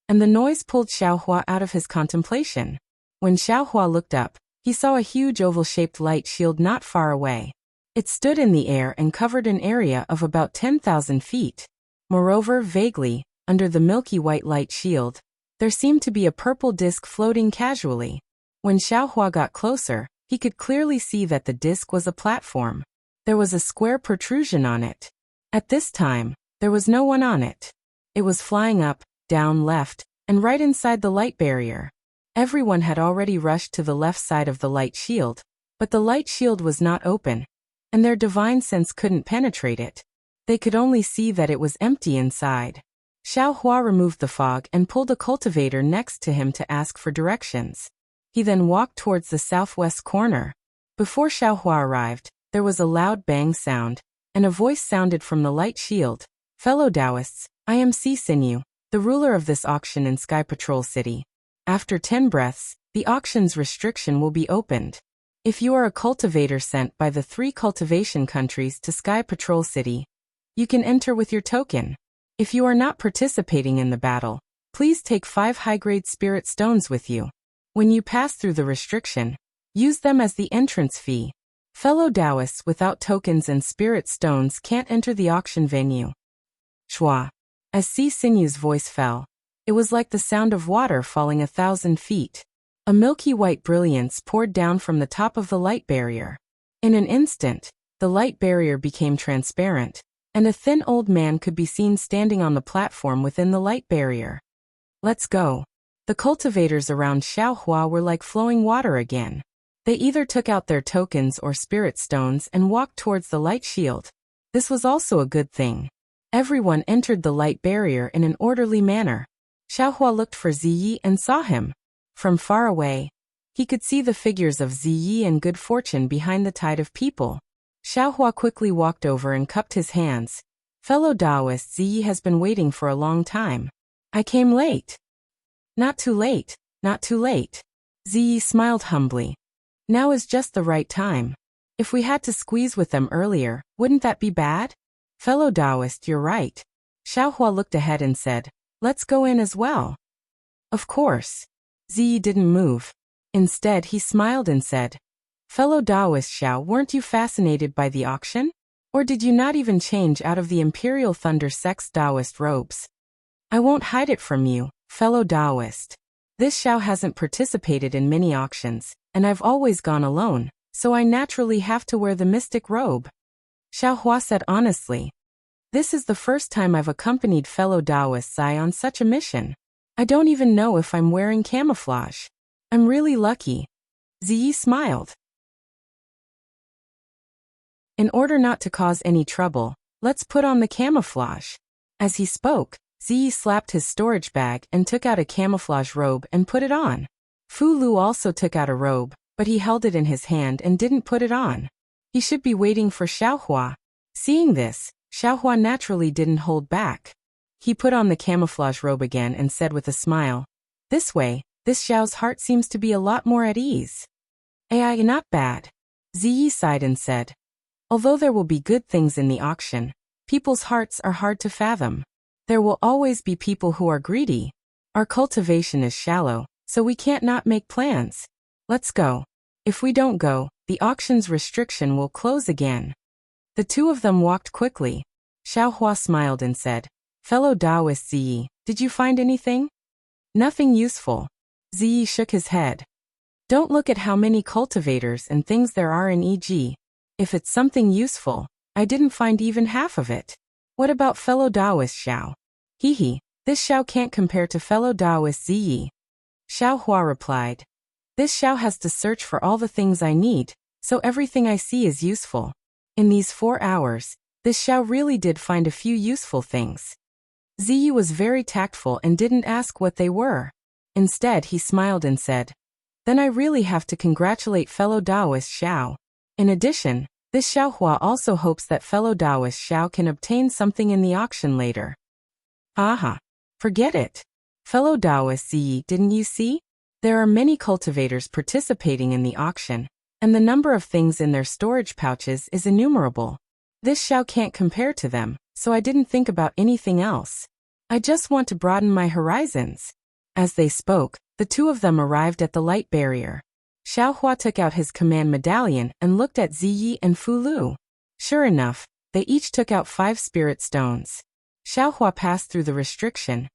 and the noise pulled Xiaohua out of his contemplation. When Xiaohua looked up, he saw a huge oval-shaped light shield not far away. It stood in the air and covered an area of about 10,000 feet. Moreover, vaguely, under the milky white light shield, there seemed to be a purple disk floating casually. When Xiaohua got closer, he could clearly see that the disk was a platform. There was a square protrusion on it. At this time, there was no one on it. It was flying up, down, left, and right inside the light barrier. Everyone had already rushed to the left side of the light shield, but the light shield was not open, and their divine sense couldn't penetrate it. They could only see that it was empty inside. Xiaohua removed the fog and pulled a cultivator next to him to ask for directions. He then walked towards the southwest corner. Before Xiaohua arrived, there was a loud bang sound, and a voice sounded from the light shield. Fellow Taoists, I am Sea Sinew, the ruler of this auction in Sky Patrol City. After 10 breaths, the auction's restriction will be opened. If you are a cultivator sent by the 3 cultivation countries to Sky Patrol City, you can enter with your token. If you are not participating in the battle, please take 5 high-grade spirit stones with you. When you pass through the restriction, use them as the entrance fee. Fellow Taoists without tokens and spirit stones can't enter the auction venue. Shua. As Sea Sinew's voice fell, it was like the sound of water falling 1,000 feet. A milky white brilliance poured down from the top of the light barrier. In an instant, the light barrier became transparent, and a thin old man could be seen standing on the platform within the light barrier. Let's go. The cultivators around Xiaohua were like flowing water again. They either took out their tokens or spirit stones and walked towards the light shield. This was also a good thing. Everyone entered the light barrier in an orderly manner. Xiaohua looked for Ziyi and saw him. From far away, he could see the figures of Ziyi and Good Fortune behind the tide of people. Xiaohua quickly walked over and cupped his hands. Fellow Taoist, Ziyi has been waiting for a long time. I came late. Not too late, not too late. Ziyi smiled humbly. Now is just the right time. If we had to squeeze with them earlier, wouldn't that be bad? Fellow Taoist, you're right. Xiaohua looked ahead and said, let's go in as well. Of course. Ziyi didn't move. Instead, he smiled and said, Fellow Taoist Xiao, weren't you fascinated by the auction? Or did you not even change out of the Imperial Thunder Sect's Taoist robes? I won't hide it from you, fellow Taoist. This Xiao hasn't participated in many auctions, and I've always gone alone, so I naturally have to wear the mystic robe. Xiaohua said honestly. This is the first time I've accompanied fellow Taoists on such a mission. I don't even know if I'm wearing camouflage. I'm really lucky. Ziyi smiled. In order not to cause any trouble, let's put on the camouflage. As he spoke, Ziyi slapped his storage bag and took out a camouflage robe and put it on. Fu Lu also took out a robe, but he held it in his hand and didn't put it on. He should be waiting for Xiaohua. Seeing this, Xiaohua naturally didn't hold back. He put on the camouflage robe again and said with a smile, "This way, this Xiao's heart seems to be a lot more at ease." "Ai, not bad." Ziyi sighed and said, "Although there will be good things in the auction, people's hearts are hard to fathom. There will always be people who are greedy. Our cultivation is shallow, so we can't not make plans. Let's go. If we don't go, the auction's restriction will close again." The two of them walked quickly. Xiaohua smiled and said, "Fellow Taoist Ziyi, did you find anything?" "Nothing useful." Ziyi shook his head. "Don't look at how many cultivators and things there are in EG. If it's something useful, I didn't find even half of it. What about fellow Taoist Xiao?" "Hehe, this Xiao can't compare to fellow Taoist Ziyi." Xiaohua replied, "This Xiao has to search for all the things I need, so everything I see is useful. In these 4 hours, this Xiao really did find a few useful things." Ziyi was very tactful and didn't ask what they were. Instead, he smiled and said, "Then I really have to congratulate fellow Taoist Xiao. In addition, this Xiaohua also hopes that fellow Taoist Xiao can obtain something in the auction later." "Aha. Forget it. Fellow Taoist Ziyi, didn't you see? There are many cultivators participating in the auction, and the number of things in their storage pouches is innumerable. This Xiao can't compare to them, so I didn't think about anything else. I just want to broaden my horizons." As they spoke, the two of them arrived at the light barrier. Xiaohua took out his command medallion and looked at Ziyi and Fu Lu. Sure enough, they each took out 5 spirit stones. Xiaohua passed through the restriction,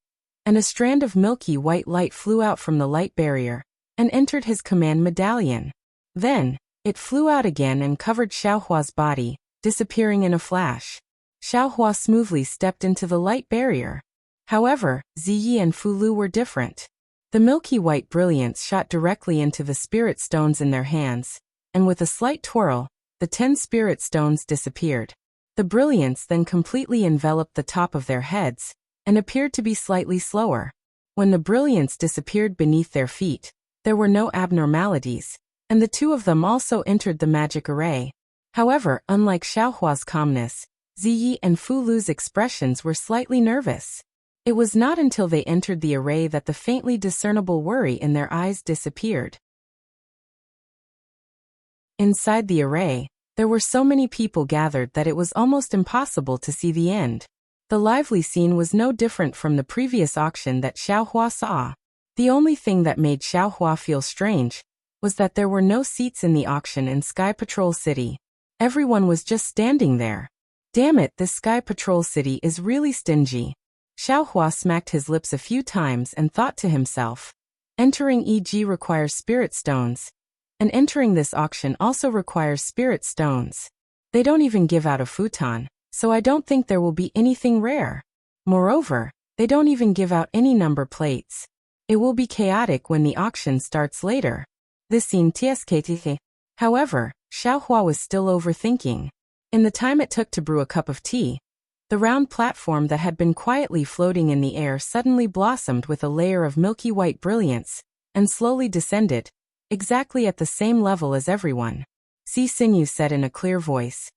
and a strand of milky white light flew out from the light barrier and entered his command medallion. Then, it flew out again and covered Xiaohua's body, disappearing in a flash. Xiaohua smoothly stepped into the light barrier. However, Ziyi and Fu Lu were different. The milky white brilliance shot directly into the spirit stones in their hands, and with a slight twirl, the 10 spirit stones disappeared. The brilliance then completely enveloped the top of their heads, and appeared to be slightly slower. When the brilliance disappeared beneath their feet, there were no abnormalities, and the two of them also entered the magic array. However, unlike Xiaohua's calmness, Ziyi and Fu Lu's expressions were slightly nervous. It was not until they entered the array that the faintly discernible worry in their eyes disappeared. Inside the array, there were so many people gathered that it was almost impossible to see the end. The lively scene was no different from the previous auction that Xiaohua saw. The only thing that made Xiaohua feel strange was that there were no seats in the auction in Sky Patrol City. Everyone was just standing there. Damn it, this Sky Patrol City is really stingy. Xiaohua smacked his lips a few times and thought to himself, entering EG requires spirit stones, and entering this auction also requires spirit stones. They don't even give out a futon, so I don't think there will be anything rare. Moreover, they don't even give out any number plates. It will be chaotic when the auction starts later. This seemed TSKT. However, Xiaohua was still overthinking. In the time it took to brew a cup of tea, the round platform that had been quietly floating in the air suddenly blossomed with a layer of milky white brilliance, and slowly descended, exactly at the same level as everyone. Sinew said in a clear voice,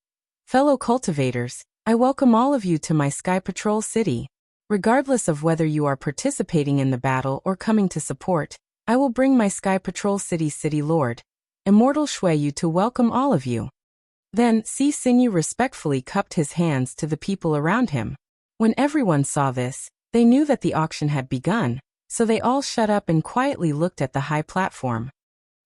"Fellow cultivators, I welcome all of you to my Sky Patrol City. Regardless of whether you are participating in the battle or coming to support, I will bring my Sky Patrol City Lord, Immortal Shuiyu, to welcome all of you." Then, Sinew respectfully cupped his hands to the people around him. When everyone saw this, they knew that the auction had begun, so they all shut up and quietly looked at the high platform.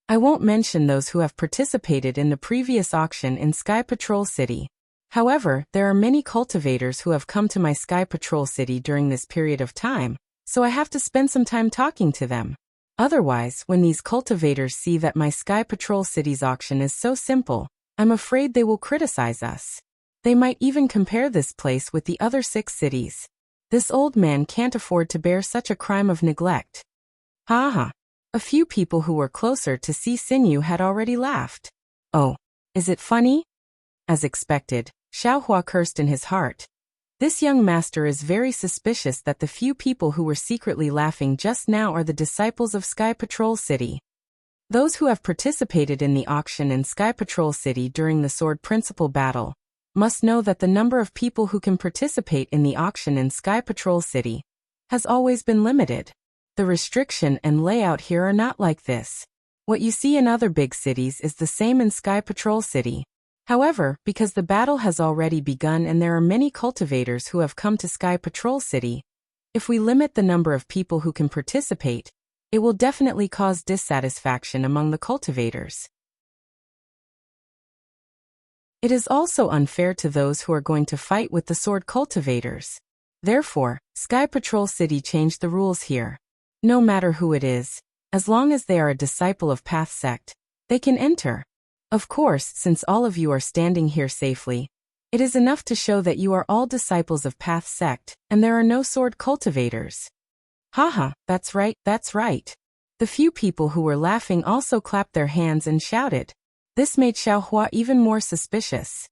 I won't mention those who have participated in the previous auction in Sky Patrol City. However, there are many cultivators who have come to my Sky Patrol City during this period of time, so I have to spend some time talking to them. Otherwise, when these cultivators see that my Sky Patrol City's auction is so simple, I'm afraid they will criticize us. They might even compare this place with the other 6 cities. This old man can't afford to bear such a crime of neglect. Ha ha. A few people who were closer to see Xinyu had already laughed. Oh, is it funny? As expected, Xiaohua cursed in his heart. This young master is very suspicious that the few people who were secretly laughing just now are the disciples of Sky Patrol City. Those who have participated in the auction in Sky Patrol City during the Sword Principal battle must know that the number of people who can participate in the auction in Sky Patrol City has always been limited. The restriction and layout here are not like this. What you see in other big cities is the same in Sky Patrol City. However, because the battle has already begun and there are many cultivators who have come to Sky Patrol City, if we limit the number of people who can participate, it will definitely cause dissatisfaction among the cultivators. It is also unfair to those who are going to fight with the sword cultivators. Therefore, Sky Patrol City changed the rules here. No matter who it is, as long as they are a disciple of Path Sect, they can enter. Of course, since all of you are standing here safely, it is enough to show that you are all disciples of Path Sect, and there are no sword cultivators. Haha, that's right, that's right. The few people who were laughing also clapped their hands and shouted. This made Xiaohua even more suspicious.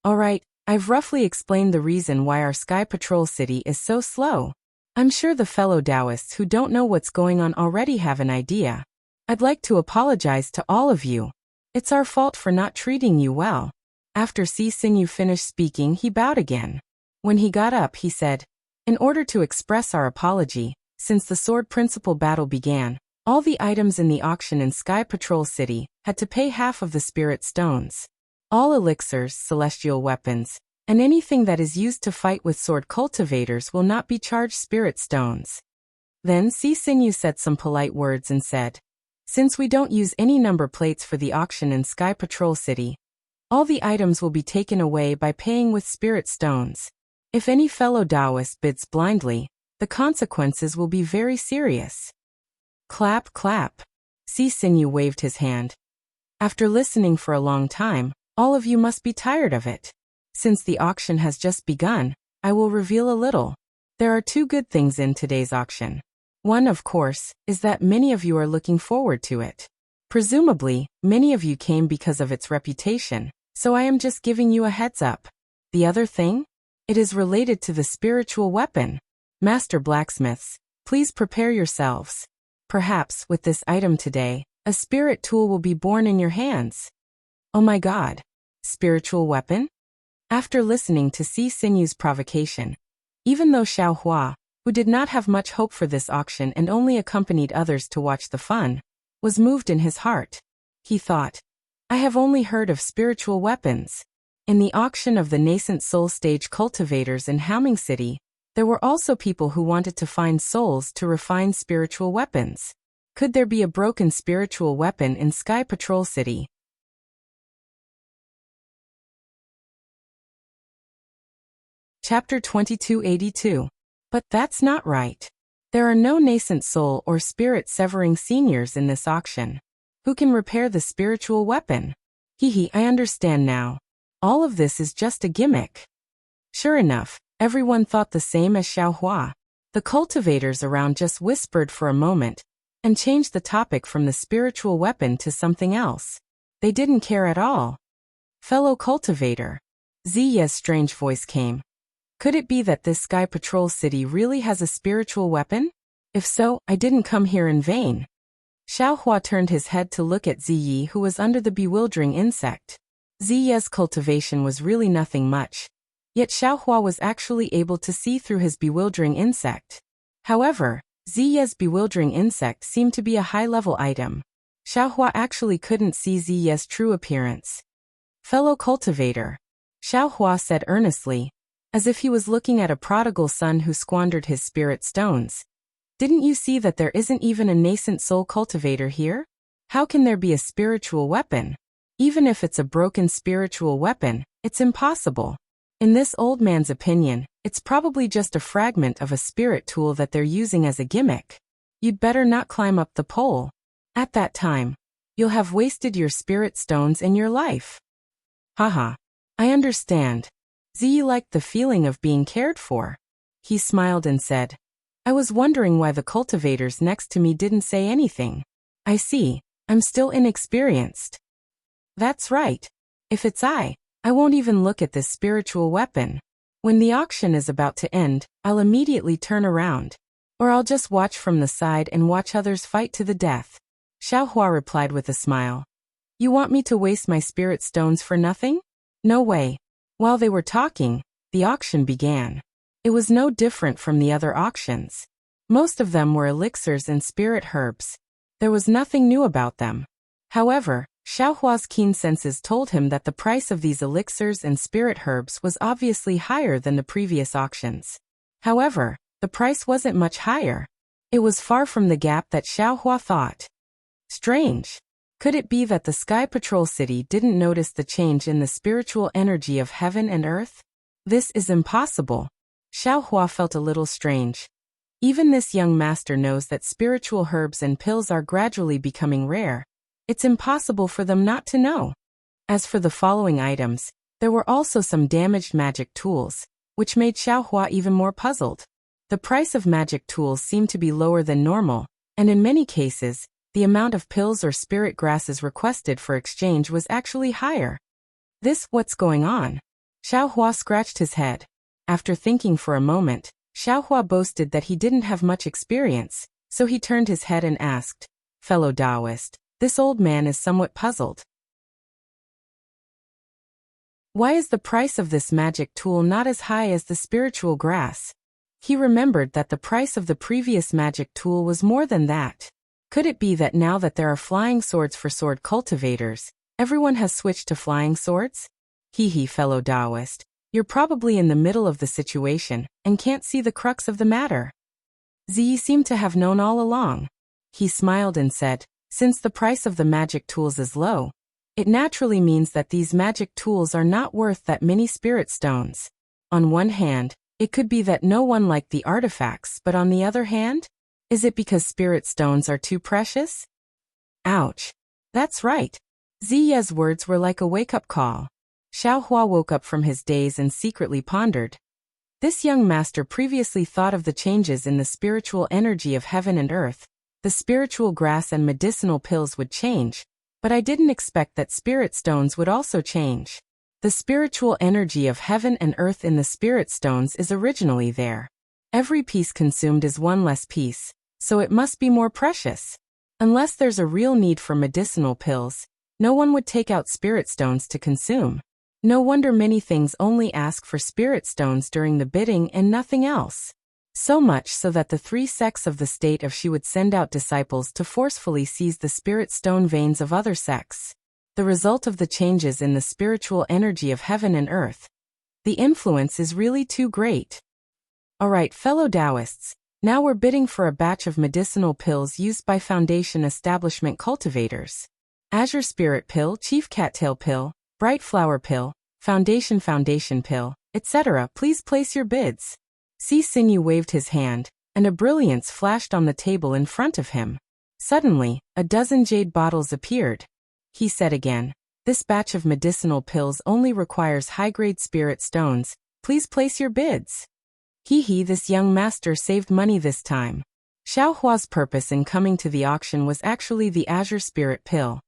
Alright, I've roughly explained the reason why our Sky Patrol City is so slow. I'm sure the fellow Taoists who don't know what's going on already have an idea. I'd like to apologize to all of you. It's our fault for not treating you well. After Xinyu finished speaking, he bowed again. When he got up, he said, in order to express our apology, since the Sword Principal battle began, all the items in the auction in Sky Patrol City had to pay half of the spirit stones. All elixirs, celestial weapons, and anything that is used to fight with sword cultivators will not be charged spirit stones. Then Xinyu said some polite words and said, since we don't use any number plates for the auction in Sky Patrol City, all the items will be taken away by paying with spirit stones. If any fellow Taoist bids blindly, the consequences will be very serious. Clap, clap. Xinyu waved his hand. After listening for a long time, all of you must be tired of it. Since the auction has just begun, I will reveal a little. There are 2 good things in today's auction. One, of course, is that many of you are looking forward to it. Presumably, many of you came because of its reputation, so I am just giving you a heads up. The other thing? It is related to the spiritual weapon. Master blacksmiths, please prepare yourselves. Perhaps, with this item today, a spirit tool will be born in your hands. Oh my god. Spiritual weapon? After listening to Xinyu's provocation, even though Xiaohua, who did not have much hope for this auction and only accompanied others to watch the fun, was moved in his heart. He thought, I have only heard of spiritual weapons. In the auction of the nascent soul stage cultivators in Haoming City, there were also people who wanted to find souls to refine spiritual weapons. Could there be a broken spiritual weapon in Sky Patrol City? Chapter 2282. But that's not right. There are no nascent soul or spirit severing seniors in this auction. Who can repair the spiritual weapon? Hehe, I understand now. All of this is just a gimmick. Sure enough, everyone thought the same as Xiaohua. The cultivators around just whispered for a moment and changed the topic from the spiritual weapon to something else. They didn't care at all. Fellow cultivator. Ziya's strange voice came. Could it be that this Sky Patrol City really has a spiritual weapon? If so, I didn't come here in vain. Xiaohua turned his head to look at Ziyi, who was under the bewildering insect. Ziya's cultivation was really nothing much, yet Xiaohua was actually able to see through his bewildering insect. However, Ziya's bewildering insect seemed to be a high-level item. Xiaohua actually couldn't see Ziya's true appearance. Fellow cultivator, Xiaohua said earnestly, as if he was looking at a prodigal son who squandered his spirit stones. Didn't you see that there isn't even a nascent soul cultivator here? How can there be a spiritual weapon? Even if it's a broken spiritual weapon, it's impossible. In this old man's opinion, it's probably just a fragment of a spirit tool that they're using as a gimmick. You'd better not climb up the pole. At that time, you'll have wasted your spirit stones and your life. Haha. I understand. Ziyi liked the feeling of being cared for. He smiled and said, I was wondering why the cultivators next to me didn't say anything. I see. I'm still inexperienced. That's right. If it's I won't even look at this spiritual weapon. When the auction is about to end, I'll immediately turn around. Or I'll just watch from the side and watch others fight to the death. Xiaohua replied with a smile. You want me to waste my spirit stones for nothing? No way. While they were talking, the auction began. It was no different from the other auctions. Most of them were elixirs and spirit herbs. There was nothing new about them. However, Xiaohua's keen senses told him that the price of these elixirs and spirit herbs was obviously higher than the previous auctions. However, the price wasn't much higher. It was far from the gap that Xiaohua thought. Strange. Could it be that the Sky Patrol City didn't notice the change in the spiritual energy of heaven and earth? This is impossible. Xiaohua felt a little strange. Even this young master knows that spiritual herbs and pills are gradually becoming rare. It's impossible for them not to know. As for the following items, there were also some damaged magic tools, which made Xiaohua even more puzzled. The price of magic tools seemed to be lower than normal, and in many cases, the amount of pills or spirit grasses requested for exchange was actually higher. What's going on? Xiaohua scratched his head. After thinking for a moment, Xiaohua boasted that he didn't have much experience, so he turned his head and asked, Fellow Taoist, this old man is somewhat puzzled. Why is the price of this magic tool not as high as the spiritual grass? He remembered that the price of the previous magic tool was more than that. Could it be that now that there are flying swords for sword cultivators, everyone has switched to flying swords? Fellow Taoist, you're probably in the middle of the situation and can't see the crux of the matter. Ziyi seemed to have known all along. He smiled and said, since the price of the magic tools is low, it naturally means that these magic tools are not worth that many spirit stones. On one hand, it could be that no one liked the artifacts, but on the other hand, is it because spirit stones are too precious? Ouch. That's right. Ziyi's words were like a wake-up call. Xiaohua woke up from his daze and secretly pondered. This young master previously thought of the changes in the spiritual energy of heaven and earth. The spiritual grass and medicinal pills would change, but I didn't expect that spirit stones would also change. The spiritual energy of heaven and earth in the spirit stones is originally there. Every piece consumed is one less piece, so it must be more precious. Unless there's a real need for medicinal pills, no one would take out spirit stones to consume. No wonder many things only ask for spirit stones during the bidding and nothing else. So much so that the 3 sects of the state of Shi would send out disciples to forcefully seize the spirit stone veins of other sects. The result of the changes in the spiritual energy of heaven and earth. The influence is really too great. Alright, fellow Taoists, now we're bidding for a batch of medicinal pills used by Foundation Establishment cultivators. Azure Spirit Pill, Chief Cattail Pill, Bright Flower Pill, Foundation Pill, etc. Please place your bids. Sinew waved his hand, and a brilliance flashed on the table in front of him. Suddenly, a dozen jade bottles appeared. He said again, this batch of medicinal pills only requires high-grade spirit stones. Please place your bids. This young master saved money this time. Xiaohua's purpose in coming to the auction was actually the Azure Spirit Pill.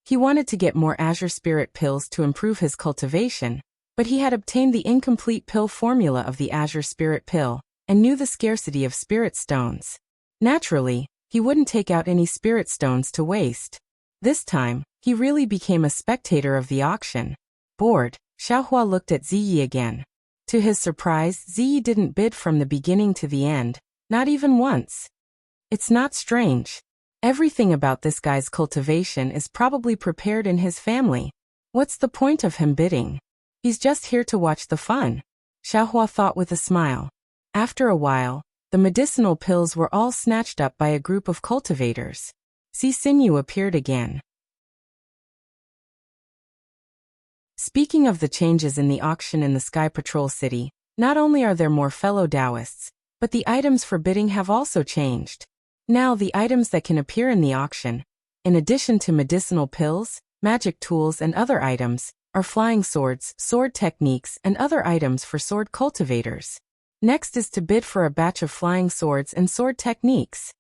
He wanted to get more Azure Spirit Pills to improve his cultivation, but he had obtained the incomplete pill formula of the Azure Spirit Pill, and knew the scarcity of spirit stones. Naturally, he wouldn't take out any spirit stones to waste. This time, he really became a spectator of the auction. Bored, Xiaohua looked at Ziyi again. To his surprise, Ziyi didn't bid from the beginning to the end, not even once. It's not strange. Everything about this guy's cultivation is probably prepared in his family. What's the point of him bidding? He's just here to watch the fun. Xiaohua thought with a smile. After a while, the medicinal pills were all snatched up by a group of cultivators. Sinew appeared again. Speaking of the changes in the auction in the Sky Patrol City, not only are there more fellow Taoists, but the items for bidding have also changed. Now the items that can appear in the auction, in addition to medicinal pills, magic tools and other items, are flying swords, sword techniques and other items for sword cultivators. Next is to bid for a batch of flying swords and sword techniques.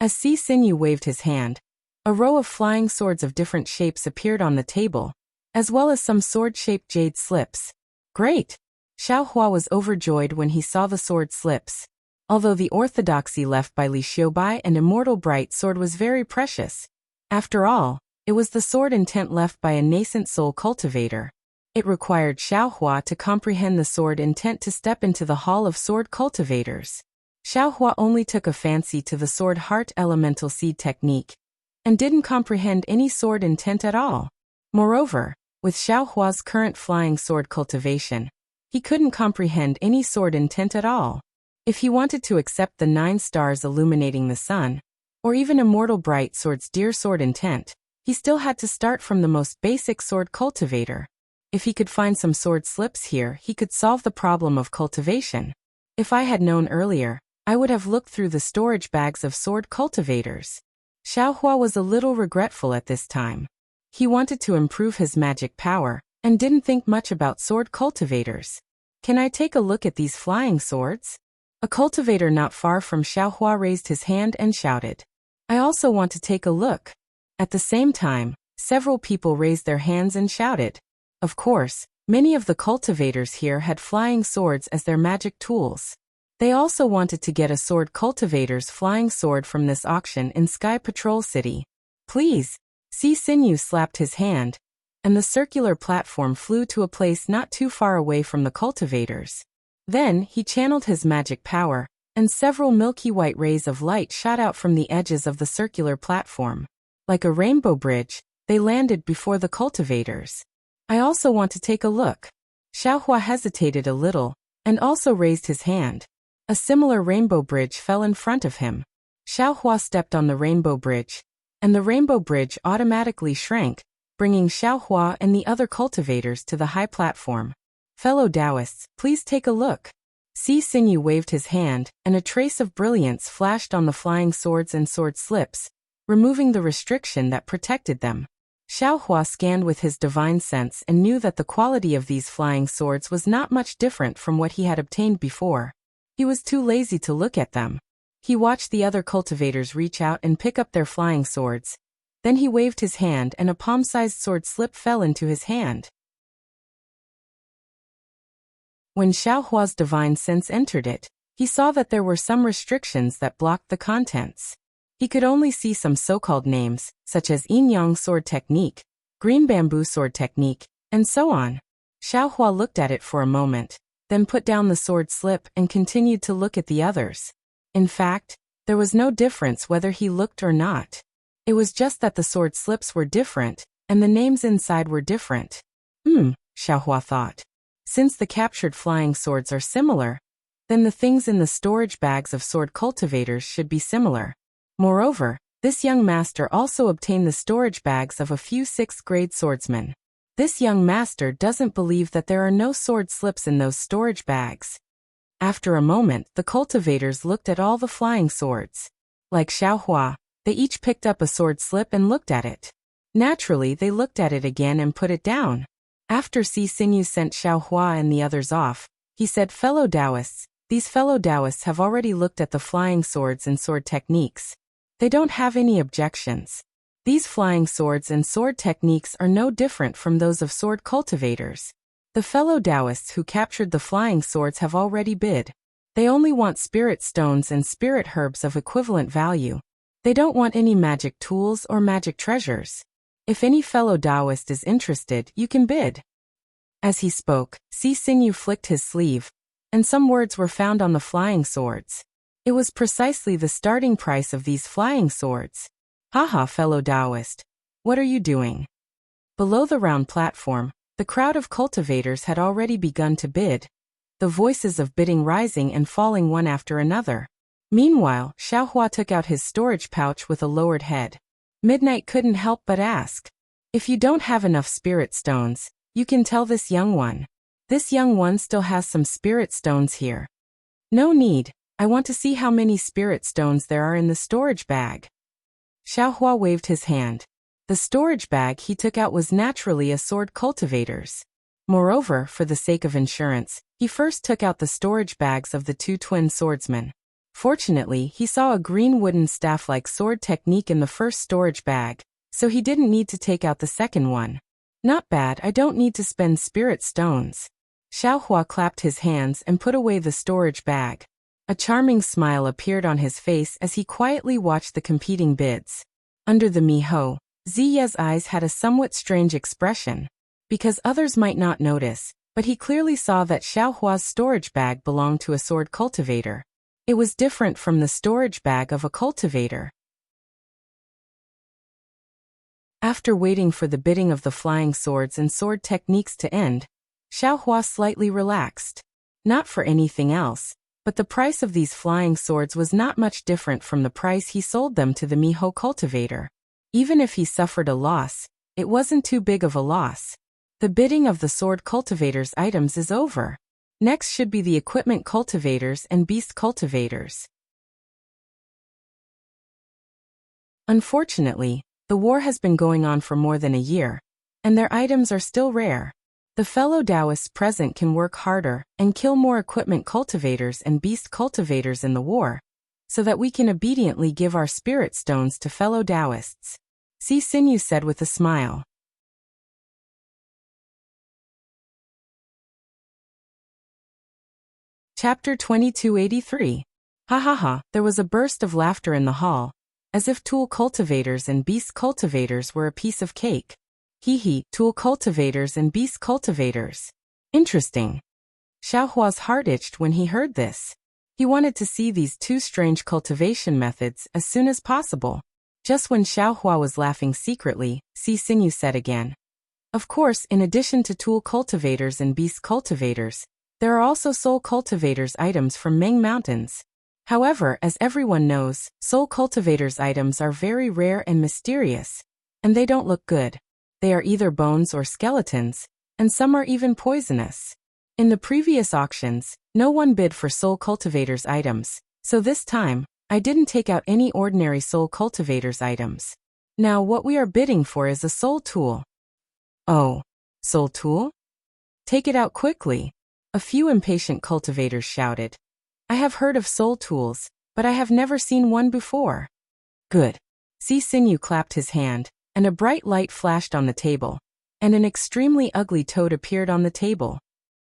As Si Sinew waved his hand, a row of flying swords of different shapes appeared on the table, as well as some sword-shaped jade slips. Great! Xiao Hua was overjoyed when he saw the sword slips. Although the orthodoxy left by Li Xiubai and Immortal Bright Sword was very precious, after all, it was the sword intent left by a nascent soul cultivator. It required Xiao Hua to comprehend the sword intent to step into the Hall of Sword Cultivators. Xiao Hua only took a fancy to the sword heart elemental seed technique, and didn't comprehend any sword intent at all. Moreover, with Xiao Hua's current flying sword cultivation, he couldn't comprehend any sword intent at all. If he wanted to accept the 9 stars illuminating the sun, or even Immortal Bright Sword's dear sword intent, he still had to start from the most basic sword cultivator. If he could find some sword slips here, he could solve the problem of cultivation. If I had known earlier, I would have looked through the storage bags of sword cultivators. Xiao Hua was a little regretful at this time. He wanted to improve his magic power, and didn't think much about sword cultivators. Can I take a look at these flying swords? A cultivator not far from Xiao Hua raised his hand and shouted, I also want to take a look. At the same time, several people raised their hands and shouted. Of course, many of the cultivators here had flying swords as their magic tools. They also wanted to get a sword cultivator's flying sword from this auction in Sky Patrol City. Please. Si Sinew slapped his hand, and the circular platform flew to a place not too far away from the cultivators. Then, he channeled his magic power, and several milky white rays of light shot out from the edges of the circular platform. Like a rainbow bridge, they landed before the cultivators. I also want to take a look. Xiao Hua hesitated a little, and also raised his hand. A similar rainbow bridge fell in front of him. Xiao Hua stepped on the rainbow bridge, and the rainbow bridge automatically shrank, bringing Xiao Hua and the other cultivators to the high platform. Fellow Taoists, please take a look. Si Sinew waved his hand, and a trace of brilliance flashed on the flying swords and sword slips, removing the restriction that protected them. Xiao Hua scanned with his divine sense and knew that the quality of these flying swords was not much different from what he had obtained before. He was too lazy to look at them. He watched the other cultivators reach out and pick up their flying swords. Then he waved his hand and a palm-sized sword slip fell into his hand. When Xiao Hua's divine sense entered it, he saw that there were some restrictions that blocked the contents. He could only see some so-called names, such as Yin-Yang Sword Technique, Green Bamboo Sword Technique, and so on. Xiao Hua looked at it for a moment, then put down the sword slip and continued to look at the others. In fact, there was no difference whether he looked or not. It was just that the sword slips were different, and the names inside were different. Xiao Hua thought. Since the captured flying swords are similar, then the things in the storage bags of sword cultivators should be similar. Moreover, this young master also obtained the storage bags of a few 6th-grade swordsmen. This young master doesn't believe that there are no sword slips in those storage bags. After a moment, the cultivators looked at all the flying swords. Like Xiao Hua, they each picked up a sword slip and looked at it. Naturally, they looked at it again and put it down. After Si Sinew sent Xiao Hua and the others off, he said, Fellow Taoists, these fellow Taoists have already looked at the flying swords and sword techniques. They don't have any objections. These flying swords and sword techniques are no different from those of sword cultivators. The fellow Taoists who captured the flying swords have already bid. They only want spirit stones and spirit herbs of equivalent value. They don't want any magic tools or magic treasures. If any fellow Taoist is interested, you can bid. As he spoke, Si Sinew flicked his sleeve, and some words were found on the flying swords. It was precisely the starting price of these flying swords. Haha, fellow Taoist. What are you doing? Below the round platform, the crowd of cultivators had already begun to bid, the voices of bidding rising and falling one after another. Meanwhile, Xiao Hua took out his storage pouch with a lowered head. Midnight couldn't help but ask. If you don't have enough spirit stones, you can tell this young one. This young one still has some spirit stones here. No need. I want to see how many spirit stones there are in the storage bag. Xiaohua waved his hand. The storage bag he took out was naturally a sword cultivator's. Moreover, for the sake of insurance, he first took out the storage bags of the two twin swordsmen. Fortunately, he saw a green wooden staff-like sword technique in the first storage bag, so he didn't need to take out the second one. Not bad, I don't need to spend spirit stones. Xiaohua clapped his hands and put away the storage bag. A charming smile appeared on his face as he quietly watched the competing bids. Under the Miho, Ziye's eyes had a somewhat strange expression. Because others might not notice, but he clearly saw that Xiaohua's storage bag belonged to a sword cultivator. It was different from the storage bag of a cultivator. After waiting for the bidding of the flying swords and sword techniques to end, Xiaohua slightly relaxed. Not for anything else, but the price of these flying swords was not much different from the price he sold them to the Miho cultivator. Even if he suffered a loss, it wasn't too big of a loss. The bidding of the sword cultivator's items is over. Next should be the equipment cultivators and beast cultivators. Unfortunately, the war has been going on for more than a year, and their items are still rare. The fellow Taoists present can work harder and kill more equipment cultivators and beast cultivators in the war, so that we can obediently give our spirit stones to fellow Taoists. Si Xinyu said with a smile. Chapter 2283. Ha ha ha, there was a burst of laughter in the hall, as if tool cultivators and beast cultivators were a piece of cake. Hee hee, tool cultivators and beast cultivators. Interesting. Xiaohua's heart itched when he heard this. He wanted to see these two strange cultivation methods as soon as possible. Just when Xiaohua was laughing secretly, Si Xinyu said again. Of course, in addition to tool cultivators and beast cultivators, there are also soul cultivators items from Ming Mountains. However, as everyone knows, soul cultivators items are very rare and mysterious, and they don't look good. They are either bones or skeletons, and some are even poisonous. In the previous auctions, no one bid for soul cultivators items, so this time, I didn't take out any ordinary soul cultivators items. Now what we are bidding for is a soul tool. Oh, soul tool? Take it out quickly. A few impatient cultivators shouted. I have heard of soul tools, but I have never seen one before. Good. Si Xinyu clapped his hand, and a bright light flashed on the table, and an extremely ugly toad appeared on the table.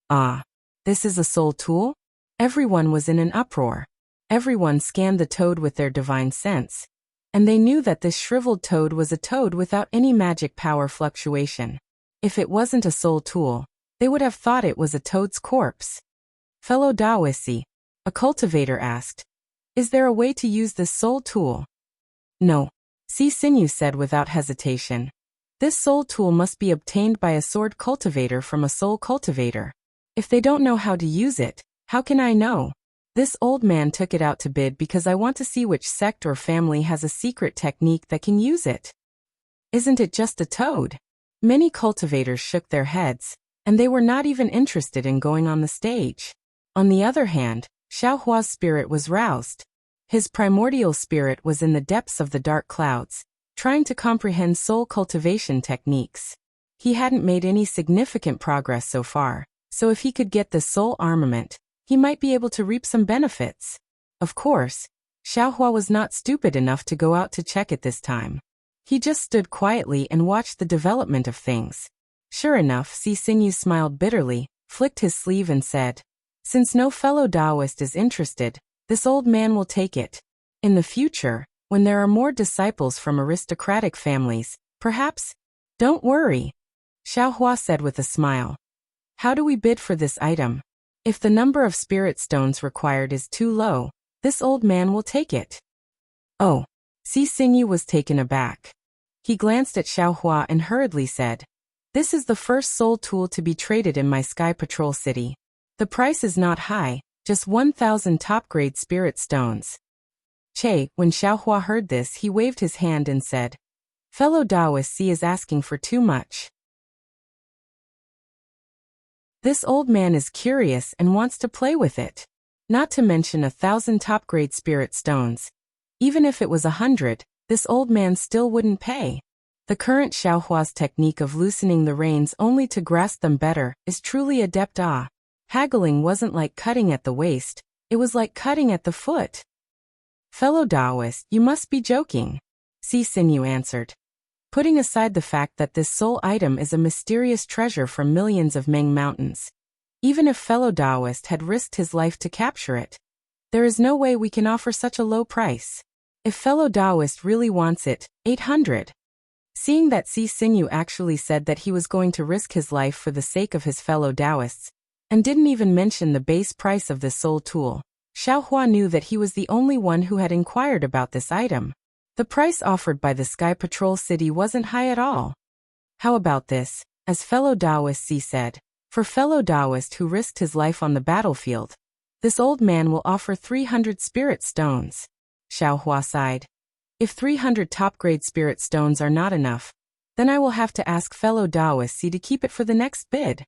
Ah, this is a soul tool? Everyone was in an uproar. Everyone scanned the toad with their divine sense, and they knew that this shriveled toad was a toad without any magic power fluctuation. If it wasn't a soul tool, they would have thought it was a toad's corpse. Fellow Taoists, a cultivator asked, is there a way to use this soul tool? No. Si Xinyu said without hesitation. This soul tool must be obtained by a sword cultivator from a soul cultivator. If they don't know how to use it, how can I know? This old man took it out to bid because I want to see which sect or family has a secret technique that can use it. Isn't it just a toad? Many cultivators shook their heads, and they were not even interested in going on the stage. On the other hand, Xiaohua's spirit was roused. His primordial spirit was in the depths of the dark clouds, trying to comprehend soul cultivation techniques. He hadn't made any significant progress so far, so if he could get the soul armament, he might be able to reap some benefits. Of course, Xiaohua was not stupid enough to go out to check it this time. He just stood quietly and watched the development of things. Sure enough, Si Xinyu smiled bitterly, flicked his sleeve and said, since no fellow Taoist is interested, this old man will take it. In the future, when there are more disciples from aristocratic families, perhaps? Don't worry, Xiaohua said with a smile. How do we bid for this item? If the number of spirit stones required is too low, this old man will take it. Oh, Si Xinyu was taken aback. He glanced at Xiaohua and hurriedly said, this is the first soul tool to be traded in my Sky Patrol city. The price is not high, just 1,000 top-grade spirit stones. Che, when Xiaohua heard this, he waved his hand and said, fellow Taoist is asking for too much. This old man is curious and wants to play with it. not to mention 1,000 top-grade spirit stones. Even if it was 100, this old man still wouldn't pay. The current Xiaohua's technique of loosening the reins only to grasp them better is truly adept. Haggling wasn't like cutting at the waist, it was like cutting at the foot. Fellow Taoist, you must be joking. Si Xinyu answered. Putting aside the fact that this soul item is a mysterious treasure from millions of Meng mountains. Even if fellow Taoist had risked his life to capture it, there is no way we can offer such a low price. If fellow Taoist really wants it, 800. Seeing that Si Xinyu actually said that he was going to risk his life for the sake of his fellow Taoists, and didn't even mention the base price of this soul tool, Xiaohua knew that he was the only one who had inquired about this item. The price offered by the Sky Patrol City wasn't high at all. How about this? As fellow Taoist Si said, for fellow Taoist who risked his life on the battlefield, this old man will offer 300 spirit stones. Xiaohua sighed. If 300 top-grade spirit stones are not enough, then I will have to ask fellow Taoist Si to keep it for the next bid.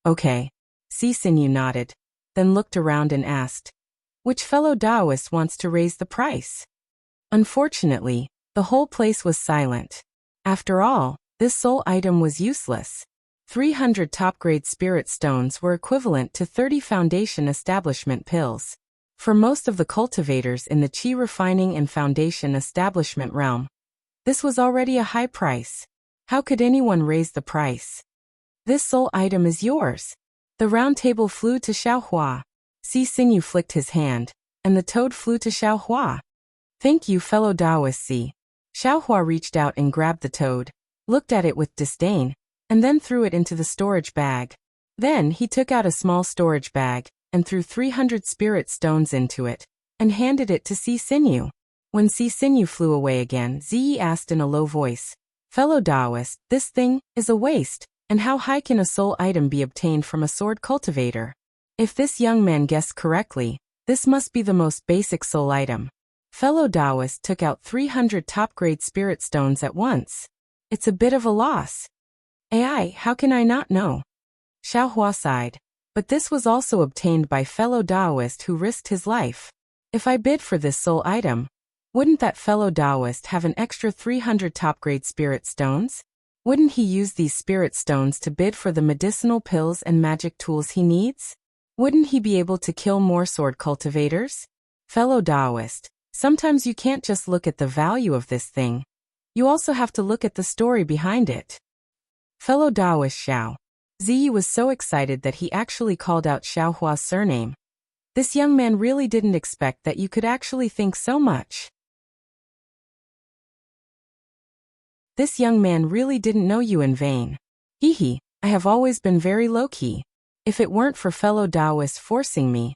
Okay. Si Xinyu nodded, then looked around and asked, which fellow Taoist wants to raise the price? Unfortunately, the whole place was silent. After all, this soul item was useless. 300 top-grade spirit stones were equivalent to 30 foundation establishment pills. For most of the cultivators in the Qi refining and foundation establishment realm, this was already a high price. How could anyone raise the price? This soul item is yours. The round table flew to Xiaohua. Si Xinyu flicked his hand, and the toad flew to Xiaohua. Thank you, fellow Taoist Si. Xiaohua reached out and grabbed the toad, looked at it with disdain, and then threw it into the storage bag. Then he took out a small storage bag, and threw 300 spirit stones into it, and handed it to Si Xinyu. When Si Xinyu flew away again, Ziyi asked in a low voice, fellow Taoist, this thing is a waste, and how high can a soul item be obtained from a sword cultivator? If this young man guessed correctly, this must be the most basic soul item. Fellow Taoist took out 300 top-grade spirit stones at once. It's a bit of a loss. Ai, how can I not know? Xiaohua sighed. But this was also obtained by fellow Taoist who risked his life. If I bid for this soul item, wouldn't that fellow Taoist have an extra 300 top-grade spirit stones? Wouldn't he use these spirit stones to bid for the medicinal pills and magic tools he needs? Wouldn't he be able to kill more sword cultivators? Fellow Taoist, sometimes you can't just look at the value of this thing. You also have to look at the story behind it. Fellow Taoist Xiao. Ziyi was so excited that he actually called out Xiaohua's surname. This young man really didn't expect that you could actually think so much. This young man really didn't know you in vain. Hehe, I have always been very low-key. If it weren't for fellow Taoists forcing me,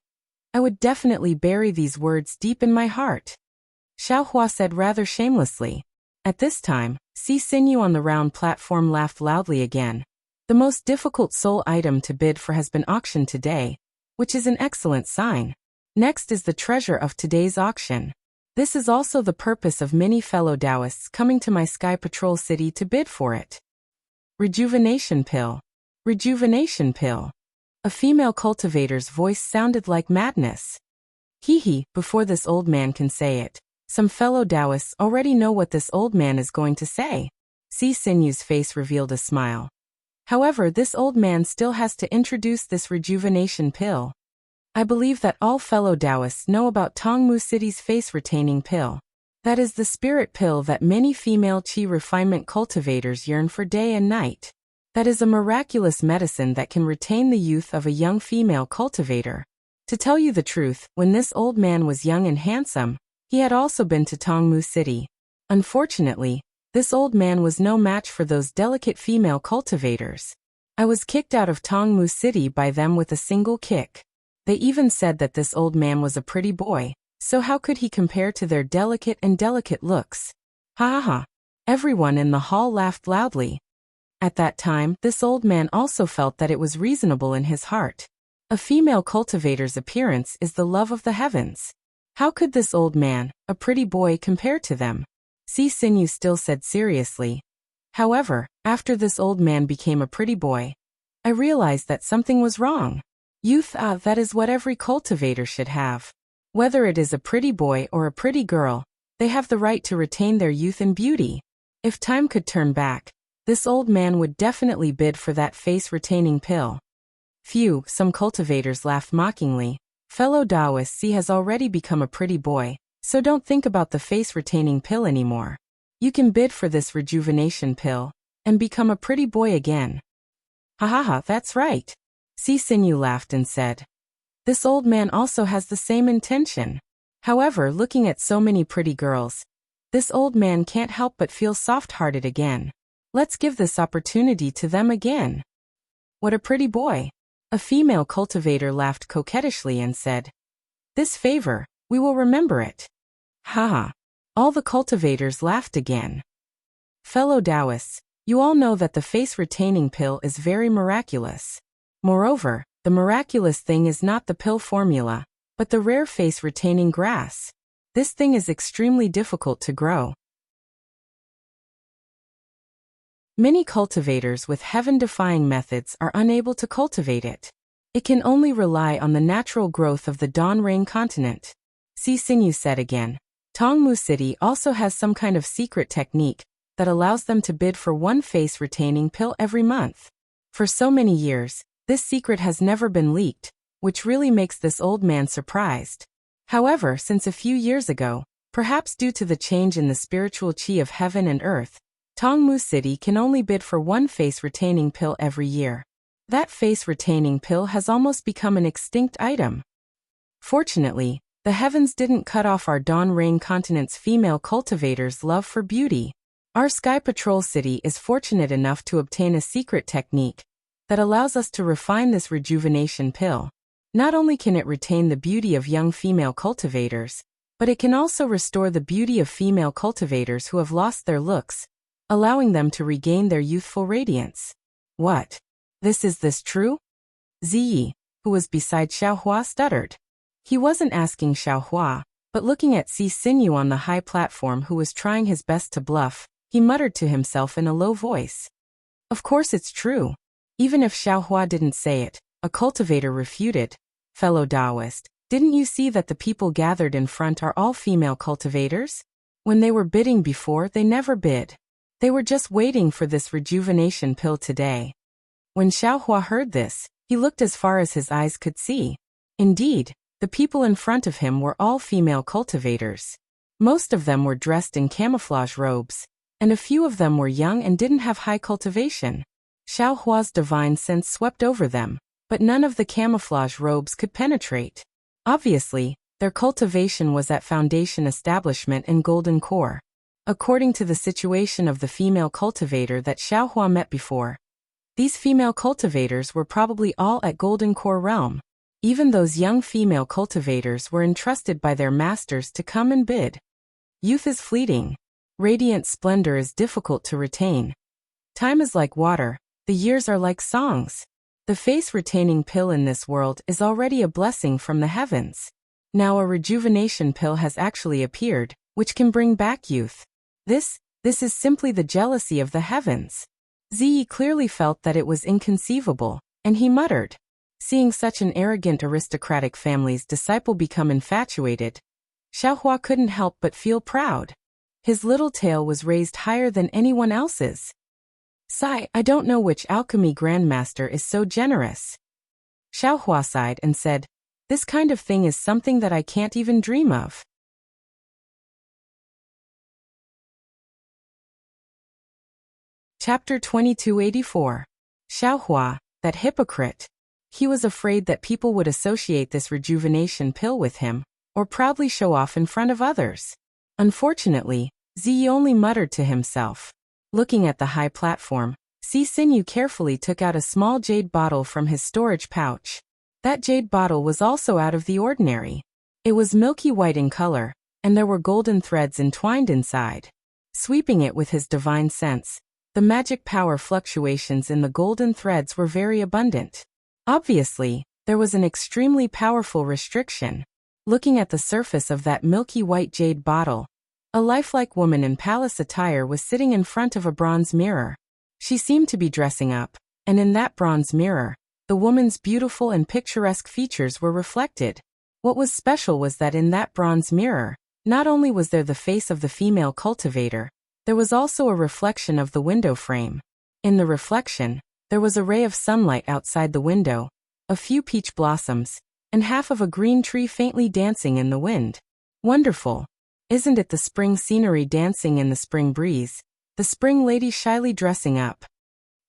I would definitely bury these words deep in my heart. Xiaohua said rather shamelessly. At this time, Si Xinyu on the round platform laughed loudly again. The most difficult soul item to bid for has been auctioned today, which is an excellent sign. Next is the treasure of today's auction. This is also the purpose of many fellow Taoists coming to my Sky Patrol City to bid for it. Rejuvenation pill. Rejuvenation pill. A female cultivator's voice sounded like madness. Hehe, before this old man can say it, some fellow Taoists already know what this old man is going to say. Si Xinyu's face revealed a smile. However, this old man still has to introduce this rejuvenation pill. I believe that all fellow Taoists know about Tongmu City's face-retaining pill. That is the spirit pill that many female Qi refinement cultivators yearn for day and night. That is a miraculous medicine that can retain the youth of a young female cultivator. To tell you the truth, when this old man was young and handsome, he had also been to Tongmu City. Unfortunately, this old man was no match for those delicate female cultivators. I was kicked out of Tongmu City by them with a single kick. They even said that this old man was a pretty boy, so how could he compare to their delicate looks? Ha ha ha. Everyone in the hall laughed loudly. At that time, this old man also felt that it was reasonable in his heart. A female cultivator's appearance is the love of the heavens. How could this old man, a pretty boy, compare to them? Si Xinyu still said seriously. However, after this old man became a pretty boy, I realized that something was wrong. Youth, that is what every cultivator should have. Whether it is a pretty boy or a pretty girl, they have the right to retain their youth and beauty. If time could turn back, this old man would definitely bid for that face-retaining pill. Phew, some cultivators laughed mockingly. Fellow Taoists, he has already become a pretty boy, so don't think about the face-retaining pill anymore. You can bid for this rejuvenation pill and become a pretty boy again. Ha ha ha, that's right. Sisinyu laughed and said, this old man also has the same intention. However, looking at so many pretty girls, this old man can't help but feel soft-hearted again. Let's give this opportunity to them again. What a pretty boy. A female cultivator laughed coquettishly and said, this favor, we will remember it. Ha ha. All the cultivators laughed again. Fellow Taoists, you all know that the face-retaining pill is very miraculous. Moreover, the miraculous thing is not the pill formula, but the rare face-retaining grass. This thing is extremely difficult to grow. Many cultivators with heaven-defying methods are unable to cultivate it. It can only rely on the natural growth of the Dawn Rain continent. Sisinyu said again. Tongmu City also has some kind of secret technique that allows them to bid for one face-retaining pill every month. For so many years, this secret has never been leaked, which really makes this old man surprised. However, since a few years ago, perhaps due to the change in the spiritual qi of heaven and earth, Tongmu City can only bid for one face-retaining pill every year. That face-retaining pill has almost become an extinct item. Fortunately, the heavens didn't cut off our Dawn Rain continent's female cultivators' love for beauty. Our Sky Patrol City is fortunate enough to obtain a secret technique that allows us to refine this rejuvenation pill. Not only can it retain the beauty of young female cultivators, but it can also restore the beauty of female cultivators who have lost their looks, allowing them to regain their youthful radiance. What? Is this true? Ziyi, who was beside Xiaohua, stuttered. He wasn't asking Xiaohua, but looking at Sisinyu on the high platform who was trying his best to bluff, he muttered to himself in a low voice. Of course it's true. Even if Xiaohua didn't say it, a cultivator refuted. Fellow Taoist, didn't you see that the people gathered in front are all female cultivators? When they were bidding before, they never bid. They were just waiting for this rejuvenation pill today. When Xiaohua heard this, he looked as far as his eyes could see. Indeed, the people in front of him were all female cultivators. Most of them were dressed in camouflage robes, and a few of them were young and didn't have high cultivation. Xiaohua's divine sense swept over them, but none of the camouflage robes could penetrate. Obviously, their cultivation was at Foundation Establishment in Golden Core. According to the situation of the female cultivator that Xiaohua met before, these female cultivators were probably all at Golden Core Realm. Even those young female cultivators were entrusted by their masters to come and bid. Youth is fleeting. Radiant splendor is difficult to retain. Time is like water, the years are like songs. The face-retaining pill in this world is already a blessing from the heavens. Now a rejuvenation pill has actually appeared, which can bring back youth. This is simply the jealousy of the heavens. Ziyi clearly felt that it was inconceivable, and he muttered. Seeing such an arrogant aristocratic family's disciple become infatuated, Xiaohua couldn't help but feel proud. His little tail was raised higher than anyone else's. Sigh, I don't know which alchemy grandmaster is so generous. Xiaohua sighed and said, this kind of thing is something that I can't even dream of. Chapter 2284. Xiaohua, that hypocrite. He was afraid that people would associate this rejuvenation pill with him, or proudly show off in front of others. Unfortunately, Ziyi only muttered to himself. Looking at the high platform, Sisinyu carefully took out a small jade bottle from his storage pouch. That jade bottle was also out of the ordinary. It was milky white in color, and there were golden threads entwined inside. Sweeping it with his divine sense, the magic power fluctuations in the golden threads were very abundant. Obviously, there was an extremely powerful restriction. Looking at the surface of that milky white jade bottle, a lifelike woman in palace attire was sitting in front of a bronze mirror. She seemed to be dressing up, and in that bronze mirror, the woman's beautiful and picturesque features were reflected. What was special was that in that bronze mirror, not only was there the face of the female cultivator, there was also a reflection of the window frame. In the reflection, there was a ray of sunlight outside the window, a few peach blossoms, and half of a green tree faintly dancing in the wind. Wonderful! Isn't it the spring scenery dancing in the spring breeze, the spring lady shyly dressing up?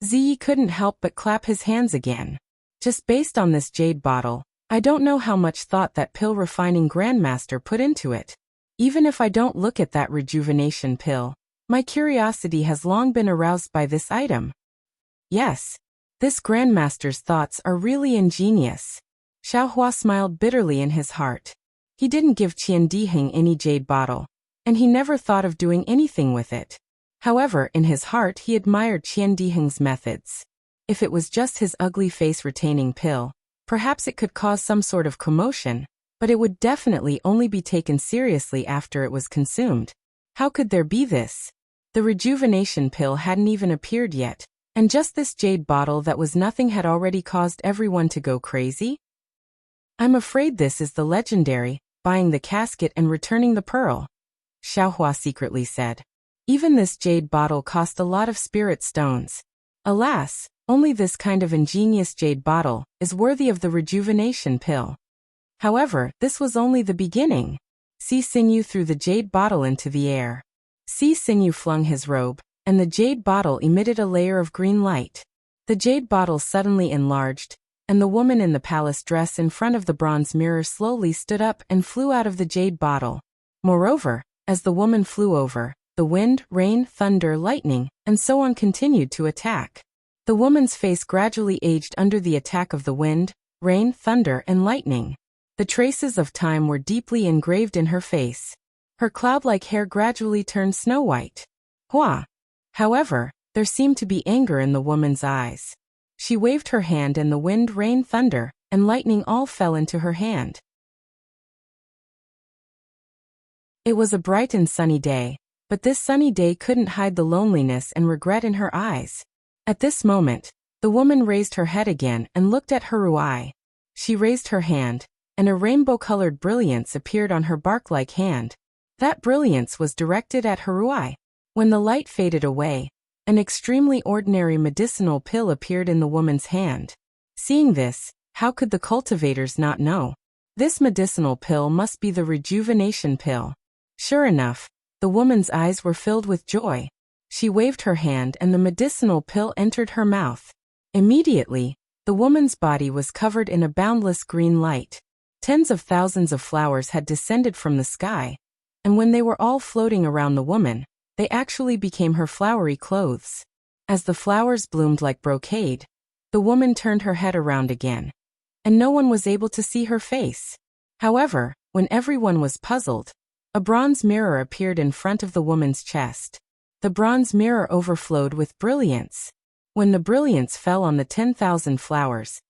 Ziyi couldn't help but clap his hands again. Just based on this jade bottle, I don't know how much thought that pill refining grandmaster put into it. Even if I don't look at that rejuvenation pill, my curiosity has long been aroused by this item. Yes, this grandmaster's thoughts are really ingenious. Xiaohua smiled bitterly in his heart. He didn't give Qian Diheng any jade bottle, and he never thought of doing anything with it. However, in his heart he admired Qian Diheng's methods. If it was just his ugly face retaining pill, perhaps it could cause some sort of commotion, but it would definitely only be taken seriously after it was consumed. How could there be this? The rejuvenation pill hadn't even appeared yet, and just this jade bottle that was nothing had already caused everyone to go crazy? I'm afraid this is the legendary, buying the casket and returning the pearl, Xiaohua secretly said. Even this jade bottle cost a lot of spirit stones. Alas, only this kind of ingenious jade bottle is worthy of the rejuvenation pill. However, this was only the beginning. Si Xinyu threw the jade bottle into the air. Si Xinyu flung his robe, and the jade bottle emitted a layer of green light. The jade bottle suddenly enlarged, and the woman in the palace dress in front of the bronze mirror slowly stood up and flew out of the jade bottle. Moreover, as the woman flew over, the wind, rain, thunder, lightning, and so on continued to attack. The woman's face gradually aged under the attack of the wind, rain, thunder, and lightning. The traces of time were deeply engraved in her face. Her cloud-like hair gradually turned snow-white. Hua! However, there seemed to be anger in the woman's eyes. She waved her hand and the wind, rain, thunder, and lightning all fell into her hand. It was a bright and sunny day, but this sunny day couldn't hide the loneliness and regret in her eyes. At this moment, the woman raised her head again and looked at Haruai. She raised her hand, and a rainbow-colored brilliance appeared on her bark-like hand. That brilliance was directed at Haruai. When the light faded away, an extremely ordinary medicinal pill appeared in the woman's hand. Seeing this, how could the cultivators not know? This medicinal pill must be the rejuvenation pill. Sure enough, the woman's eyes were filled with joy. She waved her hand and the medicinal pill entered her mouth. Immediately, the woman's body was covered in a boundless green light. Tens of thousands of flowers had descended from the sky, and when they were all floating around the woman, they actually became her flowery clothes. As the flowers bloomed like brocade, the woman turned her head around again, and no one was able to see her face. However, when everyone was puzzled, a bronze mirror appeared in front of the woman's chest. The bronze mirror overflowed with brilliance. When the brilliance fell on the 10,000 flowers,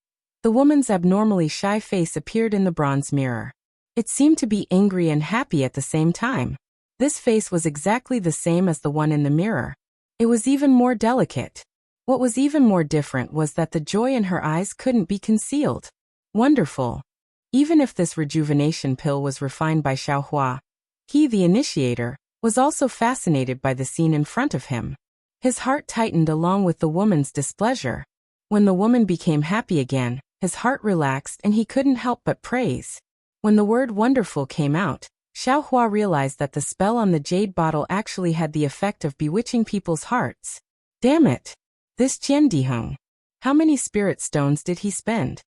the woman's abnormally shy face appeared in the bronze mirror. It seemed to be angry and happy at the same time. This face was exactly the same as the one in the mirror. It was even more delicate. What was even more different was that the joy in her eyes couldn't be concealed. Wonderful. Even if this rejuvenation pill was refined by Xiaohua, he, the initiator, was also fascinated by the scene in front of him. His heart tightened along with the woman's displeasure. When the woman became happy again, his heart relaxed and he couldn't help but praise. When the word wonderful came out, Xiaohua realized that the spell on the jade bottle actually had the effect of bewitching people's hearts. Damn it! This Qian Diheng. How many spirit stones did he spend?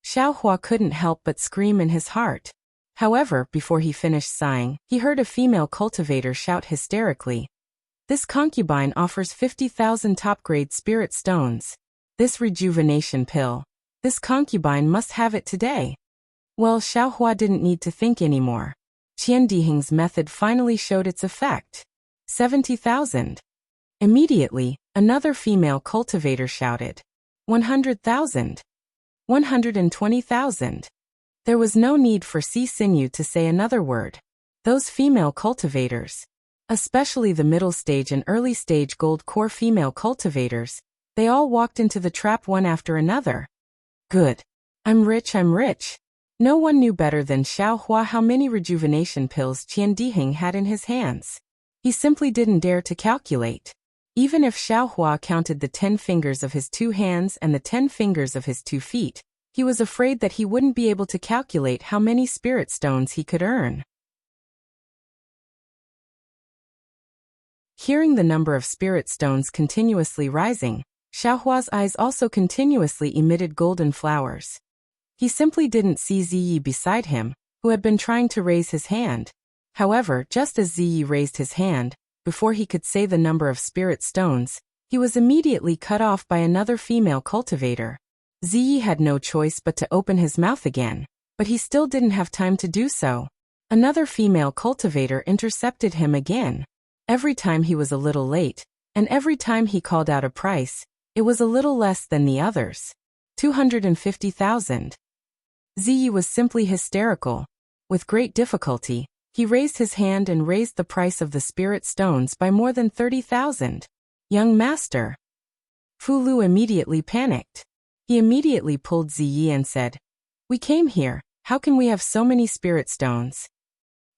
Xiaohua couldn't help but scream in his heart. However, before he finished sighing, he heard a female cultivator shout hysterically. This concubine offers 50,000 top-grade spirit stones. This rejuvenation pill. This concubine must have it today. Well, Xiaohua didn't need to think anymore. Qian Diheng's method finally showed its effect. 70,000. Immediately, another female cultivator shouted. 100,000. 120,000. There was no need for Si Xinyu to say another word. Those female cultivators, especially the middle stage and early stage gold core female cultivators, they all walked into the trap one after another. Good. I'm rich, I'm rich. No one knew better than Xiao Hua how many rejuvenation pills Qian Diheng had in his hands. He simply didn't dare to calculate. Even if Xiao Hua counted the 10 fingers of his 2 hands and the 10 fingers of his 2 feet, he was afraid that he wouldn't be able to calculate how many spirit stones he could earn. Hearing the number of spirit stones continuously rising, Xiao Hua's eyes also continuously emitted golden flowers. He simply didn't see Ziyi beside him, who had been trying to raise his hand. However, just as Ziyi raised his hand, before he could say the number of spirit stones, he was immediately cut off by another female cultivator. Ziyi had no choice but to open his mouth again, but he still didn't have time to do so. Another female cultivator intercepted him again. Every time he was a little late, and every time he called out a price, it was a little less than the others. 250,000. Ziyi was simply hysterical. With great difficulty, he raised his hand and raised the price of the spirit stones by more than 30,000. Young master. Fu Lu immediately panicked. He immediately pulled Ziyi and said, "We came here, how can we have so many spirit stones?"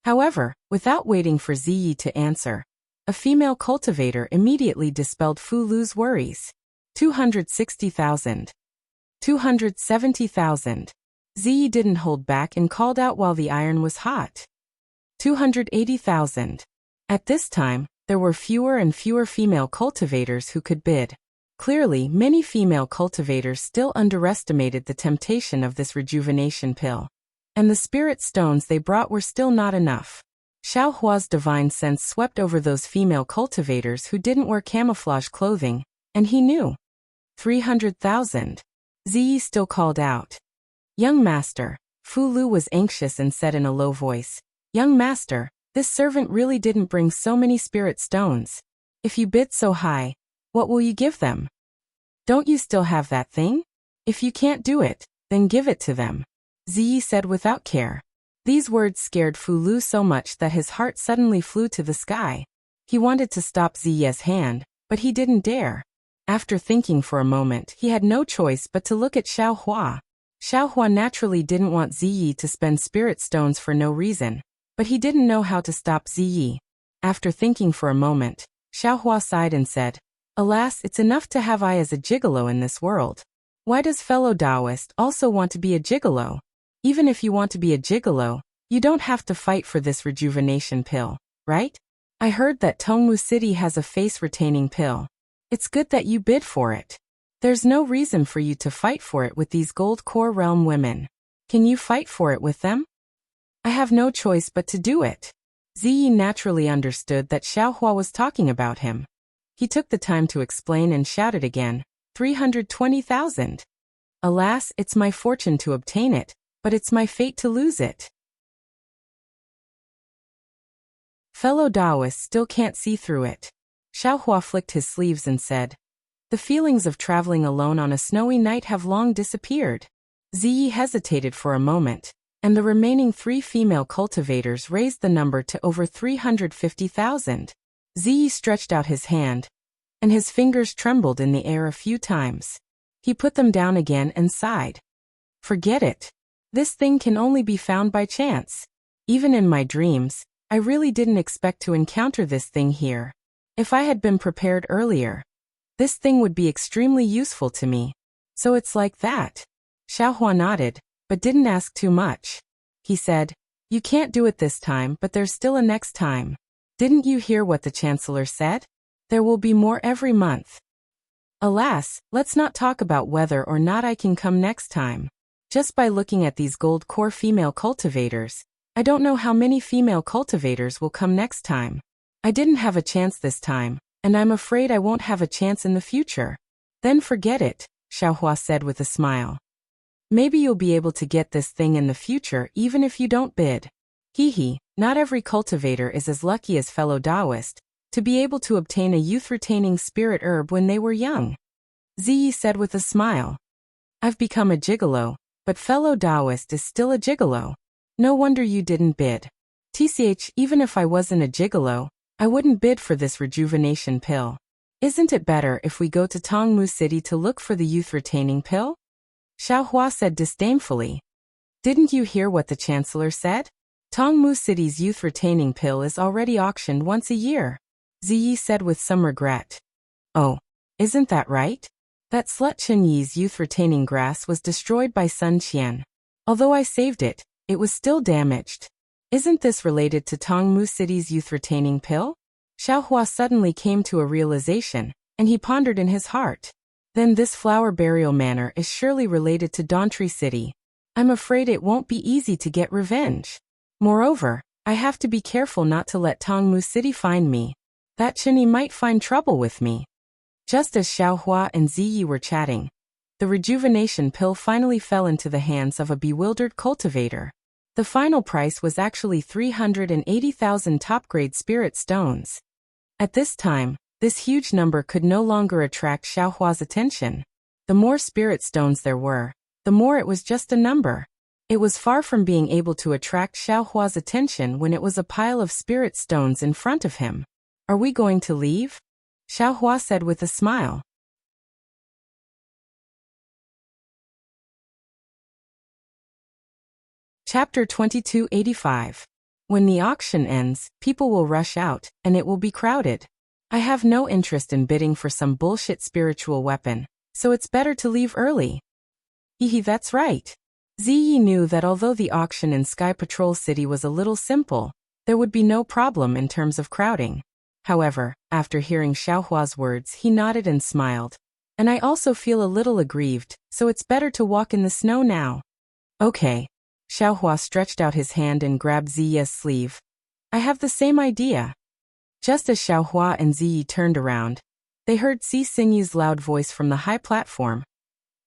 However, without waiting for Ziyi to answer, a female cultivator immediately dispelled Fu Lu's worries. 260,000. 270,000. Ziyi didn't hold back and called out while the iron was hot. 280,000. At this time, there were fewer and fewer female cultivators who could bid. Clearly, many female cultivators still underestimated the temptation of this rejuvenation pill. And the spirit stones they brought were still not enough. Xiao Hua's divine sense swept over those female cultivators who didn't wear camouflage clothing, and he knew. 300,000. Ziyi still called out. "Young master." Fu Lu was anxious and said in a low voice, "Young master, this servant really didn't bring so many spirit stones. If you bid so high, what will you give them? Don't you still have that thing? If you can't do it, then give it to them," Ziyi said without care. These words scared Fu Lu so much that his heart suddenly flew to the sky. He wanted to stop Ziyi's hand, but he didn't dare. After thinking for a moment, he had no choice but to look at Xiao Hua. Xiao Hua naturally didn't want Ziyi to spend spirit stones for no reason, but he didn't know how to stop Ziyi. After thinking for a moment, Xiao Hua sighed and said, "Alas, it's enough to have I as a gigolo in this world. Why does fellow Taoist also want to be a gigolo? Even if you want to be a gigolo, you don't have to fight for this rejuvenation pill, right? I heard that Tongmu City has a face-retaining pill. It's good that you bid for it. There's no reason for you to fight for it with these Gold Core Realm women. Can you fight for it with them?" "I have no choice but to do it." Ziyi naturally understood that Xiao Hua was talking about him. He took the time to explain and shouted again, 320,000. "Alas, it's my fortune to obtain it, but it's my fate to lose it." Fellow Taoists still can't see through it. Xiao Hua flicked his sleeves and said, "The feelings of traveling alone on a snowy night have long disappeared." Ziyi hesitated for a moment, and the remaining 3 female cultivators raised the number to over 350,000. Ziyi stretched out his hand, and his fingers trembled in the air a few times. He put them down again and sighed. "Forget it. This thing can only be found by chance. Even in my dreams, I really didn't expect to encounter this thing here. If I had been prepared earlier, this thing would be extremely useful to me. So it's like that." Xiao Hua nodded, but didn't ask too much. He said, "You can't do it this time, but there's still a next time. Didn't you hear what the Chancellor said? There will be more every month." "Alas, let's not talk about whether or not I can come next time. Just by looking at these gold core female cultivators, I don't know how many female cultivators will come next time. I didn't have a chance this time, and I'm afraid I won't have a chance in the future." "Then forget it," Xiao Hua said with a smile. "Maybe you'll be able to get this thing in the future even if you don't bid. Hee, not every cultivator is as lucky as fellow Taoist to be able to obtain a youth-retaining spirit herb when they were young." Ziyi said with a smile. "I've become a gigolo, but fellow Taoist is still a gigolo. No wonder you didn't bid. TCH, even if I wasn't a gigolo, I wouldn't bid for this rejuvenation pill. Isn't it better if we go to Tongmu City to look for the youth-retaining pill?" Xiaohua said disdainfully. Didn't you hear what the chancellor said? Tongmu City's youth-retaining pill is already auctioned once a year, Ziyi said with some regret. Oh, isn't that right? That slut Chenyi's youth-retaining grass was destroyed by Sun Qian. Although I saved it, it was still damaged. Isn't this related to Tongmu City's youth-retaining pill? Xiaohua suddenly came to a realization, and he pondered in his heart. Then this flower burial manor is surely related to Dantri City. I'm afraid it won't be easy to get revenge. Moreover, I have to be careful not to let Tongmu City find me. That Chenyi might find trouble with me. Just as Xiaohua and Ziyi were chatting, the rejuvenation pill finally fell into the hands of a bewildered cultivator. The final price was actually 380,000 top-grade spirit stones. At this time, this huge number could no longer attract Xiaohua's attention. The more spirit stones there were, the more it was just a number. It was far from being able to attract Xiaohua's attention when it was a pile of spirit stones in front of him. Are we going to leave? Xiaohua said with a smile. Chapter 2285. When the auction ends, people will rush out, and it will be crowded. I have no interest in bidding for some bullshit spiritual weapon, so it's better to leave early. Hehe, that's right. Ziyi knew that although the auction in Sky Patrol City was a little simple, there would be no problem in terms of crowding. However, after hearing Xiaohua's words, he nodded and smiled. And I also feel a little aggrieved, so it's better to walk in the snow now. Okay. Xiaohua stretched out his hand and grabbed Ziyi's sleeve. I have the same idea. Just as Xiaohua and Ziyi turned around, they heard Si Xingyu's loud voice from the high platform.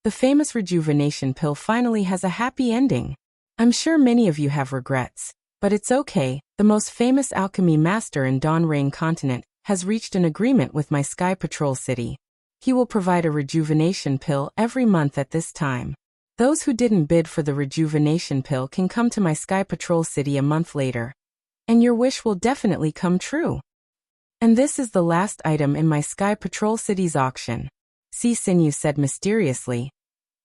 The famous rejuvenation pill finally has a happy ending. I'm sure many of you have regrets, but it's okay. The most famous alchemy master in Donrain continent has reached an agreement with my Sky Patrol City. He will provide a rejuvenation pill every month at this time. Those who didn't bid for the rejuvenation pill can come to my Sky Patrol City a month later. And your wish will definitely come true. And this is the last item in my Sky Patrol City's auction, Si Xingyu said mysteriously.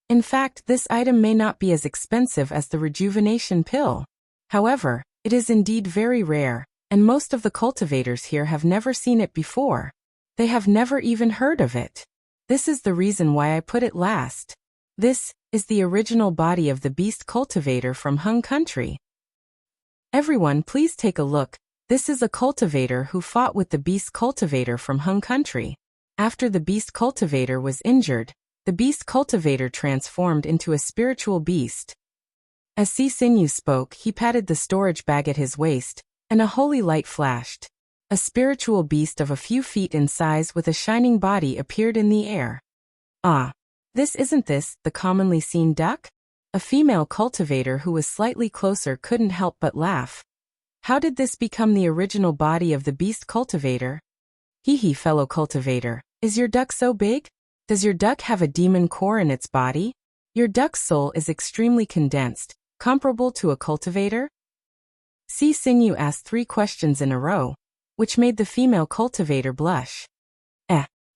In fact, this item may not be as expensive as the rejuvenation pill. However, it is indeed very rare, and most of the cultivators here have never seen it before. They have never even heard of it. This is the reason why I put it last. This is the original body of the beast cultivator from Hung Country. Everyone, please take a look. This is a cultivator who fought with the beast cultivator from Hung Country. After the beast cultivator was injured, the beast cultivator transformed into a spiritual beast. As Si Xingyu spoke, he patted the storage bag at his waist, and a holy light flashed. A spiritual beast of a few feet in size with a shining body appeared in the air. Ah! Isn't this the commonly seen duck? A female cultivator who was slightly closer couldn't help but laugh. How did this become the original body of the beast cultivator? Hehe, fellow cultivator, is your duck so big? Does your duck have a demon core in its body? Your duck's soul is extremely condensed, comparable to a cultivator? Si Xingyu asked 3 questions in a row, which made the female cultivator blush.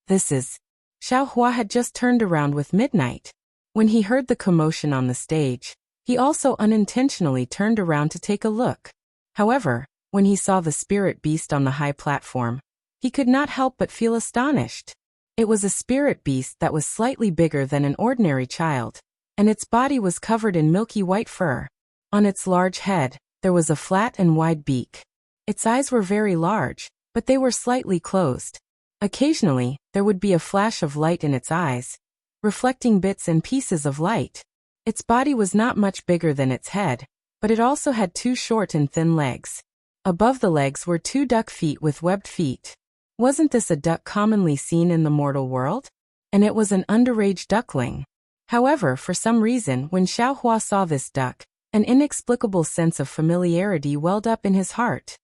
This is... Xiaohua had just turned around with midnight. When he heard the commotion on the stage, he also unintentionally turned around to take a look. However, when he saw the spirit beast on the high platform, he could not help but feel astonished. It was a spirit beast that was slightly bigger than an ordinary child, and its body was covered in milky white fur. On its large head, there was a flat and wide beak. Its eyes were very large, but they were slightly closed. Occasionally, there would be a flash of light in its eyes, reflecting bits and pieces of light. Its body was not much bigger than its head, but it also had 2 short and thin legs. Above the legs were 2 duck feet with webbed feet. Wasn't this a duck commonly seen in the mortal world? And it was an underage duckling. However, for some reason, when Xiaohua saw this duck, an inexplicable sense of familiarity welled up in his heart.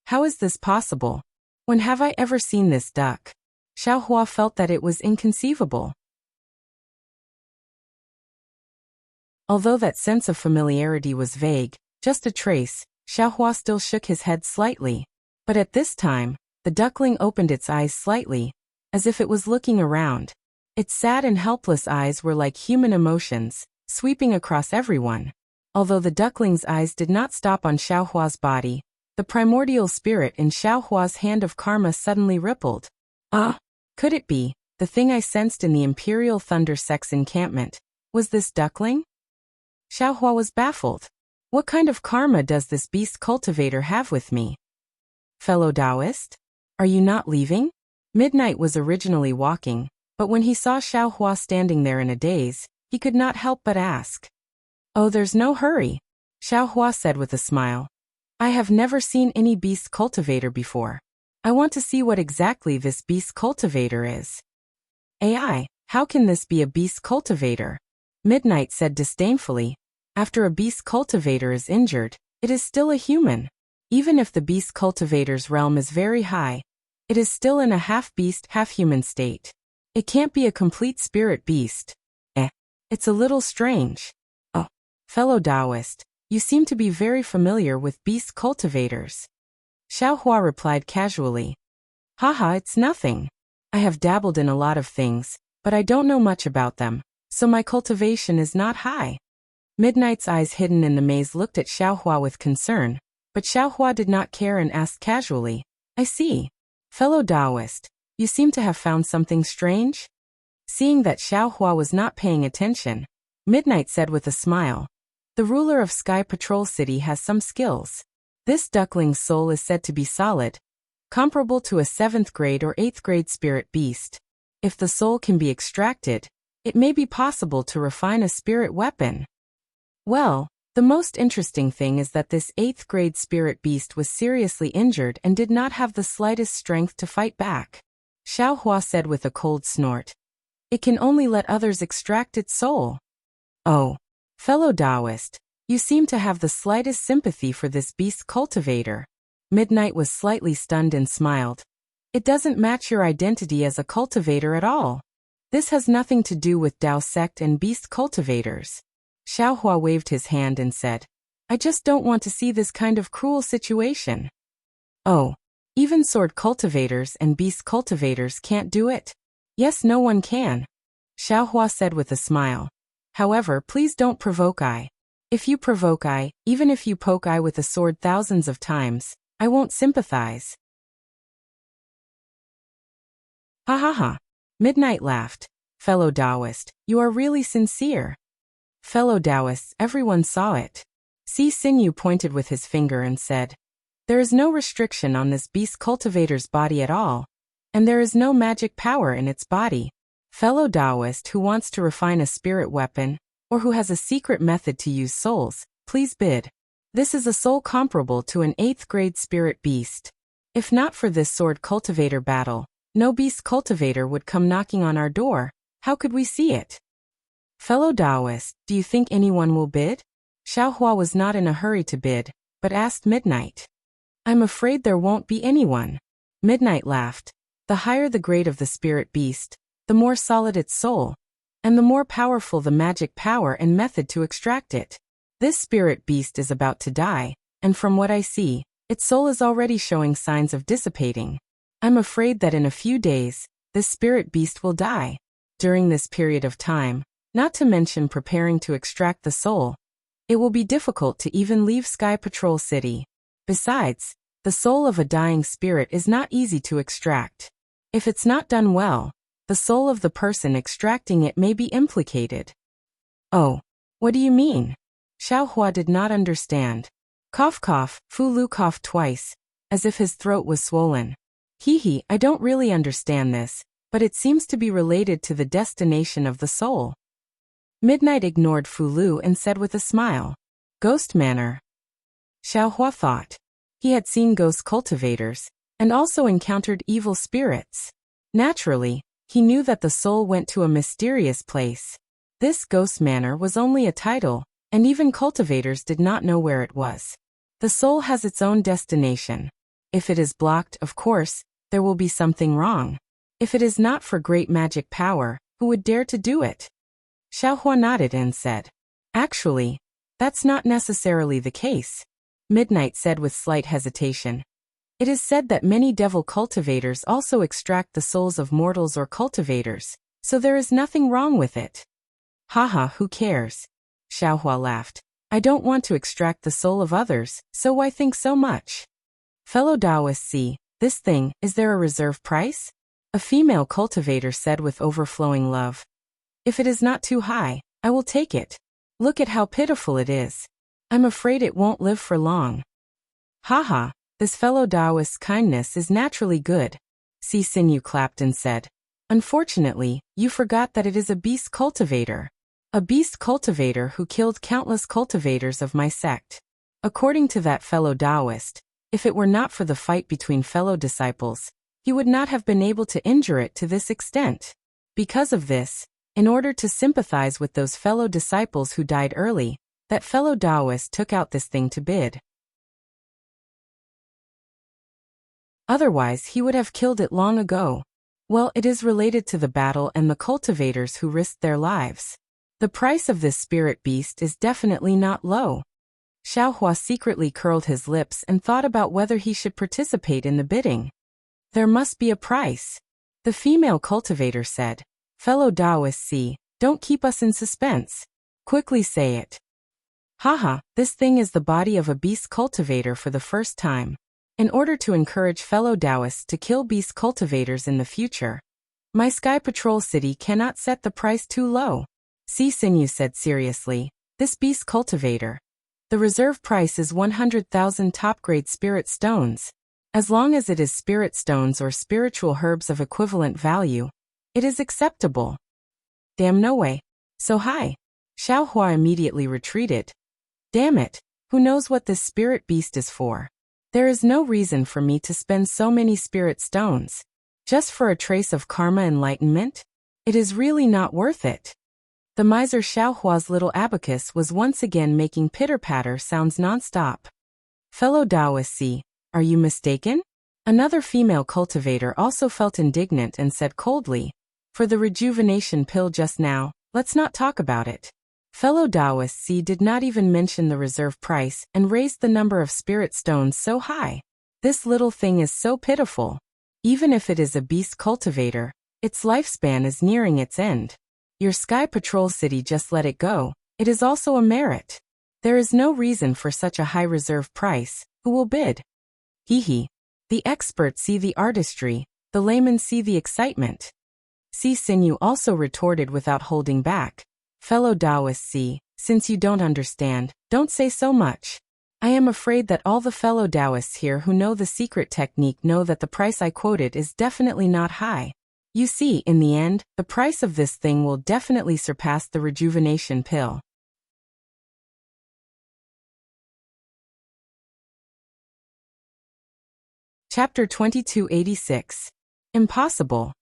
How is this possible? When have I ever seen this duck? Xiaohua felt that it was inconceivable. Although that sense of familiarity was vague, just a trace, Xiaohua still shook his head slightly. But at this time, the duckling opened its eyes slightly, as if it was looking around. Its sad and helpless eyes were like human emotions, sweeping across everyone. Although the duckling's eyes did not stop on Xiaohua's body, the primordial spirit in Xiaohua's hand of karma suddenly rippled. Ah! Could it be, the thing I sensed in the Imperial Thunder Sect's encampment? Was this duckling? Xiaohua was baffled. What kind of karma does this beast cultivator have with me? Fellow Taoist? Are you not leaving? Midnight was originally walking, but when he saw Xiaohua standing there in a daze, he could not help but ask. Oh, there's no hurry, Xiaohua said with a smile. I have never seen any beast cultivator before. I want to see what exactly this beast cultivator is. AI, how can this be a beast cultivator? Midnight said disdainfully. After a beast cultivator is injured, it is still a human. Even if the beast cultivator's realm is very high, it is still in a half-beast, half-human state. It can't be a complete spirit beast. It's a little strange. Oh, fellow Taoist, you seem to be very familiar with beast cultivators. Xiaohua replied casually. Haha, it's nothing. I have dabbled in a lot of things, but I don't know much about them, so my cultivation is not high. Midnight's eyes hidden in the maze looked at Xiaohua with concern, but Xiaohua did not care and asked casually, I see. Fellow Taoist, you seem to have found something strange? Seeing that Xiaohua was not paying attention, Midnight said with a smile, the ruler of Sky Patrol City has some skills. This duckling's soul is said to be solid, comparable to a 7th grade or 8th grade spirit beast. If the soul can be extracted, it may be possible to refine a spirit weapon. Well, the most interesting thing is that this 8th grade spirit beast was seriously injured and did not have the slightest strength to fight back. Xiaohua said with a cold snort. It can only let others extract its soul. Oh, fellow Taoist, you seem to have the slightest sympathy for this beast cultivator. Midnight was slightly stunned and smiled. It doesn't match your identity as a cultivator at all. This has nothing to do with Tao sect and beast cultivators. Xiaohua waved his hand and said, I just don't want to see this kind of cruel situation. Oh, even sword cultivators and beast cultivators can't do it? Yes, no one can. Xiaohua said with a smile. However, please don't provoke I. If you provoke I, even if you poke I with a sword thousands of times, I won't sympathize. Ha ha ha. Midnight laughed. Fellow Taoist, you are really sincere. Fellow Taoists, everyone saw it. Si Xingyu pointed with his finger and said, there is no restriction on this beast cultivator's body at all, and there is no magic power in its body. Fellow Taoist who wants to refine a spirit weapon, or who has a secret method to use souls, please bid. This is a soul comparable to an 8th grade spirit beast. If not for this sword cultivator battle, no beast cultivator would come knocking on our door. How could we see it? Fellow Taoist, do you think anyone will bid? Xiaohua was not in a hurry to bid, but asked Midnight. I'm afraid there won't be anyone. Midnight laughed. The higher the grade of the spirit beast, the more solid its soul, and the more powerful the magic power and method to extract it. This spirit beast is about to die, and from what I see, its soul is already showing signs of dissipating. I'm afraid that in a few days, this spirit beast will die. During this period of time, not to mention preparing to extract the soul, it will be difficult to even leave Sky Patrol City. Besides, the soul of a dying spirit is not easy to extract. If it's not done well, the soul of the person extracting it may be implicated. Oh, what do you mean? Xiaohua did not understand. Cough cough, Fu Lu coughed twice, as if his throat was swollen. Hee, I don't really understand this, but it seems to be related to the destination of the soul. Midnight ignored Fu Lu and said with a smile, Ghost Manor. Xiaohua thought. He had seen ghost cultivators, and also encountered evil spirits. Naturally, he knew that the soul went to a mysterious place. This Ghost Manor was only a title, and even cultivators did not know where it was. The soul has its own destination. If it is blocked, of course, there will be something wrong. If it is not for great magic power, who would dare to do it? Xiaohua nodded and said, Actually, that's not necessarily the case. Midnight said with slight hesitation. It is said that many devil cultivators also extract the souls of mortals or cultivators, so there is nothing wrong with it. Haha, who cares? Xiaohua laughed. I don't want to extract the soul of others, so why think so much? Fellow Taoists, see, this thing, is there a reserve price? A female cultivator said with overflowing love. If it is not too high, I will take it. Look at how pitiful it is. I'm afraid it won't live for long. Haha, this fellow Taoist's kindness is naturally good. Si Sinew clapped and said. Unfortunately, you forgot that it is a beast cultivator. A beast cultivator who killed countless cultivators of my sect. According to that fellow Taoist, if it were not for the fight between fellow disciples, he would not have been able to injure it to this extent. Because of this, in order to sympathize with those fellow disciples who died early, that fellow Taoist took out this thing to bid. Otherwise he would have killed it long ago. Well, it is related to the battle and the cultivators who risked their lives. The price of this spirit beast is definitely not low. Xiaohua secretly curled his lips and thought about whether he should participate in the bidding. There must be a price. The female cultivator said. Fellow Taoists, see, don't keep us in suspense. Quickly say it. Haha, this thing is the body of a beast cultivator for the first time. In order to encourage fellow Taoists to kill beast cultivators in the future, my Sky Patrol City cannot set the price too low. Si Sinew said seriously, this beast cultivator. The reserve price is 100,000 top-grade spirit stones. As long as it is spirit stones or spiritual herbs of equivalent value, it is acceptable. Damn, no way. So high. Xiaohua immediately retreated. Damn it, who knows what this spirit beast is for? There is no reason for me to spend so many spirit stones. Just for a trace of karma enlightenment? It is really not worth it. The miser Xiaohua's little abacus was once again making pitter-patter sounds non-stop. Fellow Taoists, see, are you mistaken? Another female cultivator also felt indignant and said coldly, for the rejuvenation pill just now, let's not talk about it. Fellow Taoists, see, did not even mention the reserve price and raised the number of spirit stones so high. This little thing is so pitiful. Even if it is a beast cultivator, its lifespan is nearing its end. Your Sky Patrol City just let it go. It is also a merit. There is no reason for such a high reserve price. Who will bid? Hee. The experts see the artistry, the laymen see the excitement. Si Sinew also retorted without holding back. Fellow Taoists, see, since you don't understand, don't say so much. I am afraid that all the fellow Taoists here who know the secret technique know that the price I quoted is definitely not high. You see, in the end, the price of this thing will definitely surpass the rejuvenation pill. Chapter 2286. Impossible.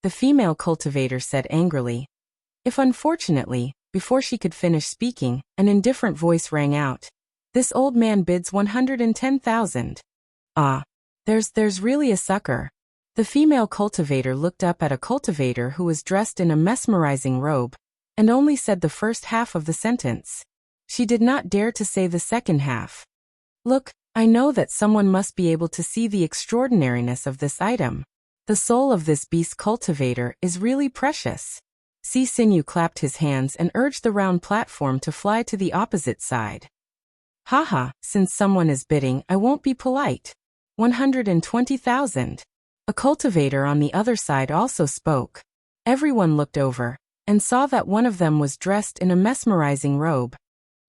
The female cultivator said angrily. If unfortunately, before she could finish speaking, an indifferent voice rang out. This old man bids 110,000. Ah, there's really a sucker. The female cultivator looked up at a cultivator who was dressed in a mesmerizing robe, and only said the first half of the sentence. She did not dare to say the second half. Look, I know that someone must be able to see the extraordinariness of this item. The soul of this beast cultivator is really precious. Si Sinew clapped his hands and urged the round platform to fly to the opposite side. Haha, since someone is bidding, I won't be polite. 120,000. A cultivator on the other side also spoke. Everyone looked over, and saw that one of them was dressed in a mesmerizing robe.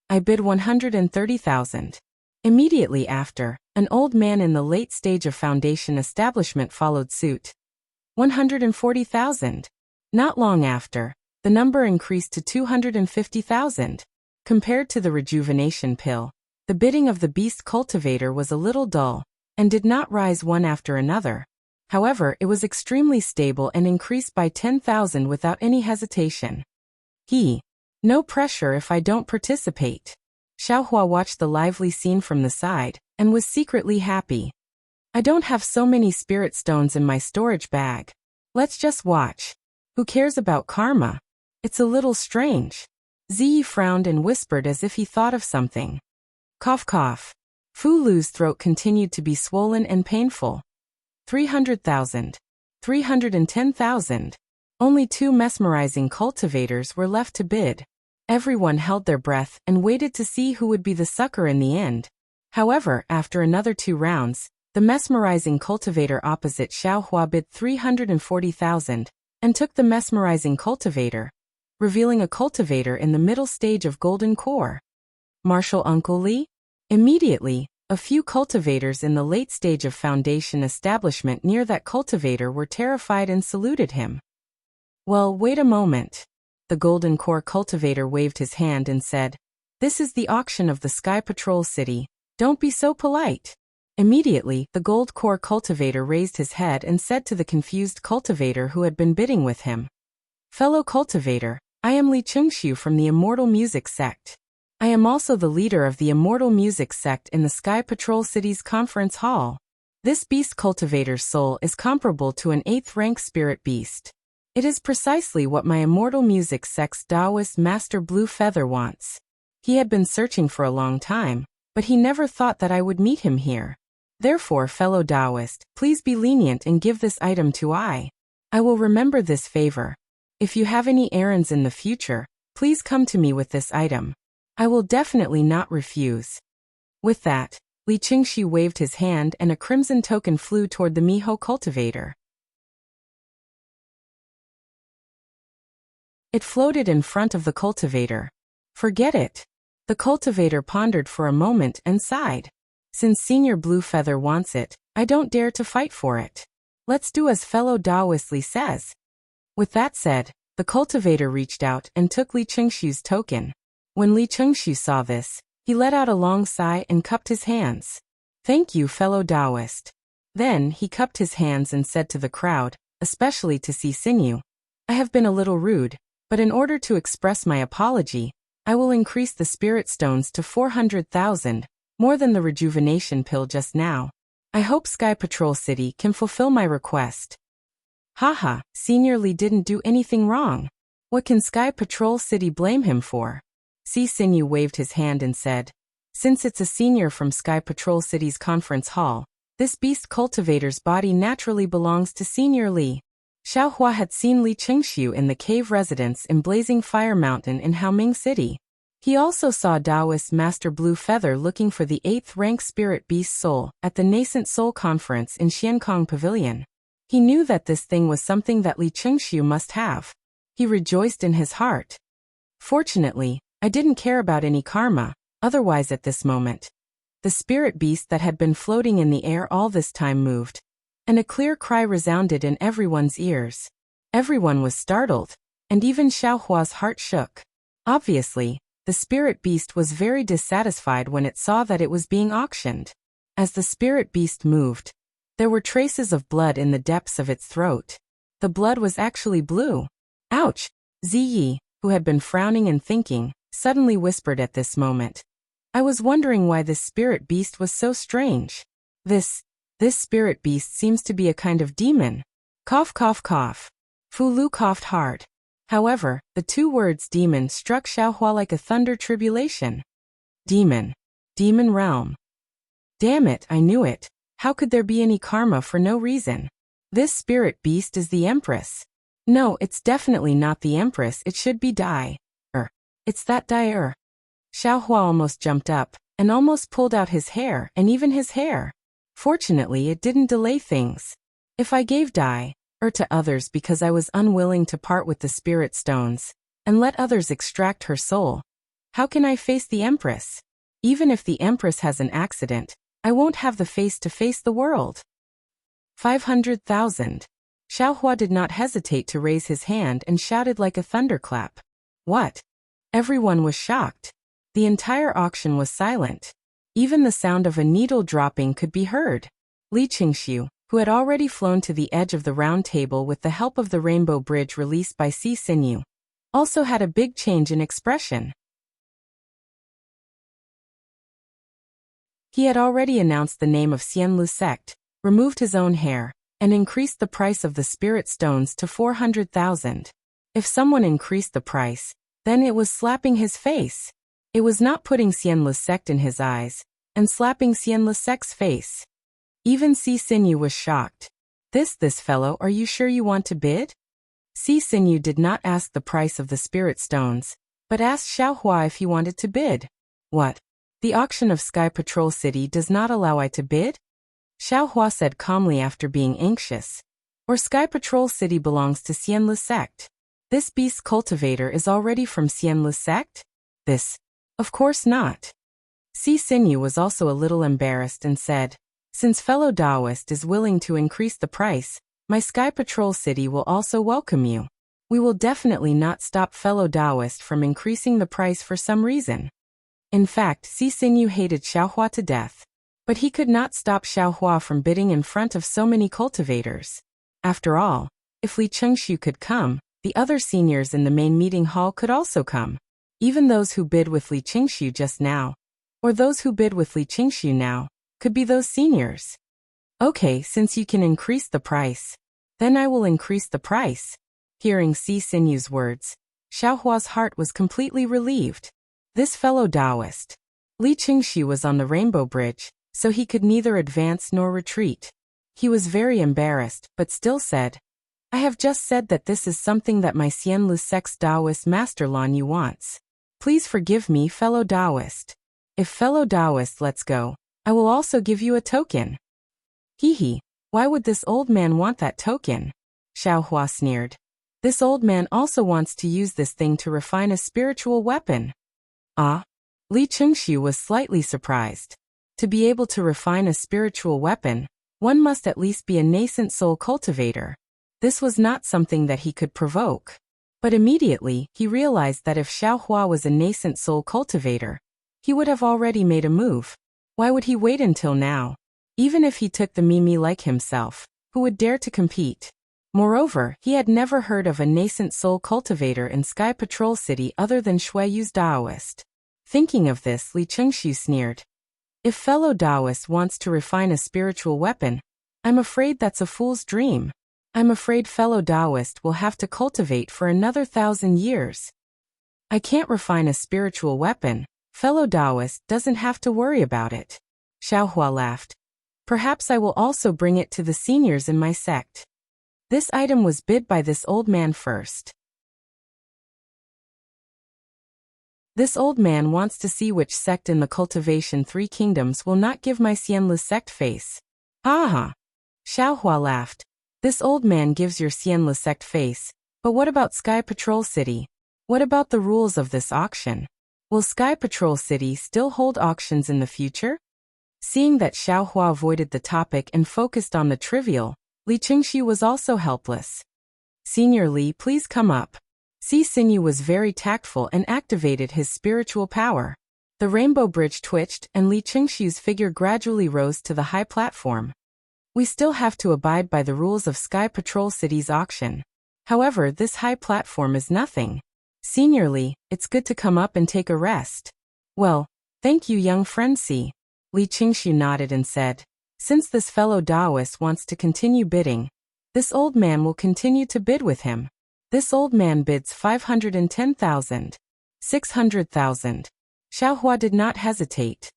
I bid 130,000. Immediately after, an old man in the late stage of foundation establishment followed suit. 140,000. Not long after, the number increased to 250,000. Compared to the rejuvenation pill, the bidding of the beast cultivator was a little dull, and did not rise one after another. However, it was extremely stable and increased by 10,000 without any hesitation. No pressure if I don't participate. Xiaohua watched the lively scene from the side, and was secretly happy. I don't have so many spirit stones in my storage bag. Let's just watch. Who cares about karma? It's a little strange. Ziyi frowned and whispered as if he thought of something. Cough cough. Fu Lu's throat continued to be swollen and painful. 300,000. 310,000. Only 2 mesmerizing cultivators were left to bid. Everyone held their breath and waited to see who would be the sucker in the end. However, after another 2 rounds, the mesmerizing cultivator opposite Xiaohua bid 340,000 and took the mesmerizing cultivator, revealing a cultivator in the middle stage of golden core. Marshal Uncle Li? Immediately, a few cultivators in the late stage of foundation establishment near that cultivator were terrified and saluted him. Well, wait a moment. The golden core cultivator waved his hand and said, "This is the auction of the Sky Patrol City. Don't be so polite." Immediately, the gold core cultivator raised his head and said to the confused cultivator who had been bidding with him, "Fellow cultivator, I am Li Chengxiu from the Immortal Music Sect. I am also the leader of the Immortal Music Sect in the Sky Patrol City's conference hall. This beast cultivator's soul is comparable to an 8th rank spirit beast. It is precisely what my Immortal Music Sect's Taoist Master Blue Feather wants. He had been searching for a long time, but he never thought that I would meet him here. Therefore, fellow Taoist, please be lenient and give this item to I. I will remember this favor. If you have any errands in the future, please come to me with this item. I will definitely not refuse." With that, Li Chengxiu waved his hand and a crimson token flew toward the Miho cultivator. It floated in front of the cultivator. "Forget it." The cultivator pondered for a moment and sighed. "Since Senior Blue Feather wants it, I don't dare to fight for it. Let's do as fellow Taoist Li says." With that said, the cultivator reached out and took Li Chengxiu's token. When Li Chengxiu saw this, he let out a long sigh and cupped his hands. "Thank you, fellow Taoist." Then he cupped his hands and said to the crowd, especially to Si Sinew, "I have been a little rude, but in order to express my apology, I will increase the spirit stones to 400,000, more than the rejuvenation pill just now. I hope Sky Patrol City can fulfill my request." Haha, Senior Li didn't do anything wrong. What can Sky Patrol City blame him for? Si Sinew waved his hand and said, "Since it's a senior from Sky Patrol City's conference hall, this beast cultivator's body naturally belongs to Senior Li." Xiaohua had seen Li Chengxiu in the cave residence in Blazing Fire Mountain in Haoming City. He also saw Taoist Master Blue Feather looking for the 8th rank spirit beast soul at the Nascent Soul Conference in Xiankong Pavilion. He knew that this thing was something that Li Chengxiu must have. He rejoiced in his heart. "Fortunately, I didn't care about any karma, otherwise at this moment." The spirit beast that had been floating in the air all this time moved, and a clear cry resounded in everyone's ears. Everyone was startled, and even Xiaohua's heart shook. Obviously, the spirit beast was very dissatisfied when it saw that it was being auctioned. As the spirit beast moved, there were traces of blood in the depths of its throat. The blood was actually blue. "Ouch!" Ziyi, who had been frowning and thinking, suddenly whispered at this moment. "I was wondering why this spirit beast was so strange. This spirit beast seems to be a kind of demon." Cough, cough, cough. Fu Lu coughed hard. However, the 2 words demon struck Xiaohua like a thunder tribulation. Demon. Demon realm. Damn it, I knew it. How could there be any karma for no reason? This spirit beast is the Empress. No, it's definitely not the Empress, it should be Dai. It's that Dai. Xiaohua almost jumped up, and almost pulled out his hair, and even his hair. Fortunately, it didn't delay things. If I gave Dai to others because I was unwilling to part with the spirit stones, and let others extract her soul, how can I face the Empress? Even if the Empress has an accident, I won't have the face to face the world. 500,000. Xiaohua did not hesitate to raise his hand and shouted like a thunderclap. What? Everyone was shocked. The entire auction was silent. Even the sound of a needle dropping could be heard. Li Chengxiu, who had already flown to the edge of the round table with the help of the rainbow bridge released by Si Sinew, also had a big change in expression. He had already announced the name of Xianlu sect, removed his own hair, and increased the price of the spirit stones to 400,000. If someone increased the price, then it was slapping his face. It was not putting Xianlu sect in his eyes, and slapping Xianlu sect's face. Even Si Sinew was shocked. This fellow, are you sure you want to bid? Si Xinyu did not ask the price of the spirit stones, but asked Xiaohua if he wanted to bid. What? The auction of Sky Patrol City does not allow I to bid? Xiaohua said calmly after being anxious. Or Sky Patrol City belongs to Xianlu sect? This beast cultivator is already from Xianlu sect? This? Of course not. Si Xinyu was also a little embarrassed and said, since fellow Taoist is willing to increase the price, my Sky Patrol City will also welcome you. We will definitely not stop fellow Taoist from increasing the price for some reason. In fact, Si Xinyu hated Xiaohua to death. But he could not stop Xiaohua from bidding in front of so many cultivators. After all, if Li Chengxiu could come, the other seniors in the main meeting hall could also come. Even those who bid with Li Chengxiu just now, or those who bid with Li Chengxiu now, could be those seniors. Okay, since you can increase the price, then I will increase the price. Hearing Si Xinyu's words, Xiaohua's heart was completely relieved. This fellow Taoist. Li Chengxiu was on the Rainbow Bridge, so he could neither advance nor retreat. He was very embarrassed, but still said, I have just said that this is something that my Xianlu sect's Taoist Master Lan Yu wants. Please forgive me, fellow Taoist. If fellow Taoist lets go, I will also give you a token. Hee, why would this old man want that token? Xiaohua sneered. This old man also wants to use this thing to refine a spiritual weapon. Ah? Li Chengxiu was slightly surprised. To be able to refine a spiritual weapon, one must at least be a nascent soul cultivator. This was not something that he could provoke. But immediately, he realized that if Xiaohua was a nascent soul cultivator, he would have already made a move. Why would he wait until now? Even if he took the Mimi like himself, who would dare to compete? Moreover, he had never heard of a nascent soul cultivator in Sky Patrol City other than Shuiyu's Taoist. Thinking of this, Li Chengxiu sneered. If fellow Taoist wants to refine a spiritual weapon, I'm afraid that's a fool's dream. I'm afraid fellow Taoist will have to cultivate for another 1,000 years. I can't refine a spiritual weapon. Fellow Taoist doesn't have to worry about it. Xiaohua laughed. Perhaps I will also bring it to the seniors in my sect. This item was bid by this old man first. This old man wants to see which sect in the cultivation 3 kingdoms will not give my Xianlu sect face. Ha! Xiaohua laughed. This old man gives your Xianlu sect face, but what about Sky Patrol City? What about the rules of this auction? Will Sky Patrol City still hold auctions in the future? Seeing that Xiaohua avoided the topic and focused on the trivial, Li Chengxiu was also helpless. Senior Li, please come up. Si Xinyu was very tactful and activated his spiritual power. The rainbow bridge twitched and Li Chengxiu's figure gradually rose to the high platform. We still have to abide by the rules of Sky Patrol City's auction. However, this high platform is nothing. Senior Li, it's good to come up and take a rest. Well, thank you, young friend Si. Li Chengxiu nodded and said, since this fellow Taoist wants to continue bidding, this old man will continue to bid with him. This old man bids 510,000. 600,000. Xiaohua did not hesitate.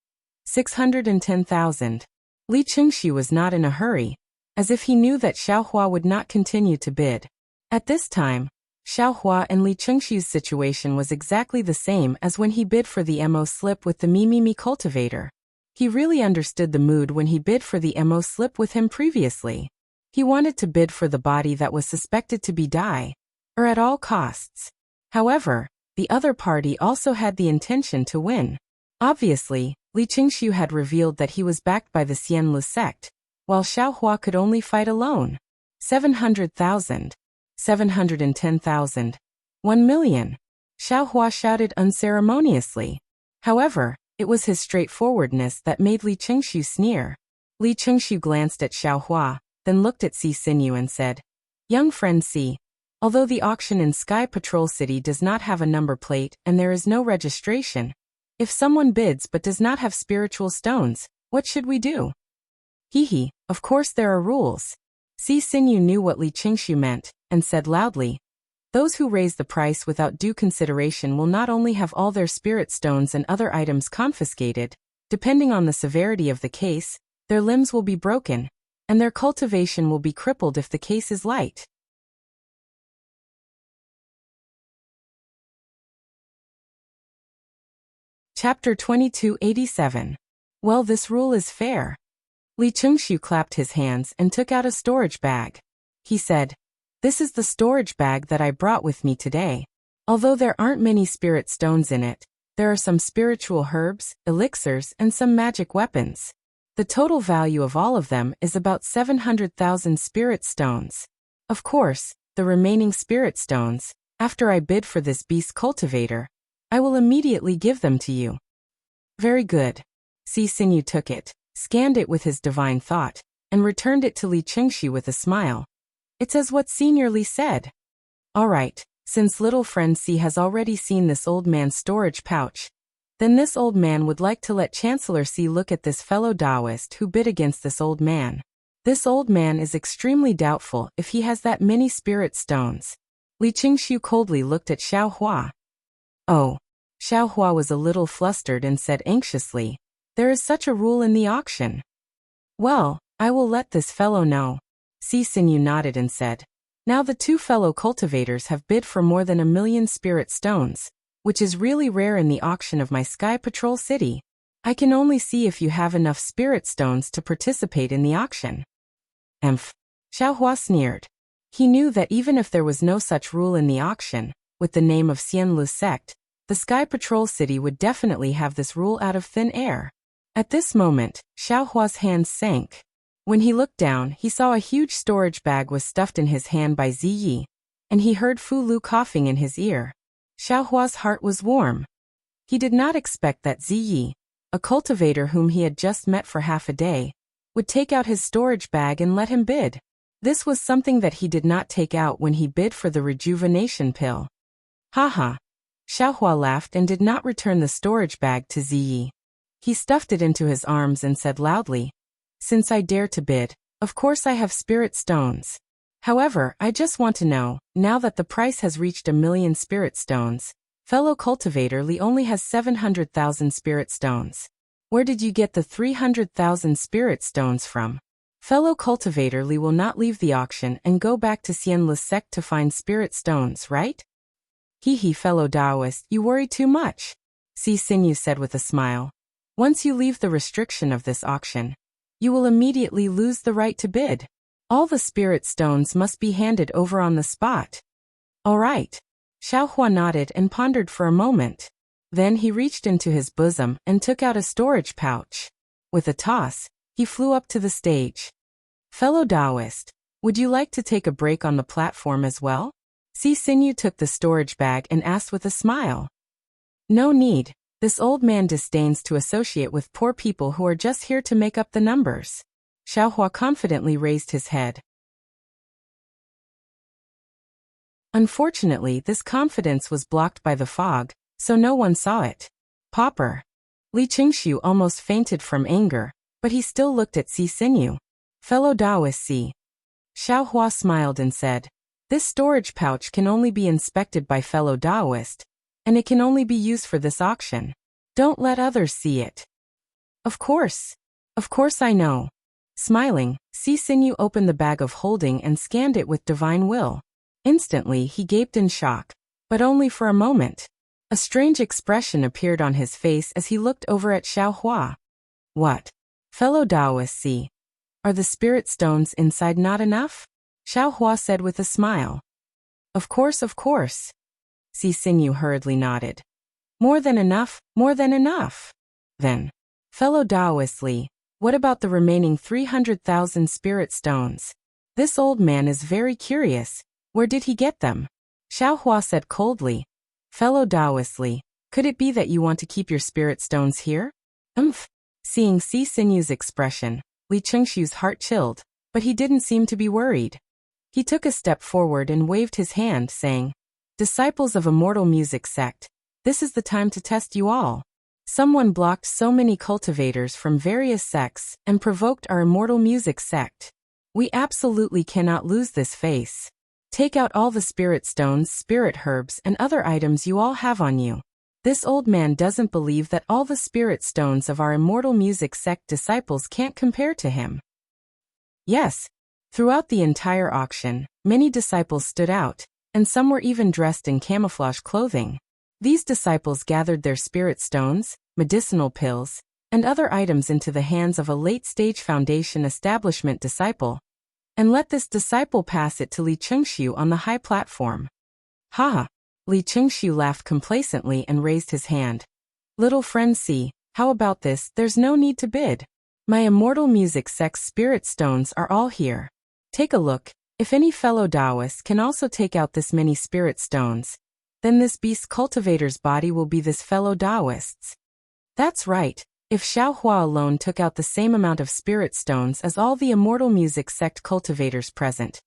610,000. Li Chengxiu was not in a hurry, as if he knew that Xiaohua would not continue to bid. At this time, Xiaohua and Li Chengxiu's situation was exactly the same as when he bid for the MO slip with the Mimimi cultivator. He really understood the mood when he bid for the MO slip with him previously. He wanted to bid for the body that was suspected to be Dai, or at all costs. However, the other party also had the intention to win. Obviously, Li Chengxiu had revealed that he was backed by the Xianlu sect, while Xiaohua could only fight alone. 700,000. 710,000. 1 million. Xiaohua shouted unceremoniously. However, it was his straightforwardness that made Li Chengxiu sneer. Li Chengxiu glanced at Xiaohua, then looked at Si Xinyu and said, young friend Si, although the auction in Sky Patrol City does not have a number plate and there is no registration, if someone bids but does not have spiritual stones, what should we do? Hee, of course there are rules. Si Xinyu knew what Li Chengxiu meant, and said loudly, those who raise the price without due consideration will not only have all their spirit stones and other items confiscated, depending on the severity of the case, their limbs will be broken, and their cultivation will be crippled if the case is light. Chapter 2287. Well, this rule is fair. Li Chengxiu clapped his hands and took out a storage bag. He said, "This is the storage bag that I brought with me today. Although there aren't many spirit stones in it, there are some spiritual herbs, elixirs, and some magic weapons. The total value of all of them is about 700,000 spirit stones. Of course, the remaining spirit stones, after I bid for this beast cultivator, I will immediately give them to you." Very good. Si Xinyu took it, scanned it with his divine thought, and returned it to Li Chengxiu with a smile. "It's as what Senior Li said. All right, since little friend Si has already seen this old man's storage pouch, then this old man would like to let Chancellor Si look at this fellow Taoist who bid against this old man. This old man is extremely doubtful if he has that many spirit stones." Li Chengxiu coldly looked at Xiao Hua. "Oh." Xiao Hua was a little flustered and said anxiously, "There is such a rule in the auction." "Well, I will let this fellow know." Si Xinyu nodded and said, "Now the two fellow cultivators have bid for more than 1,000,000 spirit stones, which is really rare in the auction of my Sky Patrol City. I can only see if you have enough spirit stones to participate in the auction." "Emph." Xiao Hua sneered. He knew that even if there was no such rule in the auction, with the name of Xianlu sect, the Sky Patrol City would definitely have this rule out of thin air. At this moment, Xiao Hua's hands sank. When he looked down, he saw a huge storage bag was stuffed in his hand by Ziyi, and he heard Fu Lu coughing in his ear. Xiao Hua's heart was warm. He did not expect that Ziyi, a cultivator whom he had just met for half a day, would take out his storage bag and let him bid. This was something that he did not take out when he bid for the rejuvenation pill. Haha. Xiao Hua laughed and did not return the storage bag to Ziyi. He stuffed it into his arms and said loudly, "Since I dare to bid, of course I have spirit stones. However, I just want to know, now that the price has reached 1,000,000 spirit stones, fellow cultivator Li only has 700,000 spirit stones. Where did you get the 300,000 spirit stones from? Fellow cultivator Li will not leave the auction and go back to Xianlu sect to find spirit stones, right?" "Hee, fellow Taoist, you worry too much," Si Xinyu said with a smile. "Once you leave the restriction of this auction, you will immediately lose the right to bid. All the spirit stones must be handed over on the spot." "All right." Xiao Hua nodded and pondered for a moment. Then he reached into his bosom and took out a storage pouch. With a toss, he flew up to the stage. "Fellow Taoist, would you like to take a break on the platform as well?" Si Xinyu took the storage bag and asked with a smile. "No need. This old man disdains to associate with poor people who are just here to make up the numbers." Xiao Hua confidently raised his head. Unfortunately, this confidence was blocked by the fog, so no one saw it. Pauper. Li Chengxiu almost fainted from anger, but he still looked at Si Xinyu. "Fellow Taoist Si." Xiao Hua smiled and said, "This storage pouch can only be inspected by fellow Taoist, and it can only be used for this auction. Don't let others see it." Of course I know." Smiling, Si Xinyu opened the bag of holding and scanned it with divine will. Instantly he gaped in shock, but only for a moment. A strange expression appeared on his face as he looked over at Xiao Hua. "What? Fellow Taoist Si, are the spirit stones inside not enough?" Xiao Hua said with a smile. Of course. Si Xinyu hurriedly nodded. More than enough. Then, fellow Taoist Li, what about the remaining 300,000 spirit stones? This old man is very curious. Where did he get them?" Xiao Hua said coldly. "Fellow Taoist Li, could it be that you want to keep your spirit stones here?" Seeing Si Xinyu's expression, Li Chengxiu's heart chilled, but he didn't seem to be worried. He took a step forward and waved his hand, saying, "Disciples of Immortal Music Sect, this is the time to test you all. Someone blocked so many cultivators from various sects and provoked our Immortal Music Sect. We absolutely cannot lose this face. Take out all the spirit stones, spirit herbs, and other items you all have on you. This old man doesn't believe that all the spirit stones of our Immortal Music Sect disciples can't compare to him." Yes. Throughout the entire auction, many disciples stood out, and some were even dressed in camouflage clothing. These disciples gathered their spirit stones, medicinal pills, and other items into the hands of a late-stage Foundation establishment disciple, and let this disciple pass it to Li Chengxiu on the high platform. Ha! Li Chengxiu laughed complacently and raised his hand. Little friend C, how about this? There's no need to bid. My immortal music sect's spirit stones are all here. Take a look. If any fellow Taoist can also take out this many spirit stones, then this beast cultivator's body will be this fellow Taoist's. That's right. If Xiaohua alone took out the same amount of spirit stones as all the immortal music sect cultivators present,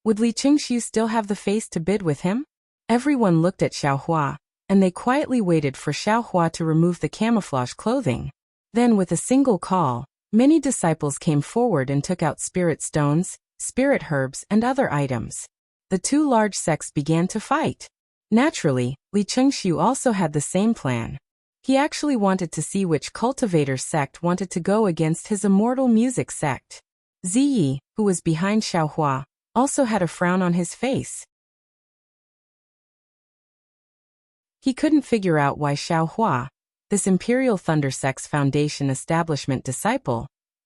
would Li Chengxiu still have the face to bid with him? Everyone looked at Xiaohua, and they quietly waited for Xiaohua to remove the camouflage clothing. Then with a single call, many disciples came forward and took out spirit stones, spirit herbs, and other items. The two large sects began to fight. Naturally, Li Chengxiu also had the same plan. He actually wanted to see which cultivator sect wanted to go against his immortal music sect. Ziyi, who was behind Xiaohua, also had a frown on his face. He couldn't figure out why Xiaohua, this Imperial Thunder Sect's Foundation establishment disciple,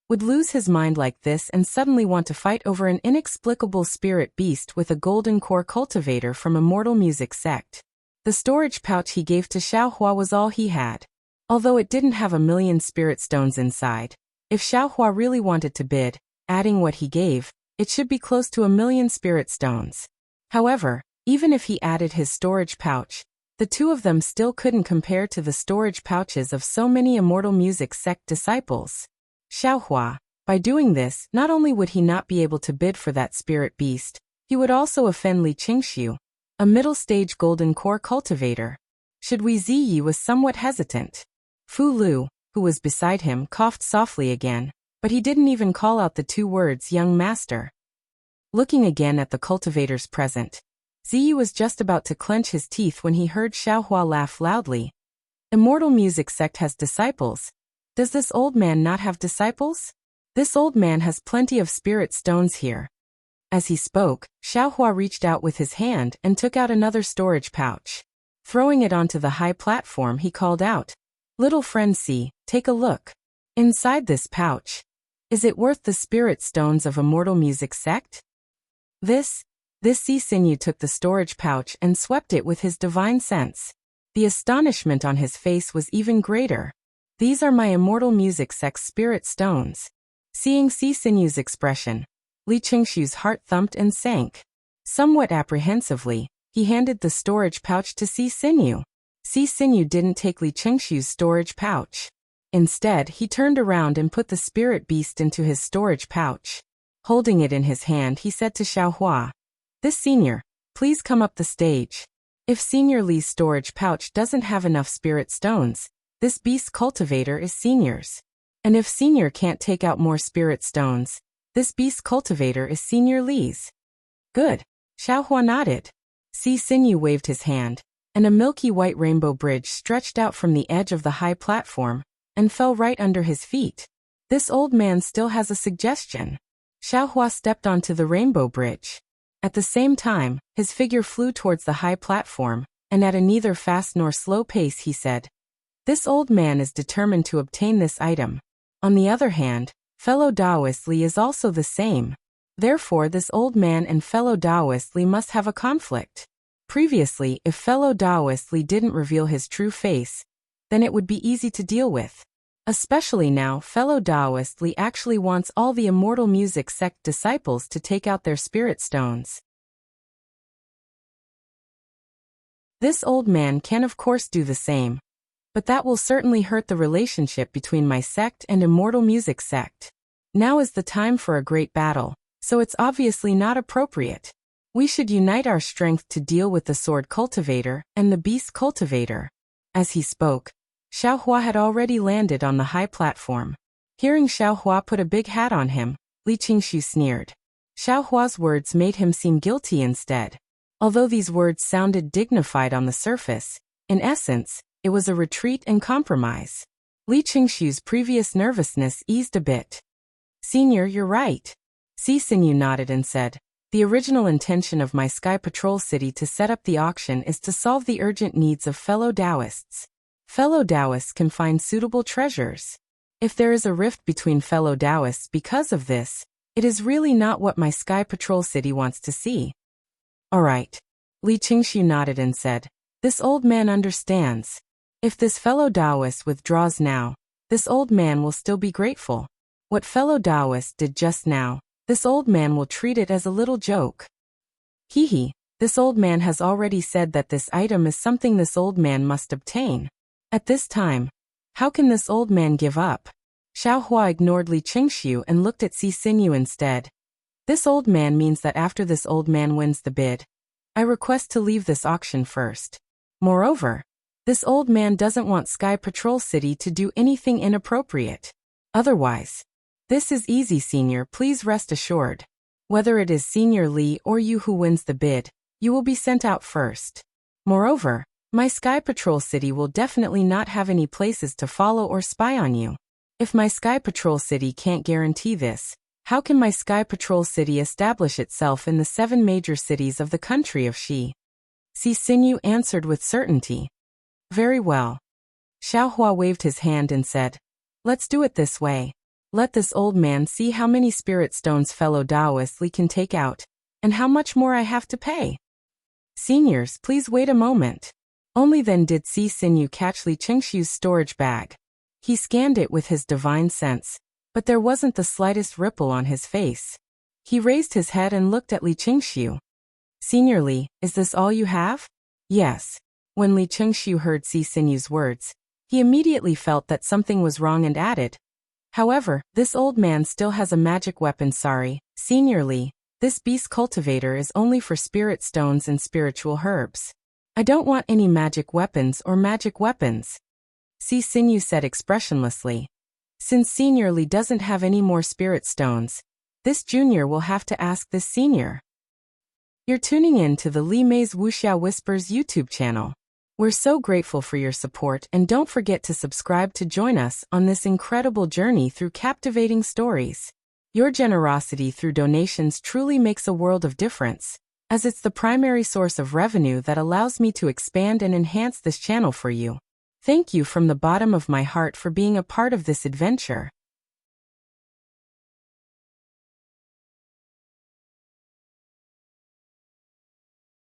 would lose his mind like this and suddenly want to fight over an inexplicable spirit beast with a golden core cultivator from Immortal Music Sect. The storage pouch he gave to Xiaohua was all he had. Although it didn't have 1,000,000 spirit stones inside, if Xiaohua really wanted to bid, adding what he gave, it should be close to 1,000,000 spirit stones. However, even if he added his storage pouch, the two of them still couldn't compare to the storage pouches of so many Immortal Music Sect disciples. Xiaohua, by doing this, not only would he not be able to bid for that spirit beast, he would also offend Li Chengxiu, a middle-stage golden core cultivator. Should we Ziyi was somewhat hesitant. Fu Lu, who was beside him, coughed softly again, but he didn't even call out the two words young master. Looking again at the cultivators present, Ziyi was just about to clench his teeth when he heard Xiaohua laugh loudly. Immortal Music Sect has disciples. Does this old man not have disciples? This old man has plenty of spirit stones here. As he spoke, Xiaohua reached out with his hand and took out another storage pouch. Throwing it onto the high platform, he called out, "Little friend C, take a look. Inside this pouch. Is it worth the spirit stones of Immortal Music Sect?" This Si Sinew took the storage pouch and swept it with his divine sense. The astonishment on his face was even greater. "These are my Immortal Music Sect's spirit stones." Seeing Si Sinew's expression, Li Chengxiu's heart thumped and sank. Somewhat apprehensively, he handed the storage pouch to Si Sinew. Si Sinew didn't take Li Chengxiu's storage pouch. Instead, he turned around and put the spirit beast into his storage pouch. Holding it in his hand, he said to Xiaohua, "This senior, please come up the stage. If Senior Li's storage pouch doesn't have enough spirit stones, this beast cultivator is Senior's. And if Senior can't take out more spirit stones, this beast cultivator is Senior Li's." "Good." Xiaohua nodded. Si Sinew waved his hand, and a milky white rainbow bridge stretched out from the edge of the high platform and fell right under his feet. This old man still has a suggestion. Xiaohua stepped onto the rainbow bridge. At the same time, his figure flew towards the high platform, and at a neither fast nor slow pace he said, "This old man is determined to obtain this item. On the other hand, fellow Taoist Li is also the same. Therefore this old man and fellow Taoist Li must have a conflict." Previously, if fellow Taoist Li didn't reveal his true face, then it would be easy to deal with. Especially now, fellow Taoist Li actually wants all the Immortal Music Sect disciples to take out their spirit stones. This old man can of course do the same, but that will certainly hurt the relationship between my sect and Immortal Music Sect. Now is the time for a great battle, so it's obviously not appropriate. We should unite our strength to deal with the Sword Cultivator and the Beast Cultivator. As he spoke, Xiaohua had already landed on the high platform. Hearing Xiaohua put a big hat on him, Li Chengxiu sneered. Xiaohua's words made him seem guilty instead. Although these words sounded dignified on the surface, in essence, it was a retreat and compromise. Li Chengxiu's previous nervousness eased a bit. "Senior, you're right." Si Sinew nodded and said, The original intention of my Sky Patrol City to set up the auction is to solve the urgent needs of fellow Taoists. Fellow Taoists can find suitable treasures. If there is a rift between fellow Taoists because of this, it is really not what my Sky Patrol City wants to see. All right. Li Qingxiu nodded and said, "This old man understands. If this fellow Taoist withdraws now, this old man will still be grateful. What fellow Taoist did just now, this old man will treat it as a little joke." Hee, this old man has already said that this item is something this old man must obtain. At this time, how can this old man give up? Xiao Hua ignored Li Qingxiu and looked at Si Xinyu instead. This old man means that after this old man wins the bid, I request to leave this auction first. Moreover, this old man doesn't want Sky Patrol City to do anything inappropriate. Otherwise, this is easy, Senior, please rest assured. Whether it is Senior Li or you who wins the bid, you will be sent out first. Moreover, my Sky Patrol City will definitely not have any places to follow or spy on you. If my Sky Patrol City can't guarantee this, how can my Sky Patrol City establish itself in the 7 major cities of the country of Xi? Si Xinyu answered with certainty. Very well. Xiao Hua waved his hand and said, "Let's do it this way. Let this old man see how many spirit stones fellow Taoists Li can take out, and how much more I have to pay." Seniors, please wait a moment. Only then did Si Xinyu catch Li Qingxiu's storage bag. He scanned it with his divine sense, but there wasn't the slightest ripple on his face. He raised his head and looked at Li Qingxiu. "Senior Li, is this all you have?" "Yes." When Li Qingxiu heard Si Xinyu's words, he immediately felt that something was wrong and added, "However, this old man still has a magic weapon. Sorry, Senior Li, this beast cultivator is only for spirit stones and spiritual herbs. I don't want any magic weapons or magic weapons." Si Xinyu said expressionlessly. Since Senior Li doesn't have any more spirit stones, this junior will have to ask this senior. You're tuning in to the Li Mei's Wuxia Whispers YouTube channel. We're so grateful for your support, and don't forget to subscribe to join us on this incredible journey through captivating stories. Your generosity through donations truly makes a world of difference, as it's the primary source of revenue that allows me to expand and enhance this channel for you. Thank you from the bottom of my heart for being a part of this adventure.